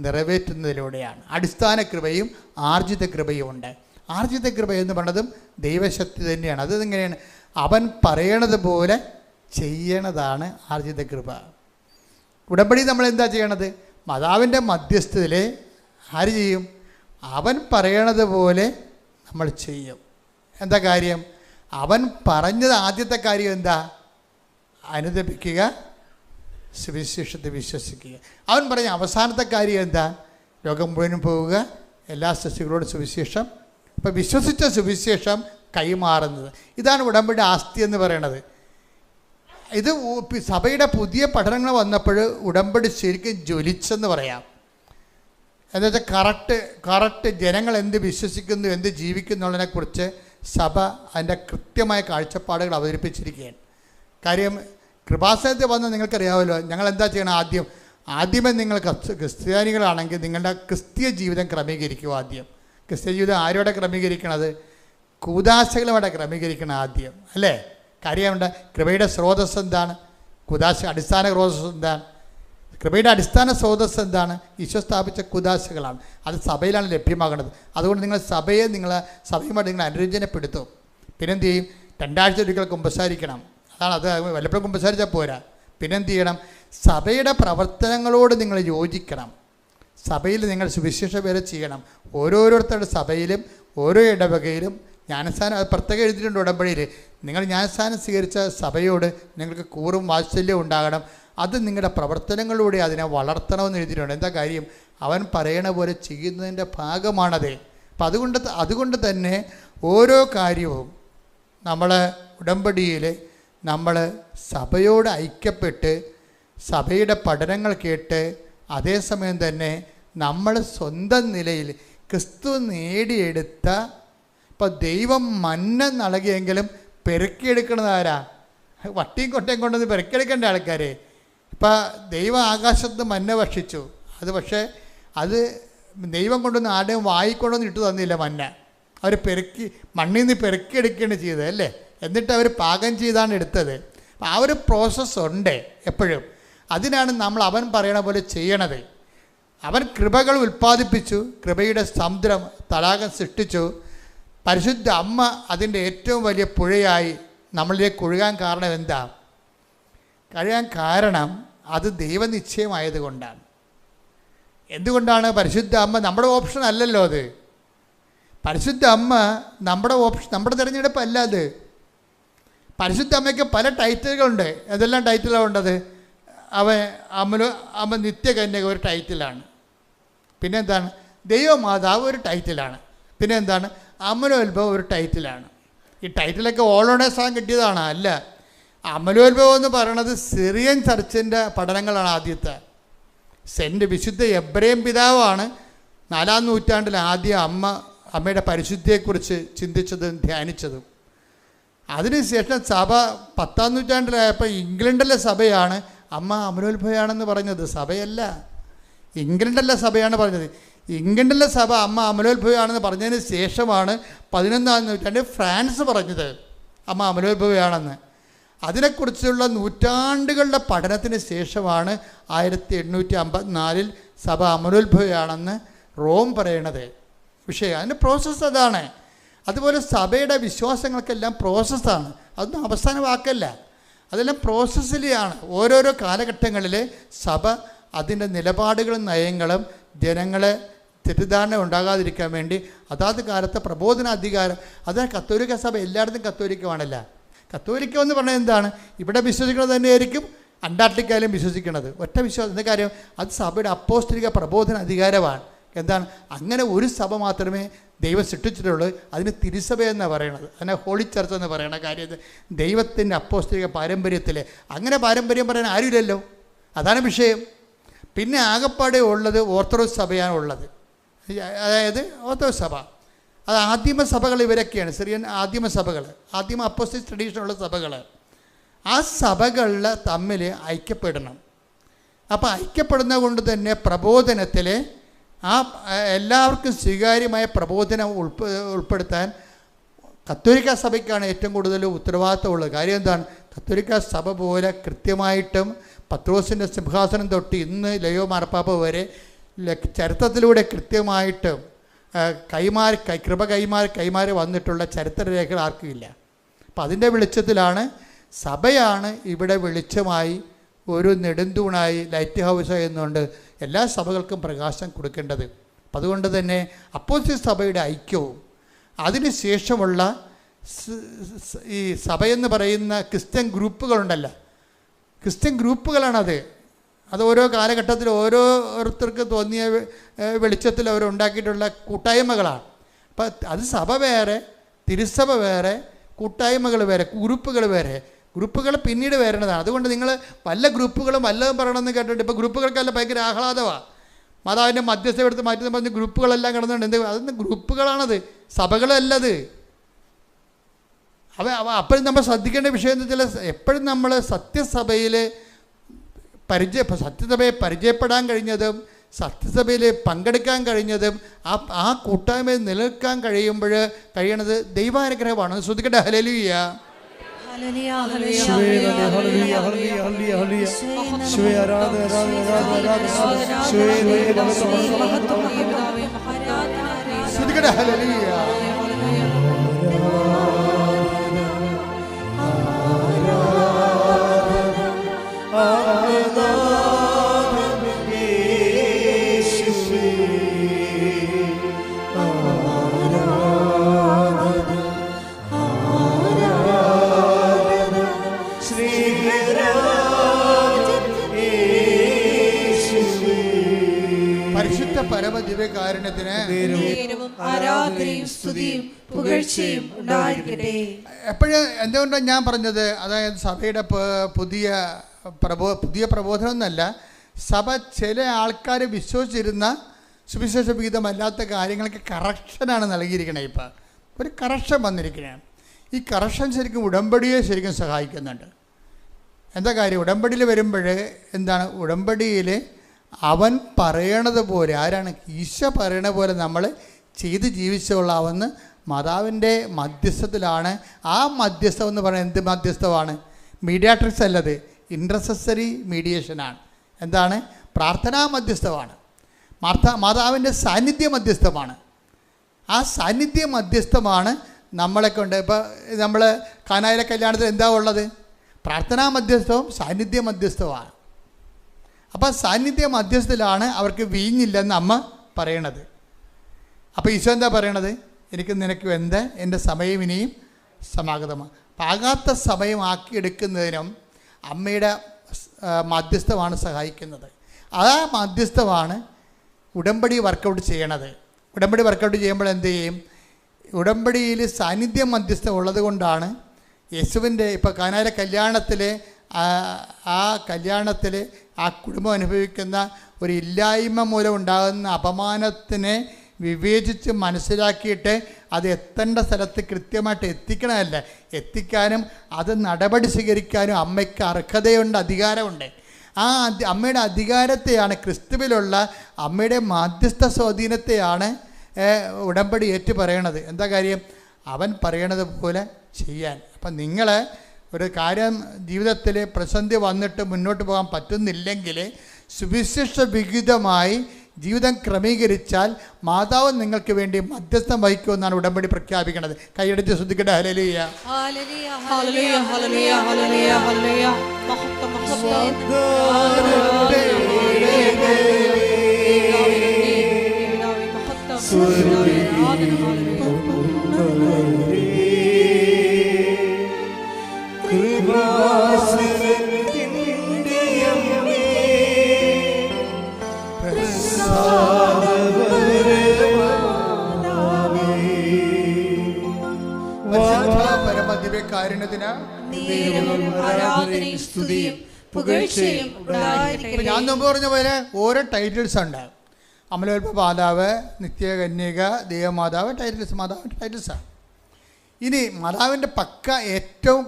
നിറവേറ്റുന്നതിലൂടെയാണ്. അടിസ്ഥാന കൃപയും ആർജിത കൃപയും ഉണ്ട്. ആർജിത കൃപ എന്ന് പറയുന്നതും ദൈവശക്തി തന്നെയാണ്. അത് എങ്ങനെയാണ്? അവൻ പറയണത് പോലെ ചെയ്യണതാണ് ആർജിത കൃപ. ഉടമ്പടി നമ്മൾ എന്താ ചെയ്യണത്? മാതാവിൻ്റെ മധ്യസ്ഥതയിൽ ആര് ചെയ്യും? അവൻ പറയണത് പോലെ നമ്മൾ ചെയ്യും. എന്താ കാര്യം? അവൻ പറഞ്ഞത് ആദ്യത്തെ കാര്യം എന്താ? അനുദപിക്കുക, സുവിശേഷത്തെ വിശ്വസിക്കുക. അവൻ പറഞ്ഞ അവസാനത്തെ കാര്യം എന്താ? ലോകം മുഴുവനും പോവുക, എല്ലാ സൃഷ്ടികളോടും സുവിശേഷം. അപ്പം വിശ്വസിച്ച സുവിശേഷം കൈമാറുന്നത്, ഇതാണ് ഉടമ്പടി ആസ്തി എന്ന് പറയണത്. ഇത് സഭയുടെ പുതിയ പഠനങ്ങൾ വന്നപ്പോൾ ഉടമ്പടി ശരിക്കും ജ്വലിച്ചെന്ന് പറയാം. എന്താ വെച്ചാൽ കറക്റ്റ് ജനങ്ങൾ എന്ത് വിശ്വസിക്കുന്നു, എന്ത് ജീവിക്കുന്നു എന്നുള്ളതിനെക്കുറിച്ച് സഭ അതിൻ്റെ കൃത്യമായ കാഴ്ചപ്പാടുകൾ അവതരിപ്പിച്ചിരിക്കുകയാണ്. കാര്യം കൃപാസനത്തിൽ വന്ന് നിങ്ങൾക്കറിയാമല്ലോ, ഞങ്ങൾ എന്താ ചെയ്യണം? ആദ്യമേ നിങ്ങൾ ക്രിസ്ത്യാനികളാണെങ്കിൽ നിങ്ങളുടെ ക്രിസ്തീയ ജീവിതം ക്രമീകരിക്കുക. ആദ്യം ക്രിസ്തീയ ജീവിതം ആരോടെ ക്രമീകരിക്കണത്? കൂദാശകളുമായിട്ട് ക്രമീകരിക്കണം ആദ്യം, അല്ലേ? കാര്യമുണ്ട്. കൃപയുടെ സ്രോതസ് എന്താണ്? അടിസ്ഥാന സ്രോതസ് എന്താണ്? കൃപയുടെ അടിസ്ഥാന സ്രോതസ് എന്താണ്? ഈശോ സ്ഥാപിച്ച കൂദാശകളാണ്. അത് സഭയിലാണ് ലഭ്യമാകുന്നത്. അതുകൊണ്ട് നിങ്ങൾ സഭയുമായിട്ട് നിങ്ങൾ അനുരഞ്ജനപ്പെടുത്തും. പിന്നെന്ത് ചെയ്യും? 2 ആഴ്ച ഒരിക്കൽ കുമ്പസാരിക്കണം. അത് വല്ലപ്പോഴും കുമ്പസാരിച്ചാൽ പോരാ. പിന്നെന്ത് ചെയ്യണം? സഭയുടെ പ്രവർത്തനങ്ങളോട് നിങ്ങൾ യോജിക്കണം. സഭയിൽ നിങ്ങൾ സുവിശേഷ വേല ചെയ്യണം. ഓരോരുത്തരുടെ സഭയിലും ഓരോ ഇടവകയിലും ജ്ഞാനസ്ഥാനം, അത് പ്രത്യേകം എഴുതിയിട്ടുണ്ട് ഉടമ്പടിയിൽ. നിങ്ങൾ ജ്ഞാനസ്ഥാനം സ്വീകരിച്ച സഭയോട് നിങ്ങൾക്ക് കൂറും വാത്സല്യവും ഉണ്ടാകണം. അത് നിങ്ങളുടെ പ്രവർത്തനങ്ങളിലൂടെ അതിനെ വളർത്തണമെന്ന് എഴുതിയിട്ടുണ്ട്. എന്താ കാര്യം? അവൻ പറയണ പോലെ ചെയ്യുന്നതിൻ്റെ ഭാഗമാണത്. അപ്പം അതുകൊണ്ട് തന്നെ ഓരോ കാര്യവും നമ്മൾ ഉടമ്പടിയിൽ നമ്മൾ സഭയോട് ഐക്യപ്പെട്ട് സഭയുടെ പഠനങ്ങൾ കേട്ട് അതേസമയം തന്നെ നമ്മൾ സ്വന്തം നിലയിൽ ക്രിസ്തു നേടിയെടുത്ത, ഇപ്പോൾ ദൈവം മന്ന നൽകിയെങ്കിലും പെറുക്കിയെടുക്കുന്നത് ആരാ? വട്ടിയും കൊട്ടയും കൊണ്ടുവന്ന് പെറുക്കിയെടുക്കേണ്ട ആൾക്കാരെ. ഇപ്പം ദൈവം ആകാശത്ത് മന്ന ഭക്ഷിച്ചു. പക്ഷേ അത് ദൈവം കൊണ്ടൊന്ന് ആരുടെയും വായിക്കൊണ്ടൊന്നും ഇട്ടു തന്നില്ല മന്ന. അവർ മണ്ണിൽ നിന്ന് പെറുക്കിയെടുക്കുകയാണ് ചെയ്തത്, അല്ലേ? എന്നിട്ട് അവർ പാകം ചെയ്താണ് എടുത്തത്. ആ ഒരു പ്രോസസ്സുണ്ട് എപ്പോഴും. അതിനാണ് നമ്മൾ അവൻ പറയണ പോലെ ചെയ്യണത്. അവൻ കൃപകൾ ഉൽപ്പാദിപ്പിച്ചു, കൃപയുടെ സമുദ്രം തടാകം സൃഷ്ടിച്ചു. പരിശുദ്ധ അമ്മ അതിൻ്റെ ഏറ്റവും വലിയ പുഴയായി നമ്മളിലേക്ക് ഒഴുകാൻ കാരണം എന്താ? കാരണം അത് ദൈവനിശ്ചയമായതുകൊണ്ടാണ്. എന്തുകൊണ്ടാണ്? പരിശുദ്ധ അമ്മ നമ്മുടെ ഓപ്ഷൻ അല്ലല്ലോ. അത് പരിശുദ്ധ അമ്മ നമ്മുടെ തിരഞ്ഞെടുപ്പല്ല. അത് പരിശുദ്ധ അമ്മയ്ക്ക് പല ടൈറ്റിലുകളുണ്ട്. ഏതെല്ലാം ടൈറ്റിലാണ് ഉണ്ടത്? അമ്മ നിത്യകന്യക ഒരു ടൈറ്റിലാണ്. പിന്നെന്താണ്? ദൈവമാതാവ് ഒരു ടൈറ്റിലാണ്. പിന്നെന്താണ്? അമലോത്ഭവം ഒരു ടൈറ്റിലാണ്. ഈ ടൈറ്റിലൊക്കെ ഓളോടെ സാധനം കിട്ടിയതാണ്. അല്ല, അമലോത്ഭവം എന്ന് പറയുന്നത് സിറിയൻ ചർച്ചിൻ്റെ പഠനങ്ങളാണ് ആദ്യത്തെ. വിശുദ്ധ എബ്രേം പിതാവാണ് 4-ാം നൂറ്റാണ്ടിൽ ആദ്യം അമ്മയുടെ പരിശുദ്ധിയെക്കുറിച്ച് ചിന്തിച്ചതും ധ്യാനിച്ചതും. അതിനുശേഷം സഭ 10-ാം നൂറ്റാണ്ടിലായപ്പോൾ ഇംഗ്ലണ്ടിലെ സഭയാണ് അമ്മ അമലോത്ഭവയാണെന്ന് പറഞ്ഞത്. സഭയല്ല, ഇംഗ്ലണ്ടിലെ സഭയാണ് പറഞ്ഞത്. ഇംഗ്ലണ്ടിലെ സഭ അമ്മ അമലോത്ഭവയാണെന്ന് പറഞ്ഞതിന് ശേഷമാണ് 11-ാം നൂറ്റാണ്ടിൽ ഫ്രാൻസ് പറഞ്ഞത് അമ്മ അമലോത്ഭവയാണെന്ന്. അതിനെക്കുറിച്ചുള്ള നൂറ്റാണ്ടുകളുടെ പഠനത്തിന് ശേഷമാണ് 1854 സഭ അമലോത്ഭവയാണെന്ന് റോം പറയണത്. വിഷയം അതിൻ്റെ പ്രോസസ്സ് അതാണ്. അതുപോലെ സഭയുടെ വിശ്വാസങ്ങൾക്കെല്ലാം പ്രോസസ്സാണ്, അതൊന്നും അവസാന വാക്കല്ല, അതെല്ലാം പ്രോസസ്സിലാണ്. ഓരോരോ കാലഘട്ടങ്ങളിൽ സഭ അതിൻ്റെ നിലപാടുകളും നയങ്ങളും ജനങ്ങളെ തെറ്റിദ്ധാരണ ഉണ്ടാകാതിരിക്കാൻ വേണ്ടി അതാത് കാലത്തെ പ്രബോധനാധികാരം. അത് കത്തോലിക്ക സഭ എല്ലായിടത്തും കത്തോലിക്കമാണല്ല. കത്തോലിക്ക എന്ന് പറഞ്ഞാൽ എന്താണ്? ഇവിടെ വിശ്വസിക്കുന്നത് തന്നെയായിരിക്കും അന്റാർട്ടിക്കയിലും വിശ്വസിക്കുന്നത്. ഒറ്റ വിശ്വാസം. എന്താ കാര്യം? അത് സഭയുടെ അപ്പോസ്തലിക പ്രബോധന അധികാരമാണ്. എന്താണ്? അങ്ങനെ ഒരു സഭ മാത്രമേ ദൈവം സൃഷ്ടിച്ചിട്ടുള്ളൂ. അതിന് തിരുസഭ എന്നാണ് പറയണത്, അതിനെ ഹോളി ചർച്ച് എന്ന് പറയണ കാര്യം. ദൈവത്തിൻ്റെ അപ്പോസ്തലിക പാരമ്പര്യത്തിൽ അങ്ങനെ പാരമ്പര്യം പറയാൻ ആരുമില്ലല്ലോ, അതാണ് വിഷയം. പിന്നെ ആകപ്പാടെ ഉള്ളത് ഓർത്തഡോക്സ് സഭയാണ് ഉള്ളത്, അതായത് ഓർത്തഡോക്സ് സഭ. അത് ആദിമ സഭകൾ ഇവരൊക്കെയാണ്, സിറിയൻ ആദിമ സഭകൾ, ആദിമ അപ്പോസ്തലിക് ട്രഡീഷനുള്ള സഭകൾ. ആ സഭകളിൽ തമ്മിൽ ഐക്യപ്പെടണം. അപ്പോൾ ഐക്യപ്പെടുന്ന കൊണ്ട് തന്നെ പ്രബോധനത്തിൽ ആ എല്ലാവർക്കും സ്വീകാര്യമായ പ്രബോധനം ഉൾപ്പെടുത്താൻ കത്തോലിക്ക സഭയ്ക്കാണ് ഏറ്റവും കൂടുതൽ ഉത്തരവാദിത്തമുള്ളത്. കാര്യം എന്താണ്? കത്തോലിക്ക സഭ പോലെ കൃത്യമായിട്ടും പത്രോസിൻ്റെ സിംഹാസനം തൊട്ട് ഇന്ന് ലയോ മാർപ്പാപ്പ വരെ ചരിത്രത്തിലൂടെ കൃത്യമായിട്ടും കൃപ കൈമാറി വന്നിട്ടുള്ള ചരിത്രരേഖകൾ ആർക്കും ഇല്ല. അപ്പം അതിൻ്റെ വെളിച്ചത്തിലാണ് സഭയാണ് ഇവിടെ വെളിച്ചമായി ഒരു നെടുന്തൂണായി ലൈറ്റ് ഹൗസ് എന്നുകൊണ്ട് എല്ലാ സഭകൾക്കും പ്രകാശം കൊടുക്കേണ്ടത്. അപ്പം അതുകൊണ്ട് തന്നെ അപ്പോസ്തലിക സഭയുടെ ഐക്യവും അതിന് ശേഷമുള്ള ഈ സഭയെന്ന് പറയുന്ന ക്രിസ്ത്യൻ ഗ്രൂപ്പുകളുണ്ടല്ലോ, ക്രിസ്ത്യൻ ഗ്രൂപ്പുകളാണത്. അത് ഓരോ കാലഘട്ടത്തിൽ ഓരോരുത്തർക്ക് തോന്നിയ വെളിച്ചത്തിൽ അവരുണ്ടാക്കിയിട്ടുള്ള കൂട്ടായ്മകളാണ്. അപ്പം അത് സഭ വേറെ, തിരുസഭ വേറെ, കൂട്ടായ്മകൾ വേറെ, ഗ്രൂപ്പുകൾ വേറെ. ഗ്രൂപ്പുകൾ പിന്നീട് വരേണ്ടതാണ്. അതുകൊണ്ട് നിങ്ങൾ വല്ല ഗ്രൂപ്പുകളും വല്ലതും പറയണമെന്ന് കേട്ടിട്ട് ഇപ്പോൾ ഗ്രൂപ്പുകൾക്കെല്ലാം ഭയങ്കര ആഹ്ലാദമാണ്. മാതാവിൻ്റെ മധ്യസ്ഥ എടുത്ത് മാറ്റി പറഞ്ഞ് ഗ്രൂപ്പുകളെല്ലാം കിടന്നുണ്ട്. എന്ത് അതൊന്നും ഗ്രൂപ്പുകളാണത്, സഭകളല്ലത്. അപ്പോഴും നമ്മൾ ശ്രദ്ധിക്കേണ്ട വിഷയം എന്ന് വെച്ചാൽ എപ്പോഴും നമ്മൾ സത്യസഭയെ പരിചയപ്പെടാൻ കഴിഞ്ഞതും സത്യസഭയിൽ പങ്കെടുക്കാൻ കഴിഞ്ഞതും ആ കൂട്ടായ്മയിൽ നിലനിൽക്കാൻ കഴിയണത് ദൈവാനുഗ്രഹമാണ്. ശ്രദ്ധിക്കട്ടെ. ഹല്ലേലൂയ. ശ്രദ്ധിക്കട്ടെ. ഹല്ലേലൂയ. പരിശുദ്ധ പരമദിവ്യകാരുണ്യത്തിന് എപ്പോഴും എന്തുകൊണ്ടാണ് ഞാൻ പറഞ്ഞത്, അതായത് സഭയുടെ പുതിയ പ്രബോധനം എന്നല്ല, സഭ ചില ആൾക്കാർ വിശ്വസിച്ചിരുന്ന സുവിശേഷ വിഹിതമല്ലാത്ത കാര്യങ്ങൾക്ക് കറക്ഷനാണ് നൽകിയിരിക്കണേ. ഇപ്പം ഒരു കറക്ഷൻ വന്നിരിക്കുകയാണ്. ഈ കറക്ഷൻ ശരിക്കും ഉടമ്പടിയെ ശരിക്കും സഹായിക്കുന്നുണ്ട്. എന്താ കാര്യം? ഉടമ്പടിയിൽ വരുമ്പോൾ എന്താണ്? ഉടമ്പടിയിൽ അവൻ പറയണത് പോലെ, ആരാണ്? ഈശോ പറയണ പോലെ നമ്മൾ ചെയ്ത് ജീവിച്ചുകൊള്ളാമെന്ന് മാതാവിൻ്റെ മധ്യസ്ഥത്തിലാണ്. ആ മധ്യസ്ഥം എന്ന് പറയുന്നത് എന്ത് മധ്യസ്ഥമാണ്? മീഡിയാട്രിക്സ് അല്ലത്, ഇൻറ്റർസെസറി മീഡിയേഷനാണ്. എന്താണ്? പ്രാർത്ഥനാ മധ്യസ്ഥമാണ്. മാതാവിൻ്റെ സാന്നിധ്യ മധ്യസ്ഥമാണ്. ആ സാന്നിധ്യ മധ്യസ്ഥമാണ് നമ്മളെ കൊണ്ട്. ഇപ്പോൾ നമ്മൾ കാനായിലെ കല്യാണത്തിൽ എന്താ ഉള്ളത്? പ്രാർത്ഥനാ മധ്യസ്ഥവും സാന്നിധ്യ മധ്യസ്ഥവുമാണ്. അപ്പോൾ സാന്നിധ്യ മധ്യസ്ഥത്തിലാണ് അവർക്ക് വീഞ്ഞില്ലെന്ന് അമ്മ പറയണത്. അപ്പോൾ ഈശോ എന്താ പറയണത്? എനിക്ക് നിനക്ക് എന്ത്, എൻ്റെ സമയം ഇനിയും സമാഗതമാണ്. പാകാത്ത സമയമാക്കിയെടുക്കുന്നതിനും അമ്മയുടെ മധ്യസ്ഥമാണ് സഹായിക്കുന്നത്. ആ മധ്യസ്ഥമാണ് ഉടമ്പടി വർക്കൗട്ട് ചെയ്യണത്. ഉടമ്പടി വർക്കൗട്ട് ചെയ്യുമ്പോൾ എന്ത് ചെയ്യും? ഉടമ്പടിയിൽ സാന്നിധ്യം മധ്യസ്ഥം ഉള്ളത് കൊണ്ടാണ് യേശുവിൻ്റെ ഇപ്പോൾ കാനായിലെ കല്യാണത്തിൽ ആ കല്യാണത്തിൽ ആ കുടുംബം അനുഭവിക്കുന്ന ഒരു ഇല്ലായ്മ മൂലം ഉണ്ടാകുന്ന അപമാനത്തിനെ വിവേചിച്ച് മനസ്സിലാക്കിയിട്ട് അത് എത്തേണ്ട സ്ഥലത്ത് കൃത്യമായിട്ട് എത്തിക്കണമല്ല, എത്തിക്കാനും അത് നടപടി സ്വീകരിക്കാനും അമ്മയ്ക്ക് അർഹതയുണ്ട്, അധികാരമുണ്ട്. ആ അമ്മയുടെ അധികാരത്തെയാണ്, ക്രിസ്തുവിലുള്ള അമ്മയുടെ മാധ്യസ്ഥ സ്വാധീനത്തെയാണ് ഉടമ്പടി ഏറ്റു പറയണത്. എന്താ കാര്യം? അവൻ പറയണത് പോലെ ചെയ്യാൻ. അപ്പം നിങ്ങൾ ഒരു കാര്യം ജീവിതത്തിൽ പ്രതിസന്ധി വന്നിട്ട് മുന്നോട്ട് പോകാൻ പറ്റുന്നില്ലെങ്കിൽ സുവിശേഷ വിഹിതമായി ജീവിതം ക്രമീകരിച്ചാൽ മാതാവ് നിങ്ങൾക്ക് വേണ്ടി മധ്യസ്ഥം വഹിക്കുമെന്നാണ് ഉടമ്പടി പ്രഖ്യാപിക്കുന്നത്. കൈയടിച്ച് ശ്രദ്ധിക്കട്ടെ. ഹല്ലേലൂയ, ഹല്ലേലൂയ, ഹല്ലേലൂയ, ഹല്ലേലൂയ, ഹല്ലേലൂയ, ഹല്ലേലൂയ. മഹത്വം, മഹത്വം. ഞാൻ മുമ്പ് പറഞ്ഞ പോലെ ഓരോ ടൈറ്റിൽസ് ഉണ്ട്. അമലോൽപ്പ മാതാവ്, നിത്യകന്യക, ദേവമാതാവ്, ടൈറ്റിൽസാണ്. ഇനി മാതാവിൻ്റെ പക്ക ഏറ്റവും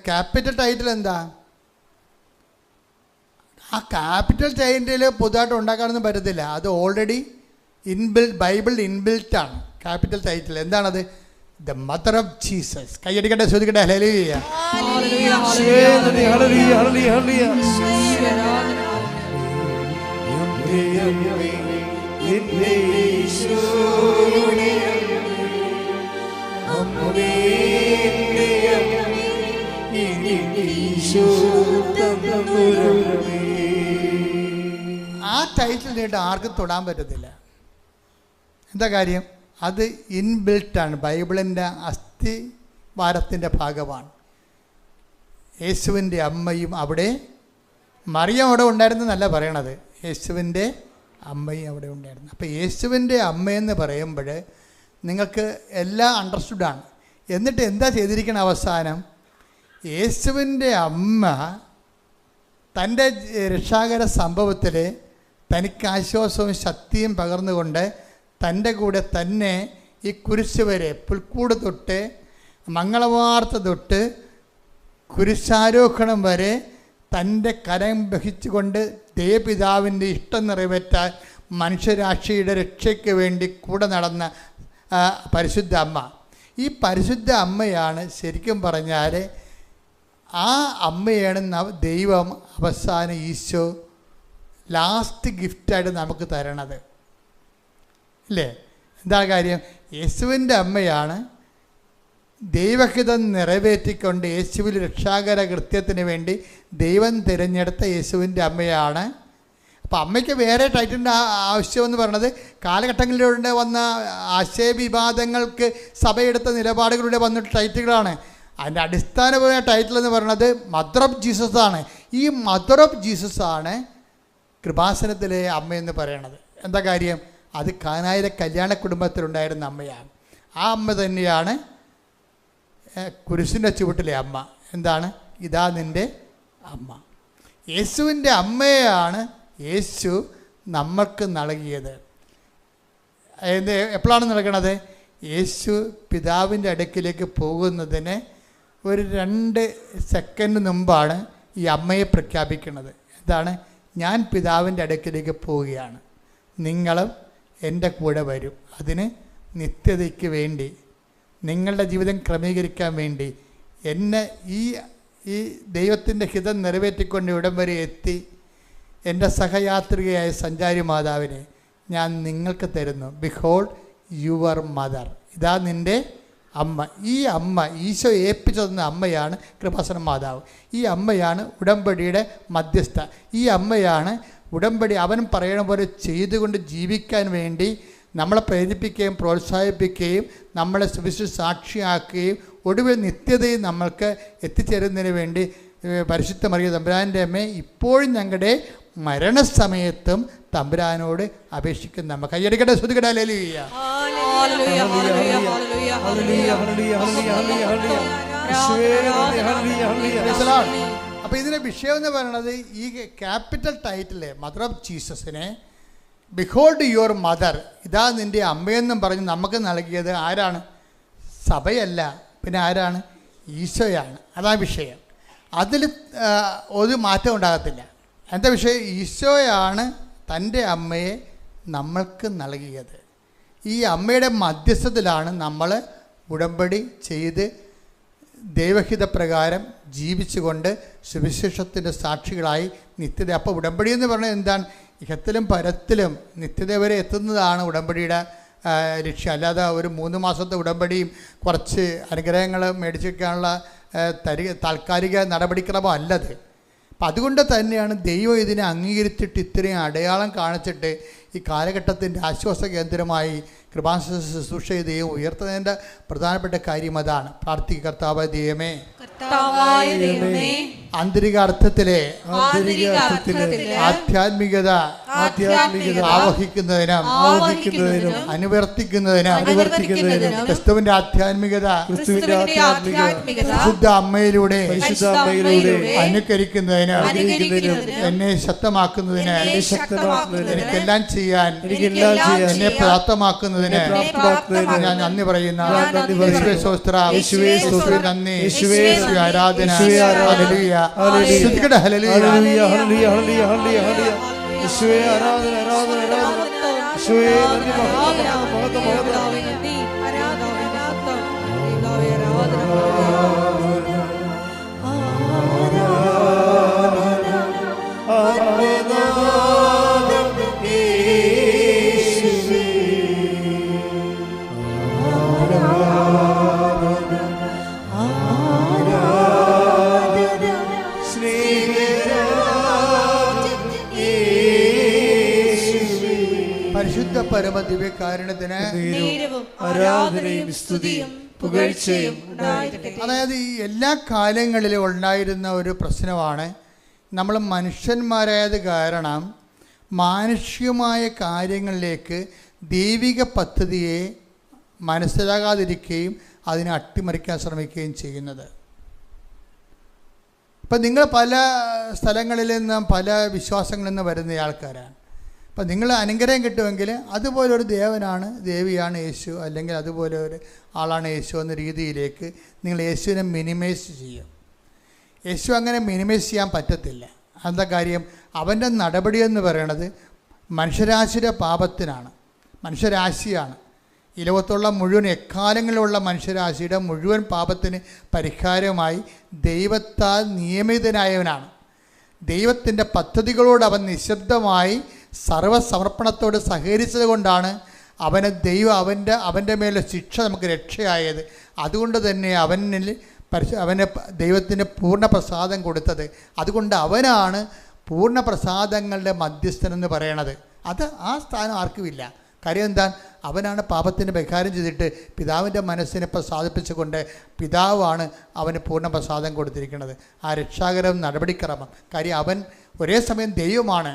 ക്യാപിറ്റൽ ടൈറ്റിൽ എന്താ? ആ ക്യാപിറ്റൽ ടൈറ്റിൽ പുതുതായിട്ട് ഉണ്ടാക്കാനൊന്നും പറ്റത്തില്ല. അത് ഓൾറെഡി ബൈബിൾ ഇൻബിൽറ്റാണ് ക്യാപിറ്റൽ ടൈറ്റിൽ. എന്താണത്? The mother of Jesus. കൈയടിക്കട്ടെ, ശ്രദ്ധിക്കട്ടെ. ഹല്ലേലൂയ, ഹല്ലേലൂയ, ഹല്ലേലൂയ, ഹല്ലേലൂയ, ഹല്ലേലൂയ. ആ ടൈറ്റിൽ നേരിട്ട് ആർക്കും തൊടാൻ പറ്റത്തില്ല. എന്താ കാര്യം? അത് ഇൻബിൽട്ടാണ്, ബൈബിളിൻ്റെ അസ്ഥിവാരത്തിൻ്റെ ഭാഗമാണ്. യേശുവിൻ്റെ അമ്മയും അവിടെ, മറിയം അവിടെ ഉണ്ടായിരുന്നെന്നല്ല പറയണത്, യേശുവിൻ്റെ അമ്മയും അവിടെ ഉണ്ടായിരുന്നു. അപ്പോൾ യേശുവിൻ്റെ അമ്മയെന്ന് പറയുമ്പോൾ നിങ്ങൾക്ക് എല്ലാം അണ്ടർസ്റ്റുഡാണ്. എന്നിട്ട് എന്താ ചെയ്തിരിക്കുന്ന അവസാനം? യേശുവിൻ്റെ അമ്മ തൻ്റെ രക്ഷാകര സംഭവത്തിൽ തനിക്ക് ആശ്വാസവും ശക്തിയും പകർന്നുകൊണ്ട് തൻ്റെ കൂടെ തന്നെ ഈ കുരിശ് വരെ, പുൽക്കൂട് തൊട്ട് മംഗളവാർത്ത തൊട്ട് കുരിശാരോഹണം വരെ തൻ്റെ കരം വഹിച്ചുകൊണ്ട് ദേവപിതാവിൻ്റെ ഇഷ്ടം നിറവേറ്റാൻ മനുഷ്യരാശിയുടെ രക്ഷയ്ക്ക് വേണ്ടി കൂടെ നടന്ന പരിശുദ്ധ അമ്മ. ഈ പരിശുദ്ധ അമ്മയാണ് ശരിക്കും പറഞ്ഞാൽ, ആ അമ്മയാണ് ദൈവം അവസാനം ഈശോ ലാസ്റ്റ് ഗിഫ്റ്റായിട്ട് നമുക്ക് തരണത്, ഇല്ലേ? എന്താ കാര്യം? യേശുവിൻ്റെ അമ്മയാണ് ദൈവഹിതം നിറവേറ്റിക്കൊണ്ട് യേശുവിൽ രക്ഷാകര കൃത്യത്തിന് വേണ്ടി ദൈവം തിരഞ്ഞെടുത്ത യേശുവിൻ്റെ അമ്മയാണ്. അപ്പോൾ അമ്മയ്ക്ക് വേറെ ടൈറ്റിലിൻ്റെ ആവശ്യമെന്ന് പറയുന്നത് കാലഘട്ടങ്ങളിലൂടെ വന്ന ആശയവിവാദങ്ങൾക്ക് സഭയെടുത്ത നിലപാടുകളിലൂടെ വന്നിട്ട് ടൈറ്റിലുകളാണ്. അതിൻ്റെ അടിസ്ഥാനപരമായ ടൈറ്റിൽ എന്ന് പറയുന്നത് മദർ ഓഫ് ജീസസ് ആണ്. ഈ മദർ ഓഫ് ജീസസ് ആണ് കൃപാസനത്തിലെ അമ്മയെന്ന് പറയണത്. എന്താ കാര്യം? അത് കാനായിലെ കല്യാണ കുടുംബത്തിലുണ്ടായിരുന്ന അമ്മയാണ്. ആ അമ്മ തന്നെയാണ് കുരിശിൻ്റെ ചുവട്ടിലെ അമ്മ. എന്താണ്? ഇതാ നിൻ്റെ അമ്മ. യേശുവിൻ്റെ അമ്മയാണ് യേശു നമ്മൾക്ക് നൽകിയത്. എപ്പോഴാണ് നൽകണത്? യേശു പിതാവിൻ്റെ അടുക്കിലേക്ക് പോകുന്നതിന് ഒരു 2 സെക്കൻഡ് മുമ്പാണ് ഈ അമ്മയെ പ്രഖ്യാപിക്കുന്നത്. എന്താണ്? ഞാൻ പിതാവിൻ്റെ അടുക്കിലേക്ക് പോവുകയാണ്, നിങ്ങളും എൻ്റെ കൂടെ വരും. അതിന് നിത്യതയ്ക്ക് വേണ്ടി, നിങ്ങളുടെ ജീവിതം ക്രമീകരിക്കാൻ വേണ്ടി എന്നെ ഈ ദൈവത്തിൻ്റെ ഹിതം നിറവേറ്റിക്കൊണ്ട് ഇവിടം വരെ എത്തി എൻ്റെ സഹയാത്രികയായ സഞ്ചാരി മാതാവിനെ ഞാൻ നിങ്ങൾക്ക് തരുന്നു. Behold your mother. ഇതാ നിൻ്റെ അമ്മ. ഈ അമ്മ ഈശോ ഏൽപ്പിച്ചു തന്ന അമ്മയാണ് കൃപാസന മാതാവ്. ഈ അമ്മയാണ് ഉടമ്പടിയുടെ മധ്യസ്ഥ. ഈ അമ്മയാണ് ഉടമ്പടി അവൻ പറയണ പോലെ ചെയ്തുകൊണ്ട് ജീവിക്കാൻ വേണ്ടി നമ്മളെ പ്രേരിപ്പിക്കുകയും പ്രോത്സാഹിപ്പിക്കുകയും നമ്മളെ സുവിശേഷ സാക്ഷിയാക്കുകയും ഒടുവിൽ നിത്യതയും നമ്മൾക്ക് എത്തിച്ചേരുന്നതിന് വേണ്ടി പരിശുദ്ധ മറിയ തമ്പുരാൻ്റെ അമ്മ ഇപ്പോഴും ഞങ്ങളുടെ മരണസമയത്തും തമ്പുരാനോട് അപേക്ഷിക്കുന്ന അമ്മ. കയ്യടിക്കട്ടെ, ശ്രദ്ധിക്കട്ടെ. ഹല്ലേലൂയ, ഹല്ലേലൂയ, ഹല്ലേലൂയ, ഹല്ലേലൂയ, ഹല്ലേലൂയ, ഹല്ലേലൂയ, ഹല്ലേലൂയ. അപ്പോൾ ഇതിൻ്റെ വിഷയം എന്ന് പറയുന്നത് ഈ ക്യാപിറ്റൽ ടൈറ്റിലെ മദർ ഓഫ് ജീസസിനെ ബിഹോൾഡ് യുവർ മദർ, ഇതാ നിൻ്റെ അമ്മയെന്നും പറഞ്ഞ് നമുക്ക് നൽകിയത് ആരാണ്? സഭയല്ല, പിന്നെ ആരാണ്? ഈശോയാണ്. അതാണ് വിഷയം. അതിൽ ഒരു മാറ്റം ഉണ്ടാകത്തില്ല. എന്താ വിഷയം? ഈശോയാണ് തൻ്റെ അമ്മയെ നമ്മൾക്ക് നൽകിയത്. ഈ അമ്മയുടെ മധ്യസ്ഥത്തിലാണ് നമ്മൾ ഉടമ്പടി ചെയ്ത് ദൈവഹിതപ്രകാരം ജീവിച്ചുകൊണ്ട് സുവിശേഷത്തിൻ്റെ സാക്ഷികളായി നിത്യത. അപ്പോൾ ഉടമ്പടി എന്ന് പറഞ്ഞാൽ എന്താണ്? ഇഹത്തിലും പരത്തിലും നിത്യത വരെ എത്തുന്നതാണ് ഉടമ്പടിയുടെ ലക്ഷ്യം. അല്ലാതെ ഒരു 3 മാസത്തെ ഉടമ്പടിയും കുറച്ച് അനുഗ്രഹങ്ങൾ മേടിച്ച് വയ്ക്കാനുള്ള താൽക്കാലിക നടപടിക്രമം അല്ലത്. അപ്പം അതുകൊണ്ട് തന്നെയാണ് ദൈവം ഇതിനെ അംഗീകരിച്ചിട്ട് ഇത്രയും അടയാളം കാണിച്ചിട്ട് ഈ കാലഘട്ടത്തിൻ്റെ ആശ്വാസ കേന്ദ്രമായി കൃപാസന ശുശ്രൂഷ ദൈവം ഉയർത്തുന്നതിൻ്റെ പ്രധാനപ്പെട്ട കാര്യം അതാണ്. പ്രാർത്ഥിക്കുക, കർത്താവായ ദൈവമേ, ആന്തരിക അർത്ഥത്തിലെ ആധ്യാത്മികത ആവഹിക്കുന്നതിനും അനുവർത്തിക്കുന്നതിനും ക്രിസ്തുവിന്റെ ആധ്യാത്മികത ശുദ്ധ അമ്മയിലൂടെ അനുകരിക്കുന്നതിന് എന്നെ ശക്തമാക്കുന്നതിന് എനിക്കെല്ലാം ചെയ്യാൻ എന്നെ പ്രാപ്തമാക്കുന്നതിന് ഞാൻ നന്ദി പറയുന്ന നന്ദി, ആരാധന. ഹല്ലേലൂയ, സ്തുതിക്കട്ടെ. ഹല്ലേലൂയ, ഹല്ലേലൂയ, ഹല്ലേലൂയ, ഹല്ലേലൂയ, ഹല്ലേലൂയ. യേശുവേ ആരാധന, ആരാധന, ആരാധന. യേശുവേ നന്ദി, മഹത്വം, മഹത്വം, മഹത്വം. പരിശുദ്ധ പരമദിവ്യകാരുണ്യത്തിന് ആരാധനയും സ്തുതിയും പുകഴ്ചയും. അതായത് ഈ എല്ലാ കാലങ്ങളിലും ഉണ്ടായിരുന്ന ഒരു പ്രശ്നമാണ്, നമ്മൾ മനുഷ്യന്മാരായത് കാരണം മാനുഷികമായ കാര്യങ്ങളിലേക്ക് ദൈവിക പദ്ധതിയെ മനസ്സിലാകാതിരിക്കുകയും അതിനെ അട്ടിമറിക്കാൻ ശ്രമിക്കുകയും ചെയ്യുന്നത്. ഇപ്പം നിങ്ങൾ പല സ്ഥലങ്ങളിൽ നിന്നും പല വിശ്വാസങ്ങളിൽ നിന്ന് വരുന്ന ആൾക്കാരാണ്. അപ്പം നിങ്ങൾ അനുഗ്രഹം കിട്ടുമെങ്കിൽ അതുപോലൊരു ദേവനാണ്, ദേവിയാണ് യേശു, അല്ലെങ്കിൽ അതുപോലെ ഒരു ആളാണ് യേശു എന്ന രീതിയിലേക്ക് നിങ്ങൾ യേശുവിനെ മിനിമൈസ് ചെയ്യും. യേശു അങ്ങനെ മിനിമൈസ് ചെയ്യാൻ പറ്റത്തില്ല. എന്താ കാര്യം? അവൻ്റെ നടപടിയെന്ന് പറയണത് മനുഷ്യരാശിയുടെ പാപത്തിനാണ്, മനുഷ്യരാശിയാണ്. ഈ ലോകത്തുള്ള മുഴുവൻ എക്കാലങ്ങളിലുള്ള മനുഷ്യരാശിയുടെ മുഴുവൻ പാപത്തിന് പരിഹാരമായി ദൈവത്താൽ നിയമിതനായവനാണ്. ദൈവത്തിൻ്റെ പദ്ധതികളോട് അവൻ നിശബ്ദമായി സർവ്വസമർപ്പണത്തോട് സഹകരിച്ചത് കൊണ്ടാണ് അവനെ ദൈവം അവൻ്റെ മേലെ ശിക്ഷ നമുക്ക് രക്ഷയായത്. അതുകൊണ്ട് തന്നെ അവന് ദൈവത്തിന് പൂർണ്ണ പ്രസാദം കൊടുത്തത്. അതുകൊണ്ട് അവനാണ് പൂർണ്ണ പ്രസാദങ്ങളുടെ മധ്യസ്ഥനെന്ന് പറയണത്. അത് ആ സ്ഥാനം ആർക്കുമില്ല. കാര്യം എന്താ? അവനാണ് പാപത്തിന് പരിഹാരം ചെയ്തിട്ട് പിതാവിൻ്റെ മനസ്സിനെ പ്രസാദിപ്പിച്ചുകൊണ്ട് പിതാവാണ് അവന് പൂർണ്ണ പ്രസാദം കൊടുത്തിരിക്കുന്നത്. ആ രക്ഷാകരം നടപടിക്രമം. കാര്യം അവൻ ഒരേ സമയം ദൈവമാണ്,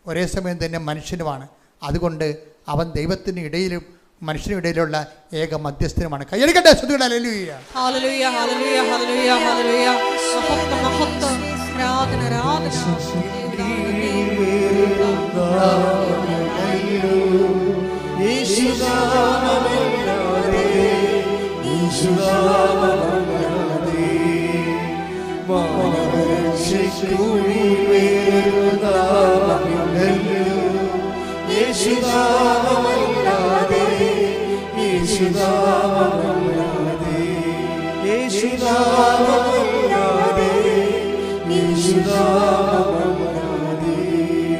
ഒരേ സമയം തന്നെ മനുഷ്യനുമാണ്. അതുകൊണ്ട് അവൻ ദൈവത്തിന് ഇടയിലും മനുഷ്യനും ഇടയിലുള്ള ഏക മധ്യസ്ഥനുമാണ്. കൈയടിക്കട്ടെ. ഹല്ലേലൂയ, ഹല്ലേലൂയ, ഹല്ലേലൂയ, ഹല്ലേലൂയ, ഹല്ലേലൂയ. മഹത്വം, മഹത്വം, ആരാധന, ആരാധന.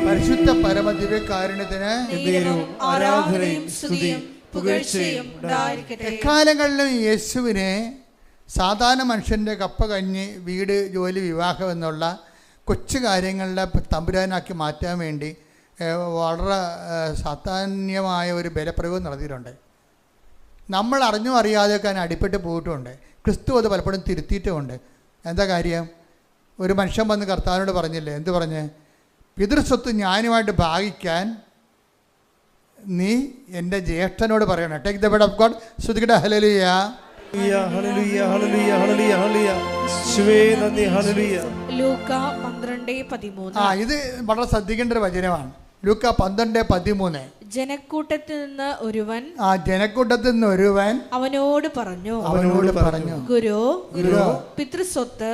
പരിശുദ്ധ പരമദിവ്യകാരുണ്യത്തിന് ആരാധനയും സ്തുതിയും പുകഴ്ചയും ഉണ്ടായിരിക്കട്ടെ. എക്കാലങ്ങളിലും യേശുവിനെ സാധാരണ മനുഷ്യൻ്റെ കപ്പ കഞ്ഞി, വീട്, ജോലി, വിവാഹം എന്നുള്ള കൊച്ചു കാര്യങ്ങളുടെ തമ്പുരാനാക്കി മാറ്റാൻ വേണ്ടി വളരെ സാധാന്യമായ ഒരു ബലപ്രയോഗം നടത്തിയിട്ടുണ്ട്. നമ്മൾ അറിഞ്ഞോ അറിയാതെയൊക്കെ അതിന് അടിപ്പെട്ട് പോയിട്ടുമുണ്ട്. ക്രിസ്തു അത് പലപ്പോഴും തിരുത്തിയിട്ടുമുണ്ട്. എന്താ കാര്യം? ഒരു മനുഷ്യൻ വന്ന് കർത്താവിനോട് പറഞ്ഞില്ലേ, എന്ത് പറഞ്ഞ്? പിതൃസ്വത്ത് ന്യായമായിട്ട് ഭാഗിക്കാൻ നീ എൻ്റെ ജ്യേഷ്ഠനോട് പറയണം. Take the word of God. ശ്രുതിക്കട്ടെ. ഹല്ലേലൂയ. ഹല്ലേലൂയ ഹല്ലേലൂയ ഹല്ലേലൂയ ഹല്ലേലൂയ യേശുവേ നന്ദി ഹല്ലേലൂയ. ലൂക്ക 12:13. ഇത് വളരെ ശ്രദ്ധിക്കേണ്ട ഒരു വചനമാണ്. ലൂക്ക 12:13. ജനക്കൂട്ടത്തിൽ നിന്ന് ഒരുവൻ അവനോട് പറഞ്ഞു ഗുരു പിതൃസ്വത്ത്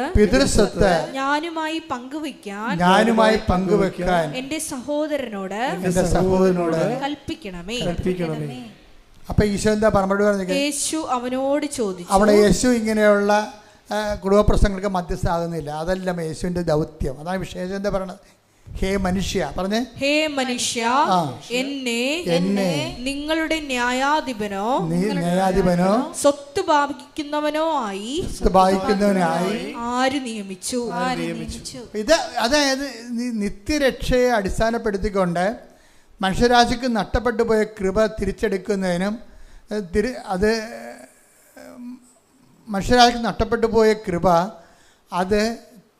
ഞാനുമായി പങ്കുവെക്കാൻ എന്റെ സഹോദരനോട് കൽപ്പിക്കണമേ. അപ്പൊ ഈശോ എന്താ മറുപടി പറഞ്ഞത്? യേശു അവനോട് ചോദിച്ചു. അവിടെ യേശു ഇങ്ങനെയുള്ള കുടുംബ പ്രശ്നങ്ങൾക്ക് മധ്യസ്ഥനാകുന്നില്ല. അതല്ല യേശുവിന്റെ ദൗത്യം. അതാണ് വിശേഷം. എന്താ പറയണത്? ഹേ മനുഷ്യ, പറഞ്ഞേ, ഹേ മനുഷ്യ, എന്നെ നിങ്ങളുടെ ന്യായാധിപനോ സ്വത്ത് ഭാഗിക്കുന്നവനോ ആയി ആര് നിയമിച്ചു? ഇത് അതായത് നിത്യരക്ഷയെ അടിസ്ഥാനപ്പെടുത്തിക്കൊണ്ട് മനുഷ്യരാശിക്ക് നഷ്ടപ്പെട്ടു പോയ കൃപ തിരിച്ചെടുക്കുന്നതിനും മനുഷ്യരാശിക്ക് നഷ്ടപ്പെട്ടു പോയ കൃപ അത്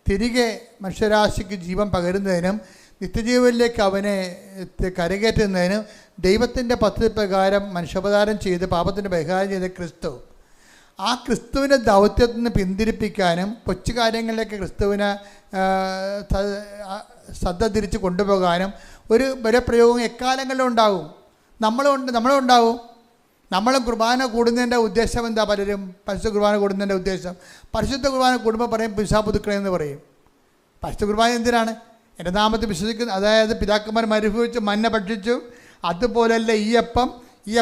തിരികെ മനുഷ്യരാശിക്ക് ജീവൻ പകരുന്നതിനും നിത്യജീവനിലേക്ക് അവനെ കരകയറ്റുന്നതിനും ദൈവത്തിൻ്റെ പദ്ധതി പ്രകാരം മനുഷ്യാവതാരം ചെയ്ത് പാപത്തിൻ്റെ പരിഹാരം ചെയ്ത ക്രിസ്തു, ആ ക്രിസ്തുവിൻ്റെ ദൗത്യത്തിൽ നിന്ന് പിന്തിരിപ്പിക്കാനും കൊച്ചു കാര്യങ്ങളിലേക്ക് ക്രിസ്തുവിനെ ശ്രദ്ധ തിരിച്ച് കൊണ്ടുപോകാനും ഒരു ബലപ്രയോഗം എക്കാലങ്ങളിലും ഉണ്ടാകും. നമ്മളും നമ്മളും കുർബാന കൂടുന്നതിൻ്റെ ഉദ്ദേശം എന്താ? പലരും പരിശുദ്ധ കുർബാന കൂടുന്നതിൻ്റെ ഉദ്ദേശം, പരിശുദ്ധ കുർബാന കൂടുമ്പോൾ പറയും പിശാപുതുക്കളെന്ന് പറയും. പരിശുദ്ധ കുർബാന എന്തിനാണ്? എൻ്റെ നാമത്തിൽ വിശ്വസിക്കുന്ന, അതായത് പിതാക്കന്മാർ മരുഭവിച്ച് മന്ന ഭക്ഷിച്ചു, അതുപോലല്ല ഈ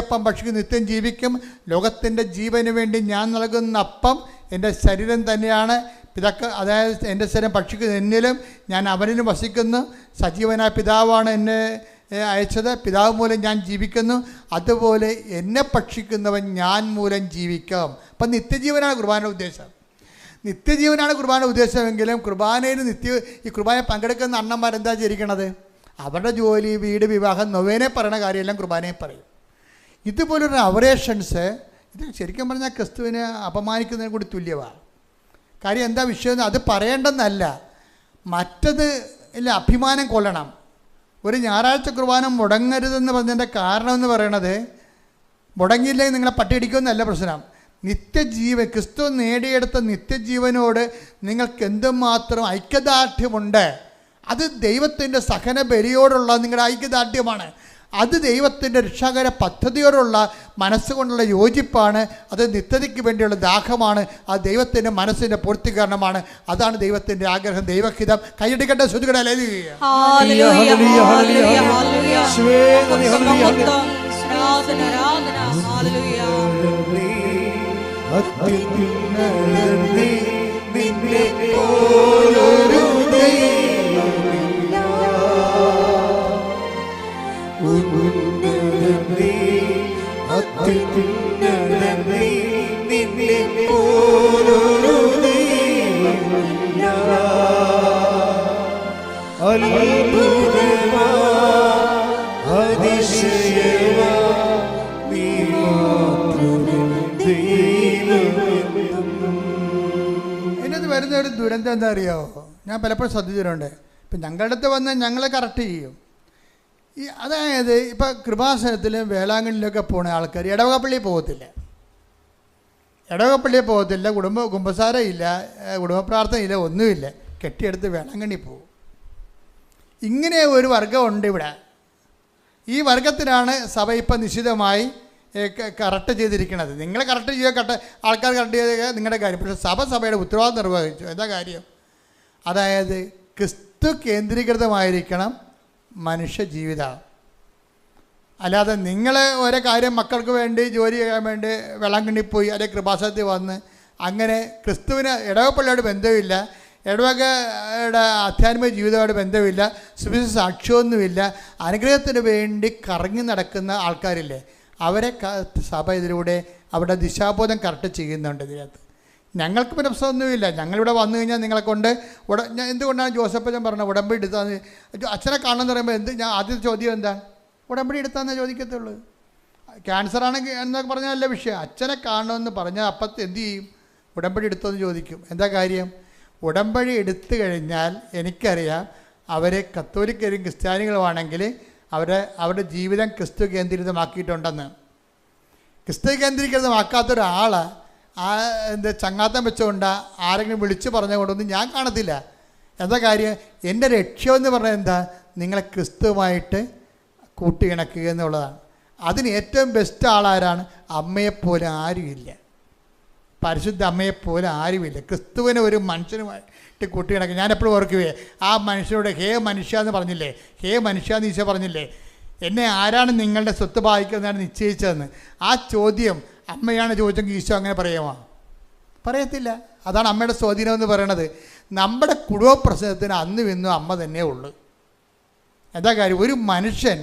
അപ്പം ഭക്ഷിക്കും നിത്യം ജീവിക്കും. ലോകത്തിൻ്റെ ജീവന് വേണ്ടി ഞാൻ നൽകുന്ന അപ്പം എൻ്റെ ശരീരം തന്നെയാണ്. അതായത് എൻ്റെ ശരീരം ഭക്ഷിക്കുന്ന എന്നിലും ഞാൻ അവനിലും വസിക്കുന്നു. സജീവനായ പിതാവാണ് എന്നെ അയച്ചത്, പിതാവ് മൂലം ഞാൻ ജീവിക്കുന്നു. അതുപോലെ എന്നെ ഭക്ഷിക്കുന്നവൻ ഞാൻ മൂലം ജീവിക്കാം. അപ്പം നിത്യജീവനാണ് കുർബാനയുടെ ഉദ്ദേശം. നിത്യജീവനാണ് കുർബാനയുടെ ഉദ്ദേശമെങ്കിലും കുർബാനയിൽ ഈ കുർബാന പങ്കെടുക്കുന്ന അണ്ണന്മാരെന്താ ചെയ്തിരിക്കണത്? അവരുടെ ജോലി, വീട്, വിവാഹം, നൊവേനെ പറയുന്ന കാര്യമെല്ലാം കുർബാനയെ പറയും. ഇതുപോലൊരു അവറേഷൻസ് ഇത് ശരിക്കും പറഞ്ഞാൽ ക്രിസ്തുവിനെ അപമാനിക്കുന്നതിന് കൂടി തുല്യമാണ്. കാര്യം എന്താ വിഷയം? അത് പറയേണ്ടെന്നല്ല, മറ്റത് ഇല്ല, അഭിമാനം കൊള്ളണം. ഒരു ഞായറാഴ്ച കുർബാന മുടങ്ങരുതെന്ന് പറഞ്ഞതിൻ്റെ കാരണം എന്ന് പറയണത്, മുടങ്ങിയില്ലെങ്കിൽ നിങ്ങളെ പട്ടിയടിക്കുമെന്നല്ല പ്രശ്നം. ക്രിസ്തു നേടിയെടുത്ത നിത്യജീവനോട് നിങ്ങൾക്ക് എന്തുമാത്രം ഐക്യദാർഢ്യമുണ്ട്. അത് ദൈവത്തിൻ്റെ സഹന ബലിയോടുള്ള നിങ്ങളുടെ ഐക്യദാർഢ്യമാണ്. അത് ദൈവത്തിൻ്റെ രക്ഷാകര പദ്ധതിയോടുള്ള മനസ്സുകൊണ്ടുള്ള യോജിപ്പാണ്. അത് നിത്യതയ്ക്ക് വേണ്ടിയുള്ള ദാഹമാണ്. അത് ദൈവത്തിൻ്റെ മനസ്സിൻ്റെ പൂർത്തീകരണമാണ്. അതാണ് ദൈവത്തിൻ്റെ ആഗ്രഹം, ദൈവഹിതം. കൈയടിക്കട്ടെ, ശ്രുതികട ഇതിനകത്ത് വരുന്ന ഒരു ദുരന്തം എന്താ അറിയാമോ? ഞാൻ പലപ്പോഴും ശ്രദ്ധിച്ചിട്ടുണ്ട്. ഇപ്പം ഞങ്ങളുടെ അടുത്ത് വന്ന് ഞങ്ങളെ കറക്റ്റ് ചെയ്യും. അതായത് ഇപ്പം കൃപാസനത്തിലും വേളാങ്കണ്ണിലൊക്കെ പോണ ആൾക്കാർ ഇടവകപ്പള്ളിയിൽ പോകത്തില്ല, കുമ്പസാരമില്ല, കുടുംബ പ്രാർത്ഥനയില്ല, ഒന്നുമില്ല, കെട്ടിയെടുത്ത് വേളാങ്കണ്ണി പോകും. ഇങ്ങനെ ഒരു വർഗമുണ്ട് ഇവിടെ. ഈ വർഗത്തിനാണ് സഭ ഇപ്പം നിശ്ചിതമായി കറക്റ്റ് ചെയ്തിരിക്കുന്നത്. നിങ്ങൾ കറക്റ്റ് ചെയ്യുക, ആൾക്കാർ കറക്റ്റ് ചെയ്ത നിങ്ങളുടെ കാര്യം. പക്ഷേ സഭയുടെ ഉത്തരവാദിത്വം നിർവഹിച്ചു. എന്താ കാര്യം? അതായത് ക്രിസ്തു കേന്ദ്രീകൃതമായിരിക്കണം മനുഷ്യ ജീവിതം. അല്ലാതെ നിങ്ങൾ ഓരോ കാര്യം മക്കൾക്ക് വേണ്ടി ജോലി ചെയ്യാൻ വേണ്ടി വെള്ളാങ്കണ്ണി പോയി അല്ലെങ്കിൽ കൃപാസനത്തിൽ വന്ന് അങ്ങനെ ക്രിസ്തുവിന് ഇടവപ്പള്ളിയോട് ബന്ധമില്ല, ഇടവകയുടെ ആധ്യാത്മിക ജീവിതമായിട്ട് ബന്ധമില്ല, സുവിശേഷ സാക്ഷ്യമൊന്നുമില്ല, അനുഗ്രഹത്തിന് വേണ്ടി കറങ്ങി നടക്കുന്ന ആൾക്കാരില്ലേ, അവരെ സഭ ഇതിലൂടെ അവരുടെ ദിശാബോധം കറക്റ്റ് ചെയ്യുന്നുണ്ട്. ഇതിനകത്ത് ഞങ്ങൾക്ക് പിന്നെ പ്രശ്നമൊന്നുമില്ല. ഞങ്ങളിവിടെ വന്നു കഴിഞ്ഞാൽ നിങ്ങളെ കൊണ്ട് എന്തുകൊണ്ടാണ് ജോസഫച്ചൻ പറഞ്ഞത് ഉടമ്പടി എടുത്താന്ന്? അച്ഛനെ കാണണമെന്ന് പറയുമ്പോൾ ഞാൻ ആദ്യത്തെ ചോദ്യം എന്താണ്? ഉടമ്പടി എടുത്താന്നേ ചോദിക്കത്തുള്ളൂ. ക്യാൻസർ ആണെങ്കിൽ എന്നൊക്കെ പറഞ്ഞാലല്ല വിഷയം. അച്ഛനെ കാണണമെന്ന് പറഞ്ഞാൽ അപ്പത്ത് എന്ത് ചെയ്യും? ഉടമ്പടി എടുത്തോന്ന് ചോദിക്കും. എന്താ കാര്യം? ഉടമ്പടി എടുത്തു കഴിഞ്ഞാൽ എനിക്കറിയാം അവർ കത്തോലിക്കരും ക്രിസ്ത്യാനികളുമാണെങ്കിൽ അവരുടെ ജീവിതം ക്രിസ്തു കേന്ദ്രീകൃതമാക്കിയിട്ടുണ്ടെന്ന്. ക്രിസ്തു കേന്ദ്രീകൃതമാക്കാത്തൊരാൾ ചങ്ങാത്തം വെച്ചുകൊണ്ട് ആരെങ്കിലും വിളിച്ച് പറഞ്ഞുകൊണ്ടൊന്നും ഞാൻ കാണത്തില്ല. എന്താ കാര്യം? എൻ്റെ ലക്ഷ്യമെന്ന് പറഞ്ഞാൽ എന്താ? നിങ്ങളെ ക്രിസ്തുവുമായിട്ട് കൂട്ടിയിണക്കുക എന്നുള്ളതാണ്. അതിന് ഏറ്റവും ബെസ്റ്റ് ആളാരാണ്? അമ്മയെപ്പോലെ ആരുമില്ല, പരിശുദ്ധ അമ്മയെപ്പോലെ ആരുമില്ല. ക്രിസ്തുവിനെ ഒരു മനുഷ്യനുമായിട്ട് കൂട്ടിയിണക്കുക. ഞാനെപ്പോഴും ഓർക്കുകയെ, ആ മനുഷ്യനോട് ഹേ മനുഷ്യ എന്ന് പറഞ്ഞില്ലേ, ഹേ മനുഷ്യ എന്ന് ഈശോ പറഞ്ഞില്ലേ, എന്നെ ആരാണ് നിങ്ങളുടെ സ്വത്ത് ഭാഗിക്കുന്നതാണ് നിശ്ചയിച്ചതെന്ന്. ആ ചോദ്യം അമ്മയാണ് ചോദിച്ചെങ്കിൽ ഈശോ അങ്ങനെ പറയുമോ? പറയത്തില്ല. അതാണ് അമ്മയുടെ സ്വാധീനം എന്ന് പറയണത്. നമ്മുടെ കുടുംബ പ്രശ്നത്തിന് അന്നും ഇന്നും അമ്മ തന്നെ ഉള്ളു. എന്താ കാര്യം? ഒരു മനുഷ്യൻ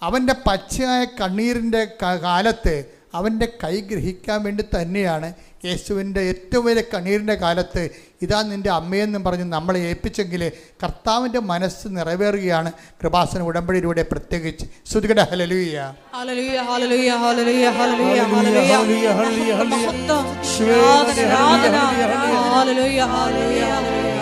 അവൻ്റെ പച്ചയായ കണ്ണീരിൻ്റെ കാലത്ത് അവൻ്റെ കൈ ഗ്രഹിക്കാൻ വേണ്ടി തന്നെയാണ് യേശുവിൻ്റെ ഏറ്റവും വലിയ കണ്ണീരിൻ്റെ കാലത്ത് ഇതാ നിൻ്റെ അമ്മയെന്നും പറഞ്ഞ് നമ്മളെ ഏൽപ്പിച്ചെങ്കിൽ കർത്താവിൻ്റെ മനസ്സ് നിറവേറുകയാണ് കൃപാസന ഉടമ്പടിയിലൂടെ. പ്രത്യേകിച്ച് ശ്രുതികട ഹല്ലേലൂയ ഹല്ലേലൂയ ഹല്ലേലൂയ ഹല്ലേലൂയ ഹല്ലേലൂയ ഹല്ലേലൂയ ഹല്ലേലൂയ ഹല്ലേലൂയ.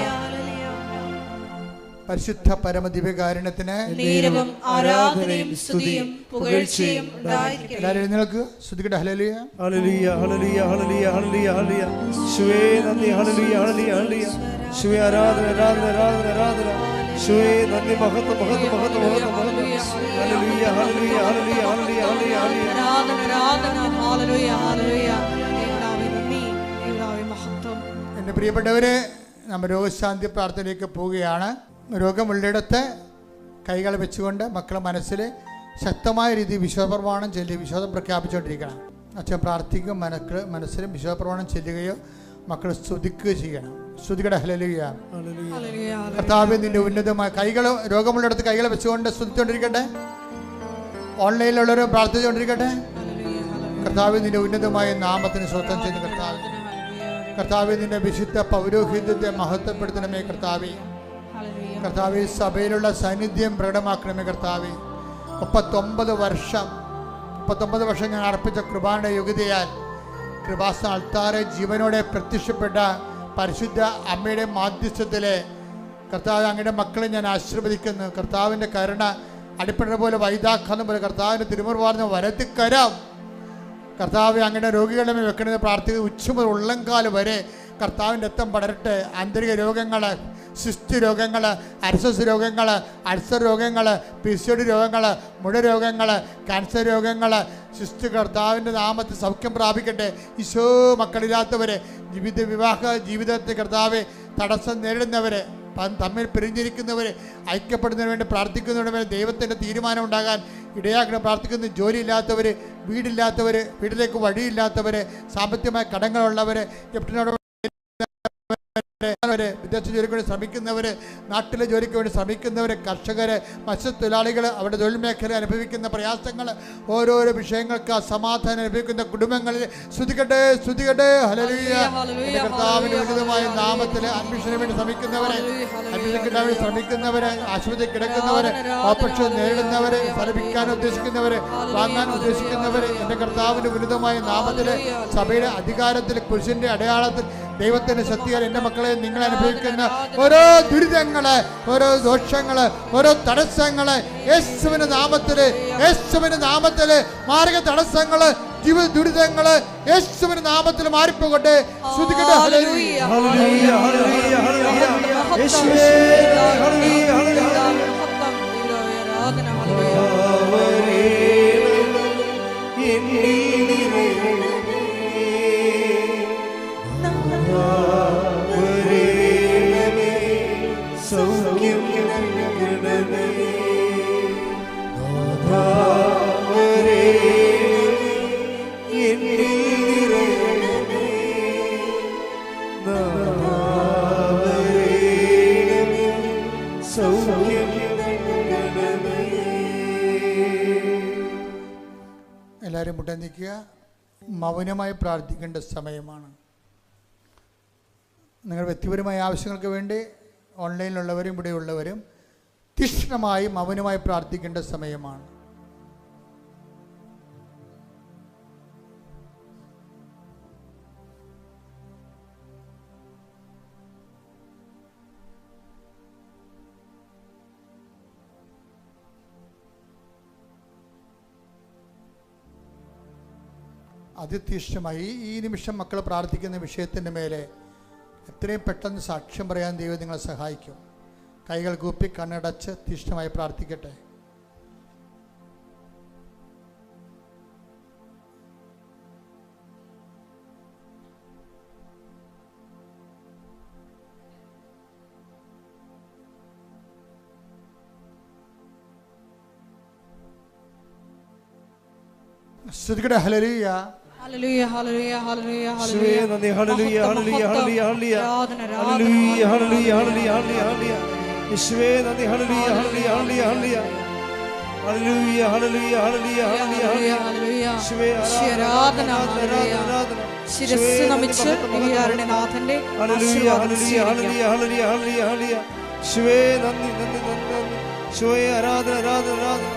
പരിശുദ്ധ പരമദിവ്യകാരുണ്യത്തിന് നീരവും ആരാധനയും സ്തുതിയും പുകഴ്ചയും ഉണ്ടായിരിക്കട്ടെ. എല്ലാവരും എഴുന്നേൽക്കുക. ശ്രുതികട ഹല്ലേലൂയ ഹല്ലേലൂയ ഹല്ലേലൂയ ഹല്ലേലൂയ ഹല്ലേലൂയ ഹല്ലേലൂയ. യേശുവേ നന്ദി. ഹല്ലേലൂയ ഹല്ലേലൂയ ഹല്ലേലൂയ. യേശുവേ ആരാധന ആരാധന ആരാധന ആരാധന. യേശുവേ നന്ദി. മഹത്വം മഹത്വം മഹത്വം മഹത്വം മഹത്വം. ഹല്ലേലൂയ ഹല്ലേലൂയ ഹല്ലേലൂയ ഹല്ലേലൂയ ഹല്ലേലൂയ ഹല്ലേലൂയ. ആരാധന ആരാധന. ഹല്ലേലൂയ ഹല്ലേലൂയ. യേശുവേ നന്ദി, യേശുവേ മഹത്വം. എൻ്റെ പ്രിയപ്പെട്ടവരെ, നമ്മൾ രോഗശാന്തി പ്രാർത്ഥനയിലേക്ക് പോവുകയാണ്. രോഗമുള്ളിടത്ത് കൈകൾ വെച്ചുകൊണ്ട് മക്കളെ മനസ്സിൽ ശക്തമായ രീതിയിൽ വിശ്വാസപ്രമാണം ചൊല്ലി വിശ്വാസം പ്രഖ്യാപിച്ചുകൊണ്ടിരിക്കണം. അച്ഛൻ പ്രാർത്ഥിക്കും, മനസ്സിലും വിശ്വാസപ്രമാണം ചെല്ലുകയോ മക്കൾ സ്തുതിക്കുകയോ ചെയ്യണം. സ്തുതികട ഹല്ലേലൂയ. കർത്താവേ നിന്റെ ഉന്നതമായ കൈകൾ, രോഗമുള്ളിടത്ത് കൈകൾ വെച്ചുകൊണ്ട് സ്തുതിച്ചുകൊണ്ടിരിക്കട്ടെ. ഓൺലൈനിലുള്ളവരും പ്രാർത്ഥിച്ചുകൊണ്ടിരിക്കട്ടെ. കർത്താവേ നിന്റെ ഉന്നതമായ നാമത്തിന് സ്വസ്ഥം ചെയ്യുന്ന കർത്താവ്, കർത്താവേ നിന്റെ വിശുദ്ധ പൗരോഹിത്യത്തെ മഹത്വപ്പെടുത്തണമേ കർത്താവേ. കർത്താവേ സഭയിലുള്ള സാന്നിധ്യം പ്രകടമാക്കണമേ കർത്താവേ. 39 വർഷം ഞാൻ അർപ്പിച്ച കൃപാന്റെ യോഗ്യതയാൽ കൃപാസന അൾത്താരെ ജീവനോടെ പ്രത്യക്ഷപ്പെട്ട പരിശുദ്ധ അമ്മയുടെ മാധ്യസ്ഥത്തിലെ കർത്താവ് അങ്ങയുടെ മക്കളെ ഞാൻ ആശീർവദിക്കുന്നു. കർത്താവിൻ്റെ കരുണ അടിപ്പണ പോലെ വൈദാഖാനം പോലെ കർത്താവിൻ്റെ തിരുമുറുവാർന്ന വലത്തിക്കരം കർത്താവ് അങ്ങയുടെ രോഗികളുടെ മേൽ വെക്കണമെന്ന് പ്രാർത്ഥിക്കുന്നത്. ഉച്ച മുതൽ ഉള്ളംകാല് വരെ കർത്താവിൻ്റെ രക്തം പടരട്ടെ. ആന്തരിക രോഗങ്ങൾ, സിസ്റ്റ് രോഗങ്ങൾ, അർസസ് രോഗങ്ങൾ, അൾസർ രോഗങ്ങൾ, PCOD രോഗങ്ങൾ, മുഴ രോഗങ്ങൾ, ക്യാൻസർ രോഗങ്ങൾ, സിസ്റ്റ് കർത്താവിൻ്റെ നാമത്തിൽ സൗഖ്യം പ്രാപിക്കട്ടെ. ഈശോ മക്കളില്ലാത്തവരെ, വിവാഹ ജീവിതത്തിൽ കർത്താവ് തടസ്സം നേരിടുന്നവരെ, തമ്മിൽ പിരിഞ്ഞിരിക്കുന്നവർ, ഐക്യപ്പെടുന്നതിന് വേണ്ടി പ്രാർത്ഥിക്കുന്നതിന് വേണ്ടി ദൈവത്തിൻ്റെ തീരുമാനം ഉണ്ടാകാൻ ഇടയാക്കണം പ്രാർത്ഥിക്കുന്നു. ജോലിയില്ലാത്തവർ, വീടില്ലാത്തവർ, വീട്ടിലേക്ക് വഴിയില്ലാത്തവർ, സാമ്പത്തികമായ കടങ്ങളുള്ളവർ, വിദേശ ജോലിക്ക് വേണ്ടി ശ്രമിക്കുന്നവർ, നാട്ടിലെ ജോലിക്ക് വേണ്ടി ശ്രമിക്കുന്നവർ, കർഷകർ, മത്സ്യത്തൊഴിലാളികൾ, അവരുടെ തൊഴിൽ മേഖല അനുഭവിക്കുന്ന പ്രയാസങ്ങൾ, ഓരോരോ വിഷയങ്ങൾക്ക് സമാധാനം അനുഭവിക്കുന്ന കുടുംബങ്ങളിൽ സ്തുതിക്കട്ടെ സ്തുതിക്കട്ടെ. ഹല്ലേലൂയ. കർത്താവിന്റെ ഉന്നതമായ നാമത്തിൽ അഡ്മിഷന് വേണ്ടി ശ്രമിക്കുന്നവരെ, അഡ്മിഷൻ കിട്ടാൻ വേണ്ടി ശ്രമിക്കുന്നവരെ, ആശുപത്രി കിടക്കുന്നവരെ, ഓപ്പറേഷൻ നേരിടുന്നവരെ, ഫലിപ്പിക്കാൻ ഉദ്ദേശിക്കുന്നവരെ, വാങ്ങാൻ ഉദ്ദേശിക്കുന്നവരെ, എൻ്റെ കർത്താവിന്റെ ഉന്നതമായ നാമത്തിൽ സഭയുടെ അധികാരത്തിൽ കുരിശിന്റെ അടയാളത്തിൽ ദൈവത്തിന്റെ ശക്തിയാൽ എൻ്റെ മക്കളെ നിങ്ങൾ അനുഭവിക്കുന്ന ഓരോ ദുരിതങ്ങള്, ഓരോ ദോഷങ്ങള്, ഓരോ തടസ്സങ്ങള് യേശുവിന്റെ നാമത്തില് മാർഗ തടസ്സങ്ങള്, ജീവിത ദുരിതങ്ങള് യേശുവിന്റെ നാമത്തിൽ മാറിപ്പോകട്ടെ. ശ്രുതിക്കട്ടെ. ഹല്ലേലൂയ ഹല്ലേലൂയ ഹല്ലേലൂയ ഹല്ലേലൂയ. യേശുവേ ഹല്ലേലൂയ ഹല്ലേലൂയ. ആരാധന ഹല്ലേലൂയ. എല്ലാവരും മുട്ട നിൽക്കുക. മൗനമായി പ്രാർത്ഥിക്കേണ്ട സമയമാണ്. നിങ്ങളുടെ വ്യക്തിപരമായ ആവശ്യങ്ങൾക്ക് വേണ്ടി ഓൺലൈനിലുള്ളവരും ഇവിടെയുള്ളവരും തീക്ഷ്ണമായി മൗനമായി പ്രാർത്ഥിക്കേണ്ട സമയമാണ്. അതിതീക്ഷ്ണമായി ഈ നിമിഷം മക്കൾ പ്രാർത്ഥിക്കുന്ന വിഷയത്തിൻ്റെ മേലെ എത്രയും പെട്ടെന്ന് സാക്ഷ്യം പറയാൻ ദൈവം നിങ്ങളെ സഹായിക്കും. കൈകൾ കൂപ്പി കണ്ണടച്ച് തീക്ഷ്ണമായി പ്രാർത്ഥിക്കട്ടെ. ശ്രുതികടെ ഹല്ലേലൂയ ഹല്ലേലൂയ ഹല്ലേലൂയ ഹല്ലേലൂയ യേശുവേ നന്ദി. ഹല്ലേലൂയ ഹല്ലേലൂയ ഹല്ലേലൂയ ഹല്ലേലൂയ ഹല്ലേലൂയ ഹല്ലേലൂയ ഹല്ലേലൂയ ഹല്ലേലൂയ യേശുവേ നന്ദി. ഹല്ലേലൂയ ഹല്ലേലൂയ ഹല്ലേലൂയ ഹല്ലേലൂയ ഹല്ലേലൂയ ഹല്ലേലൂയ ഹല്ലേലൂയ ഹല്ലേലൂയ യേശുവേ ആരാധന ഹല്ലേലൂയ. ശിരസ്സ് നമിച്ച് ദിവ്യകാരുണ്യനാഥന്റെ ഹല്ലേലൂയ ഹല്ലേലൂയ ഹല്ലേലൂയ ഹല്ലേലൂയ ഹല്ലേലൂയ ഹല്ലേലൂയ യേശുവേ നന്ദി നന്ദി നന്ദി നന്ദി യേശുവേ ആരാധന ആരാധന ആരാധന.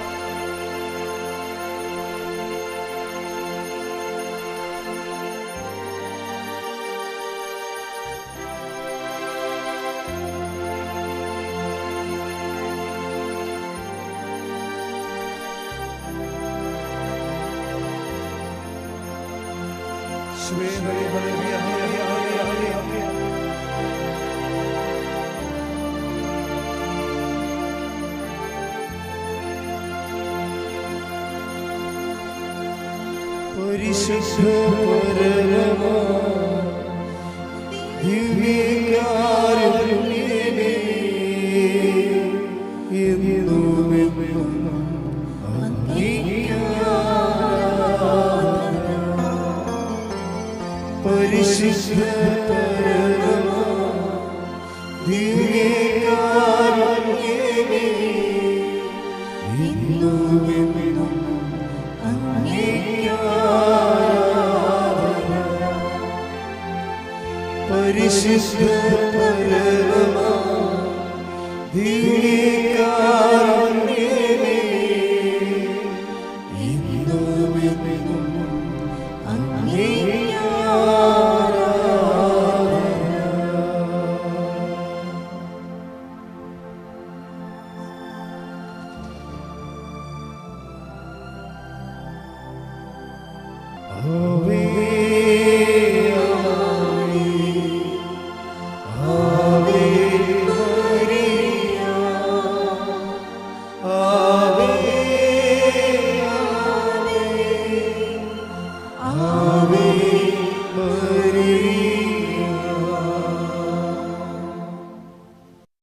പരിശുദ്ധ പരമമാ ദിവ്യകാരുണ്യമേ എന്നുമെന്നും പരിശുദ്ധ പരമമാ ദിവ്യകാരുണ്യമേ എന്നുമെന്നും പരിശുദ്ധ പരമമാ ദിവ്യ